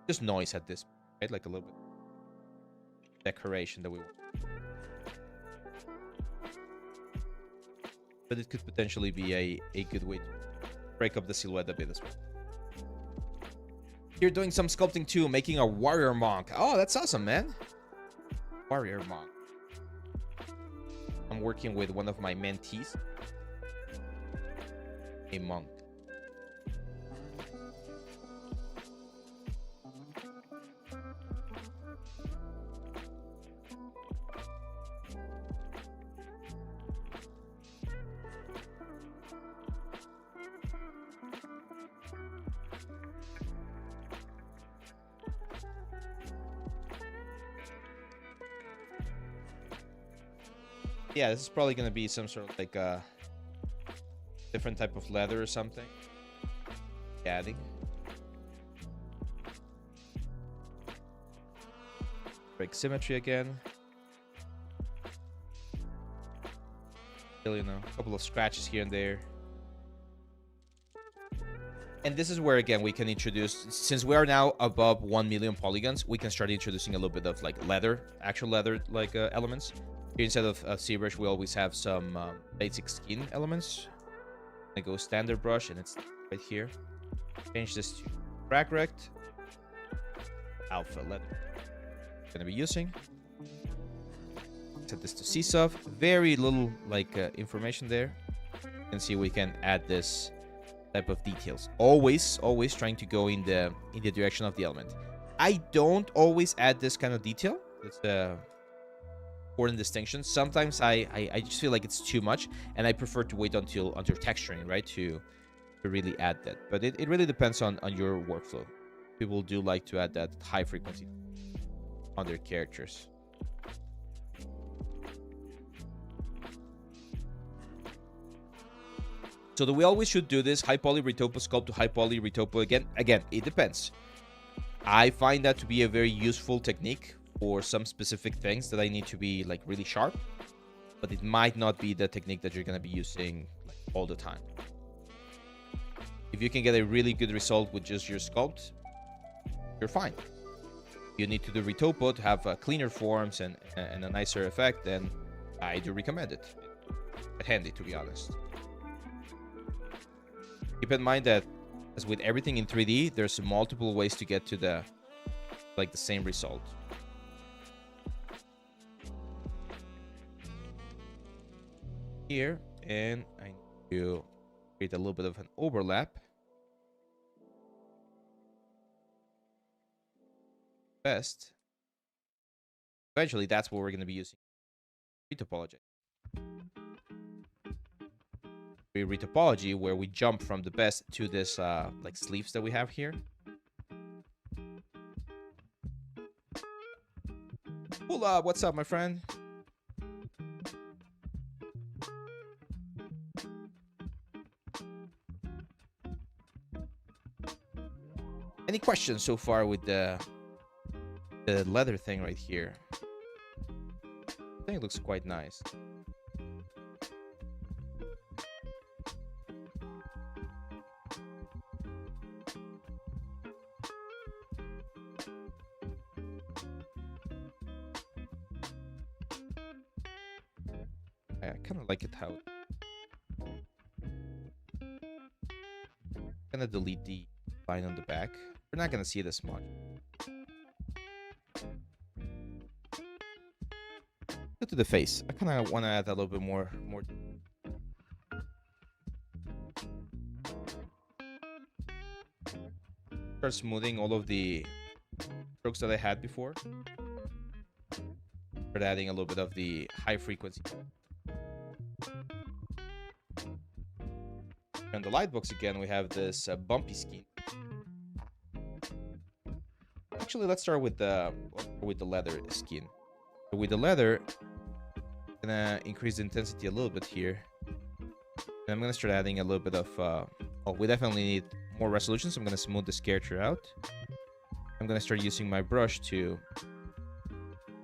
Just noise at this point, right? Like a little bit decoration that we want. But it could potentially be a good way to break up the silhouette a bit as well. You're doing some sculpting too, making a warrior monk. Oh, that's awesome, man. Warrior monk. I'm working with one of my mentees. A monk. Yeah, this is probably going to be some sort of like a different type of leather or something. Adding. Break symmetry again. Still, you know, a couple of scratches here and there. And this is where, again, we can introduce, since we are now above 1 million polygons, we can start introducing a little bit of like leather, actual leather like elements. Here instead of ZBrush, we always have some basic skin elements. I go standard brush, and it's right here. Change this to crack rect. Alpha leather. Gonna be using. Set this to CSUF. Very little like information there. You can see we can add this type of details. Always trying to go in the direction of the element. I don't always add this kind of detail. It's a important distinction. Sometimes I just feel like it's too much, and I prefer to wait until texturing, right, to really add that. But it really depends on your workflow. People do like to add that high frequency on their characters. So do we always should do this high poly retopo sculpt to high poly retopo again? Again, it depends. I find that to be a very useful technique for some specific things that I need to be like really sharp, but it might not be the technique that you're going to be using like, all the time. If you can get a really good result with just your sculpt, you're fine. You need to do retopo to have cleaner forms and a nicer effect, then I do recommend it. It's handy, to be honest. Keep in mind that, as with everything in 3D, there's multiple ways to get to the same result. Here, and I need to create a little bit of an overlap. Best. Eventually, that's what we're going to be using. Retopology. Retopology, where we jump from the best to this like sleeves that we have here. Pull up, what's up, my friend? Any questions so far with the leather thing right here? I think it looks quite nice. I kind of like it how I'm gonna delete the line on the back. We're not gonna see it as much. Go to the face. I kind of want to add a little bit more. Start smoothing all of the strokes that I had before. Start adding a little bit of the high frequency. On the lightbox again, we have this bumpy skin. Actually, let's start with the leather skin. So with the leather, I'm gonna increase the intensity a little bit here, and I'm gonna start adding a little bit of. Oh, we definitely need more resolution, so I'm gonna smooth this character out. I'm gonna start using my brush to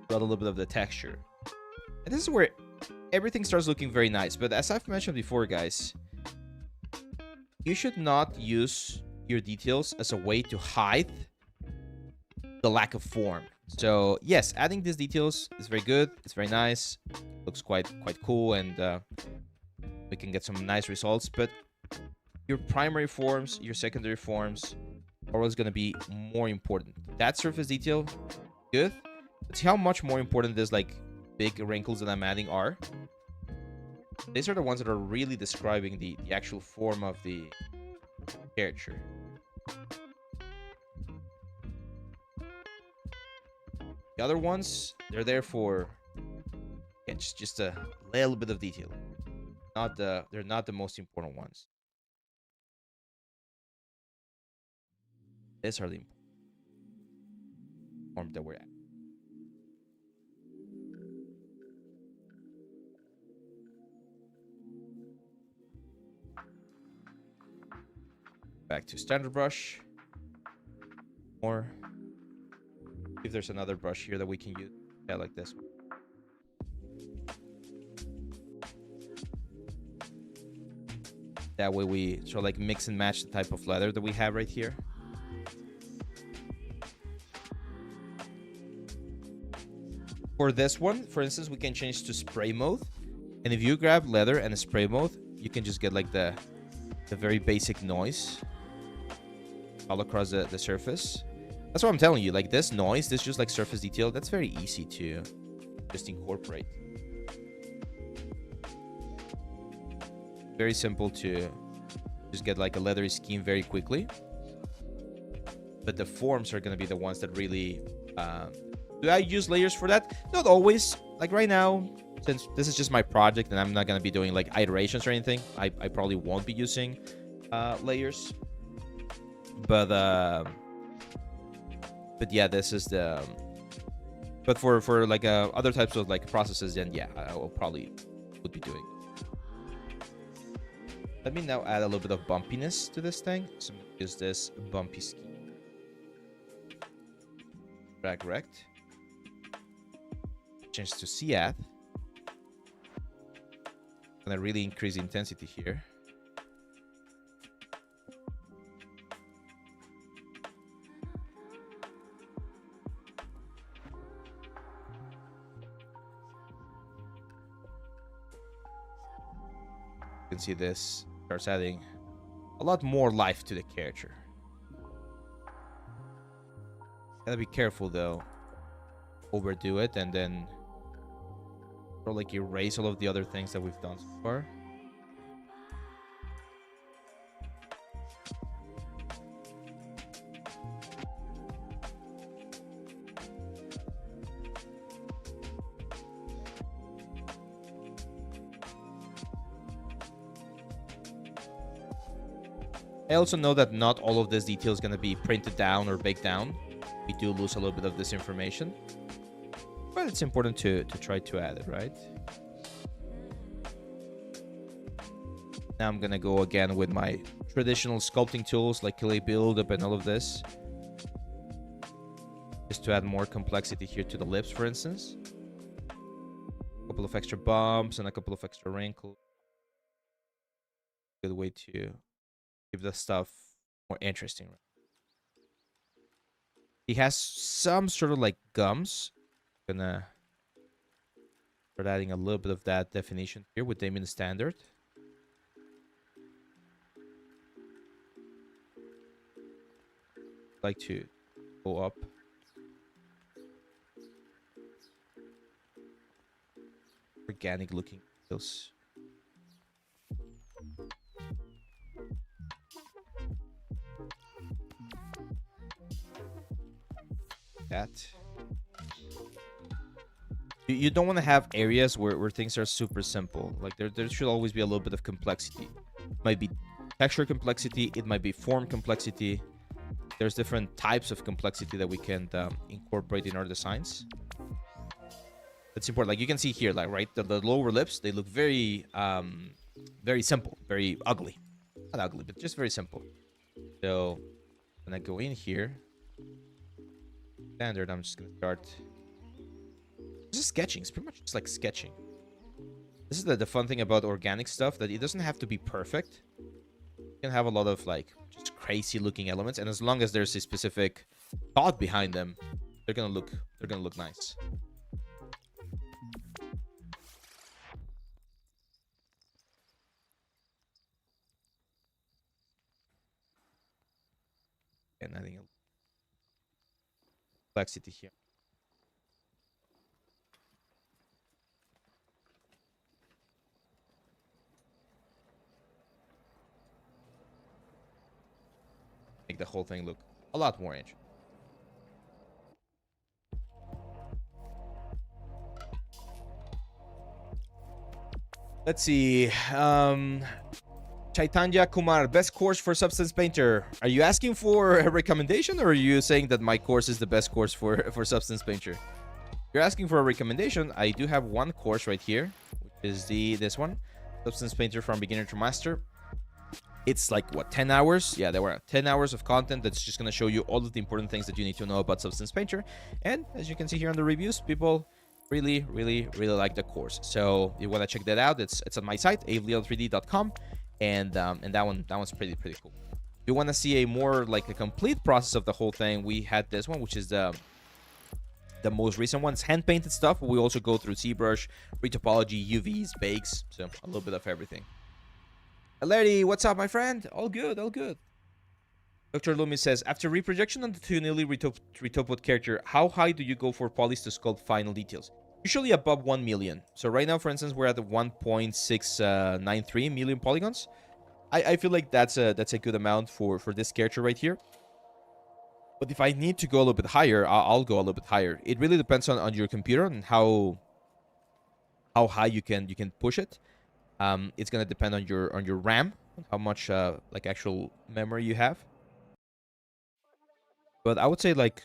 add a little bit of the texture, and this is where everything starts looking very nice. But as I've mentioned before, guys, you should not use your details as a way to hide the lack of form. So yes, adding these details is very good. It's very nice. Looks quite cool, and we can get some nice results. But your primary forms, your secondary forms, are always going to be more important. That surface detail, good. But see how much more important this like big wrinkles that I'm adding are. These are the ones that are really describing the actual form of the character. The other ones, they're there for just a little bit of detail. They're not the most important ones. These are the form that we're at. Back to standard brush. More. If there's another brush here that we can use, yeah, like this one. That way we sort of like mix and match the type of leather that we have right here. For this one, for instance, we can change to spray mode. And if you grab leather and a spray mode, you can just get like the very basic noise. all across the surface. That's what I'm telling you. Like this noise, this just like surface detail, that's very easy to just incorporate. Very simple to just get like a leathery scheme very quickly. But the forms are going to be the ones that really... do I use layers for that? Not always. Like right now, since this is just my project and I'm not going to be doing like iterations or anything, I probably won't be using layers. But yeah, this is the... But for like other types of like processes, then yeah, I will probably would be doing. Let me now add a little bit of bumpiness to this thing. So use this bumpy scheme. Drag rect. Change to Cath. Gonna really increase the intensity here. You can see this starts adding a lot more life to the character. Gotta be careful though. Overdo it and then sort of like erase all of the other things that we've done so far. I also know that not all of this detail is going to be printed down or baked down. We do lose a little bit of this information. But it's important to try to add it, right? Now I'm going to go again with my traditional sculpting tools like clay build-up and all of this. Just to add more complexity here to the lips, for instance. A couple of extra bumps and a couple of extra wrinkles. Good way to give the stuff more interesting. He has some sort of like gums. Gonna start adding a little bit of that definition here with Damien Standard. Like to go up. Organic looking feels. That you don't want to have areas where things are super simple. Like there should always be a little bit of complexity. It might be texture complexity, it might be form complexity. There's different types of complexity that we can incorporate in our designs. That's important. Like you can see here, like right, the lower lips, they look very very simple, very ugly. Not ugly, but just very simple. So when I go in here, standard, I'm just gonna start just sketching. It's pretty much just like sketching. This is the fun thing about organic stuff, that it doesn't have to be perfect. You can have a lot of like just crazy looking elements, and as long as there's a specific thought behind them, they're gonna look nice. And I think complexity here. Make the whole thing look a lot more interesting. Let's see. Chaitanya Kumar, best course for Substance Painter. Are you asking for a recommendation, or are you saying that my course is the best course for Substance Painter? If you're asking for a recommendation, I do have one course right here, which is this one, Substance Painter from Beginner to Master. It's like, what, 10 hours? Yeah, there were 10 hours of content that's just going to show you all of the important things that you need to know about Substance Painter. And as you can see here on the reviews, people really like the course. So if you want to check that out, it's on my site, aveleal3d.com. And that one's pretty cool. If you want to see a more like a complete process of the whole thing, we had this one, which is the most recent one. It's hand painted stuff, but we also go through ZBrush, retopology, UVs, bakes, so a little bit of everything. Larry, what's up, my friend? All good. Hope Dr. Loomis says, after reprojection on the two newly retoped character, how high do you go for polys to sculpt final details? Usually above 1 million. So right now, for instance, we're at the 1.693 million polygons. I feel like that's a good amount for this character right here. But if I need to go a little bit higher, I'll go a little bit higher. It really depends on your computer and how high you can push it. It's gonna depend on your RAM, how much like actual memory you have. But I would say like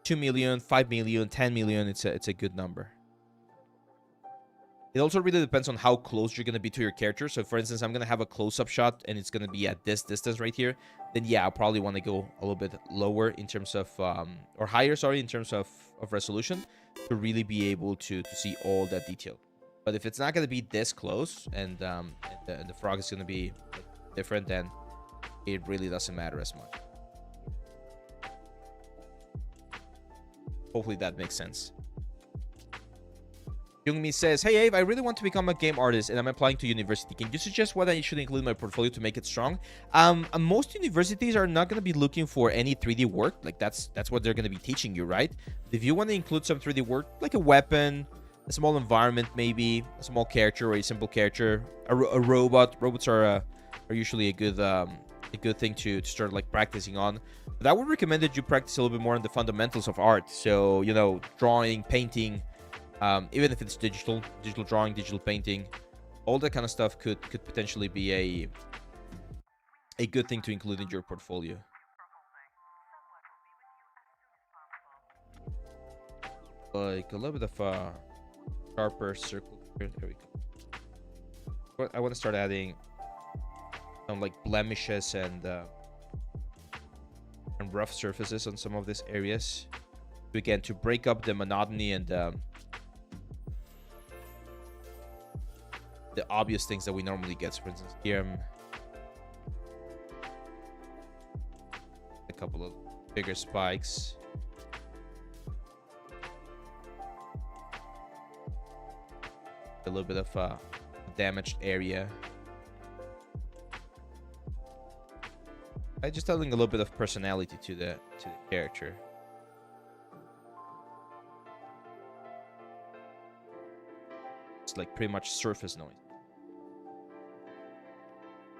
2 million, 5 million, 10 million. It's a good number. It also really depends on how close you're gonna be to your character. So for instance, I'm gonna have a close-up shot and it's gonna be at this distance right here. Then yeah, I'll probably want to go a little bit lower in terms of or higher, sorry, in terms of resolution to really be able to see all that detail. But if it's not gonna be this close and the frog is gonna be different, then it really doesn't matter as much. Hopefully that makes sense. Youngmi says, hey Abe, I really want to become a game artist and I'm applying to university. Can you suggest what I should include in my portfolio to make it strong? Most universities are not going to be looking for any 3D work. Like that's what they're going to be teaching you, right? If you want to include some 3D work, like a weapon, a small environment, maybe a small character or a simple character, a robot. Robots are usually a good thing to start like practicing on. But I would recommend that you practice a little bit more on the fundamentals of art. So, you know, drawing, painting, even if it's digital drawing, digital painting, all that kind of stuff could potentially be a good thing to include in your portfolio. Like a little bit of a sharper circle here. There we go. I want to start adding some like blemishes and rough surfaces on some of these areas. Again, to break up the monotony and the obvious things that we normally get. So for instance, here a couple of bigger spikes. A little bit of a damaged area. Just adding a little bit of personality to the character. It's like pretty much surface noise.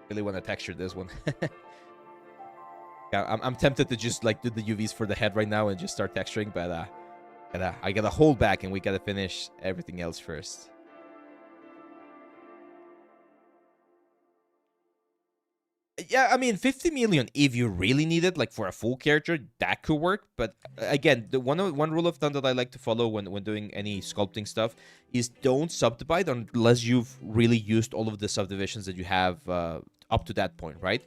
Really want to texture this one. Yeah, I'm tempted to just like do the UVs for the head right now and just start texturing, but I gotta hold back and we gotta finish everything else first. Yeah, I mean, 50 million, if you really need it, like for a full character, that could work. But again, the one rule of thumb that I like to follow when doing any sculpting stuff is don't subdivide unless you've really used all of the subdivisions that you have up to that point, right?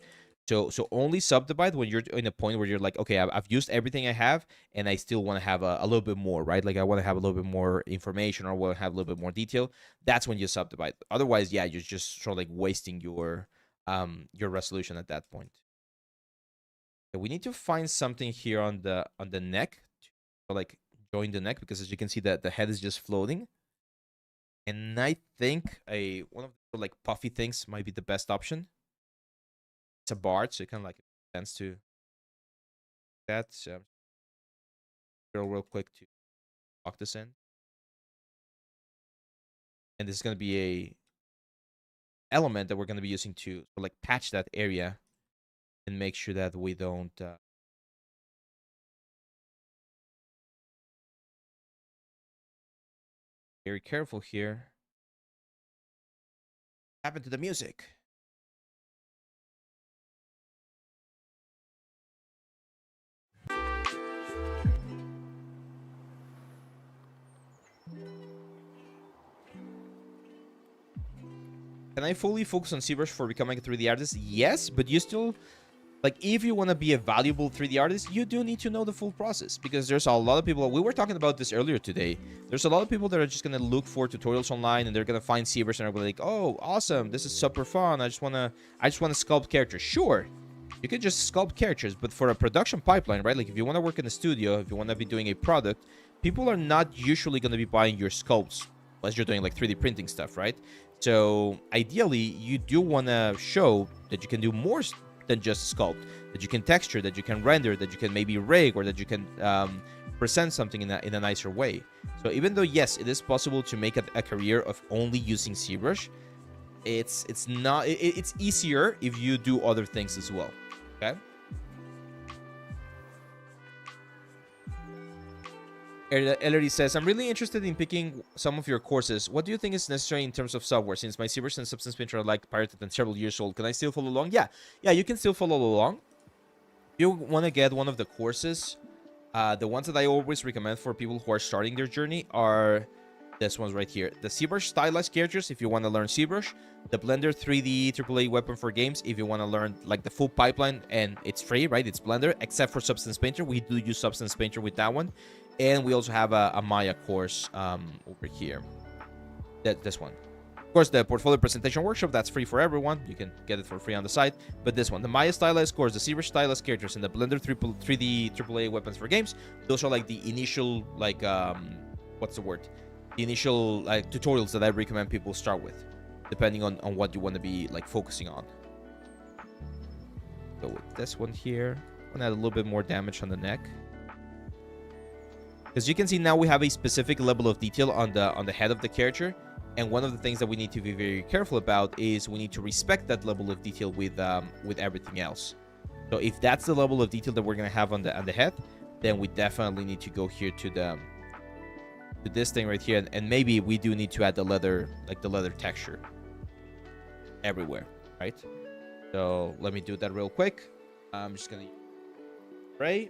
So only subdivide when you're in a point where you're like, okay, I've used everything I have, and I still want to have a little bit more, right? Like I want to have a little bit more information or want to have a little bit more detail. That's when you subdivide. Otherwise, yeah, you're just sort of like wasting your resolution at that point. Okay, we need to find something here on the neck to like join the neck, because as you can see that the head is just floating. And I think one of the like puffy things might be the best option. It's a bard, so it kind of like tends to that. So real quick to lock this in, and this is going to be a element that we're going to be using to like patch that area and make sure that we don't very careful here. What happened to the music? Can I fully focus on ZBrush for becoming a 3D artist? Yes, but you still, like, if you want to be a valuable 3D artist, you do need to know the full process, because there's a lot of people, we were talking about this earlier today, there's a lot of people that are just going to look for tutorials online, and they're going to find ZBrush and they're like, oh, awesome, this is super fun, I just want to sculpt characters. Sure, you can just sculpt characters, but for a production pipeline, right, like if you want to work in a studio, if you want to be doing a product, people are not usually going to be buying your sculpts unless you're doing like 3D printing stuff, right? So ideally, you do want to show that you can do more than just sculpt, that you can texture, that you can render, that you can maybe rig, or that you can present something in a nicer way. So even though, yes, it is possible to make a career of only using ZBrush, it's easier if you do other things as well. Okay. Ellery says, I'm really interested in picking some of your courses. What do you think is necessary in terms of software? Since my ZBrush and Substance Painter are like pirated and several years old, can I still follow along? Yeah, you can still follow along. If you want to get one of the courses, the ones that I always recommend for people who are starting their journey are this ones right here. The ZBrush stylized characters, if you want to learn ZBrush. The Blender 3D AAA weapon for games, if you want to learn like the full pipeline, and it's free, right? It's Blender, except for Substance Painter. We do use Substance Painter with that one. And we also have a Maya course over here. This one. Of course, the Portfolio Presentation Workshop, that's free for everyone. You can get it for free on the site. But this one, the Maya Stylized course, the ZBrush Stylized characters, and the Blender 3D AAA weapons for games, those are like the initial, like, what's the word? The initial like tutorials that I recommend people start with, depending on what you want to be like focusing on. Go with this one here. I'm gonna add a little bit more damage on the neck. As you can see, now we have a specific level of detail on the head of the character, and one of the things that we need to be very careful about is we need to respect that level of detail with everything else. So if that's the level of detail that we're gonna have on the head, then we definitely need to go here to this thing right here, and maybe we do need to add the leather, like the leather texture everywhere, right? So let me do that real quick. I'm just gonna spray.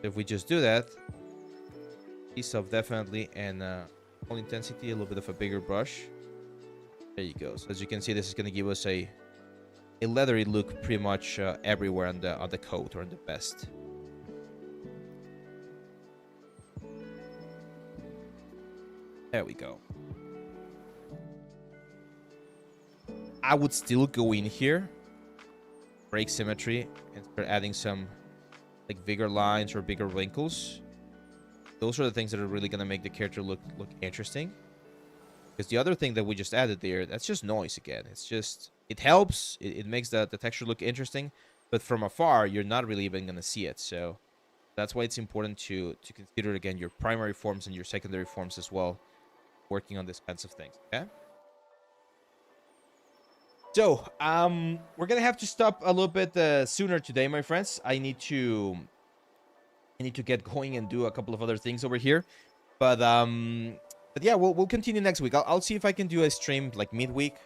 If we just do that, piece of definitely, and all intensity, a little bit of a bigger brush. There you go. So as you can see, this is going to give us a leathery look pretty much everywhere on the coat or on the vest. There we go. I would still go in here, break symmetry, and start adding some like bigger lines or bigger wrinkles. Those are the things that are really going to make the character look interesting. Because the other thing that we just added there, that's just noise again. It's just, it helps. It makes the texture look interesting. But from afar, you're not really even going to see it. So that's why it's important to consider, again, your primary forms and your secondary forms as well, working on these kinds of things. Okay? So, we're going to have to stop a little bit sooner today, my friends. I need to get going and do a couple of other things over here. But yeah, we'll continue next week. I'll see if I can do a stream like midweek,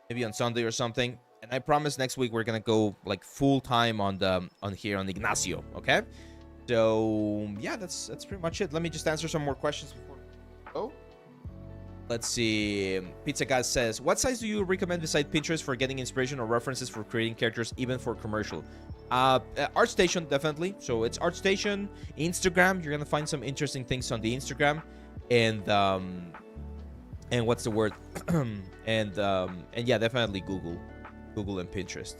maybe on Sunday or something. And I promise next week we're gonna go like full time on Ignacio. Okay? So yeah, that's pretty much it. Let me just answer some more questions before we go. Let's see. Pizza Guy says, what sites do you recommend beside Pinterest for getting inspiration or references for creating characters, even for commercial? ArtStation, definitely. So it's ArtStation, Instagram. You're gonna find some interesting things on the Instagram, and what's the word? and yeah, definitely Google and Pinterest.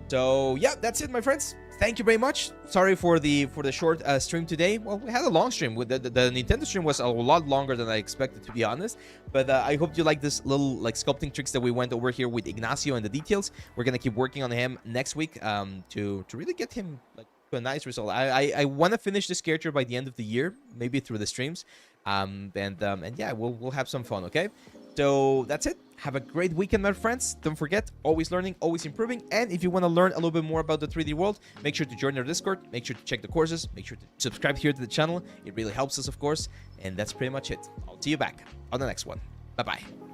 So yeah, that's it, my friends. Thank you very much. Sorry for the short stream today. Well, we had a long stream. The Nintendo stream was a lot longer than I expected, to be honest. But I hope you like this little like sculpting tricks that we went over here with Ignacio and the details. We're gonna keep working on him next week to really get him like to a nice result. I want to finish this character by the end of the year, maybe through the streams. And yeah, we'll have some fun. Okay. So that's it. Have a great weekend, my friends. Don't forget, always learning, always improving. And if you want to learn a little bit more about the 3D world, make sure to join our Discord. Make sure to check the courses. Make sure to subscribe here to the channel. It really helps us, of course. And that's pretty much it. I'll see you back on the next one. Bye-bye.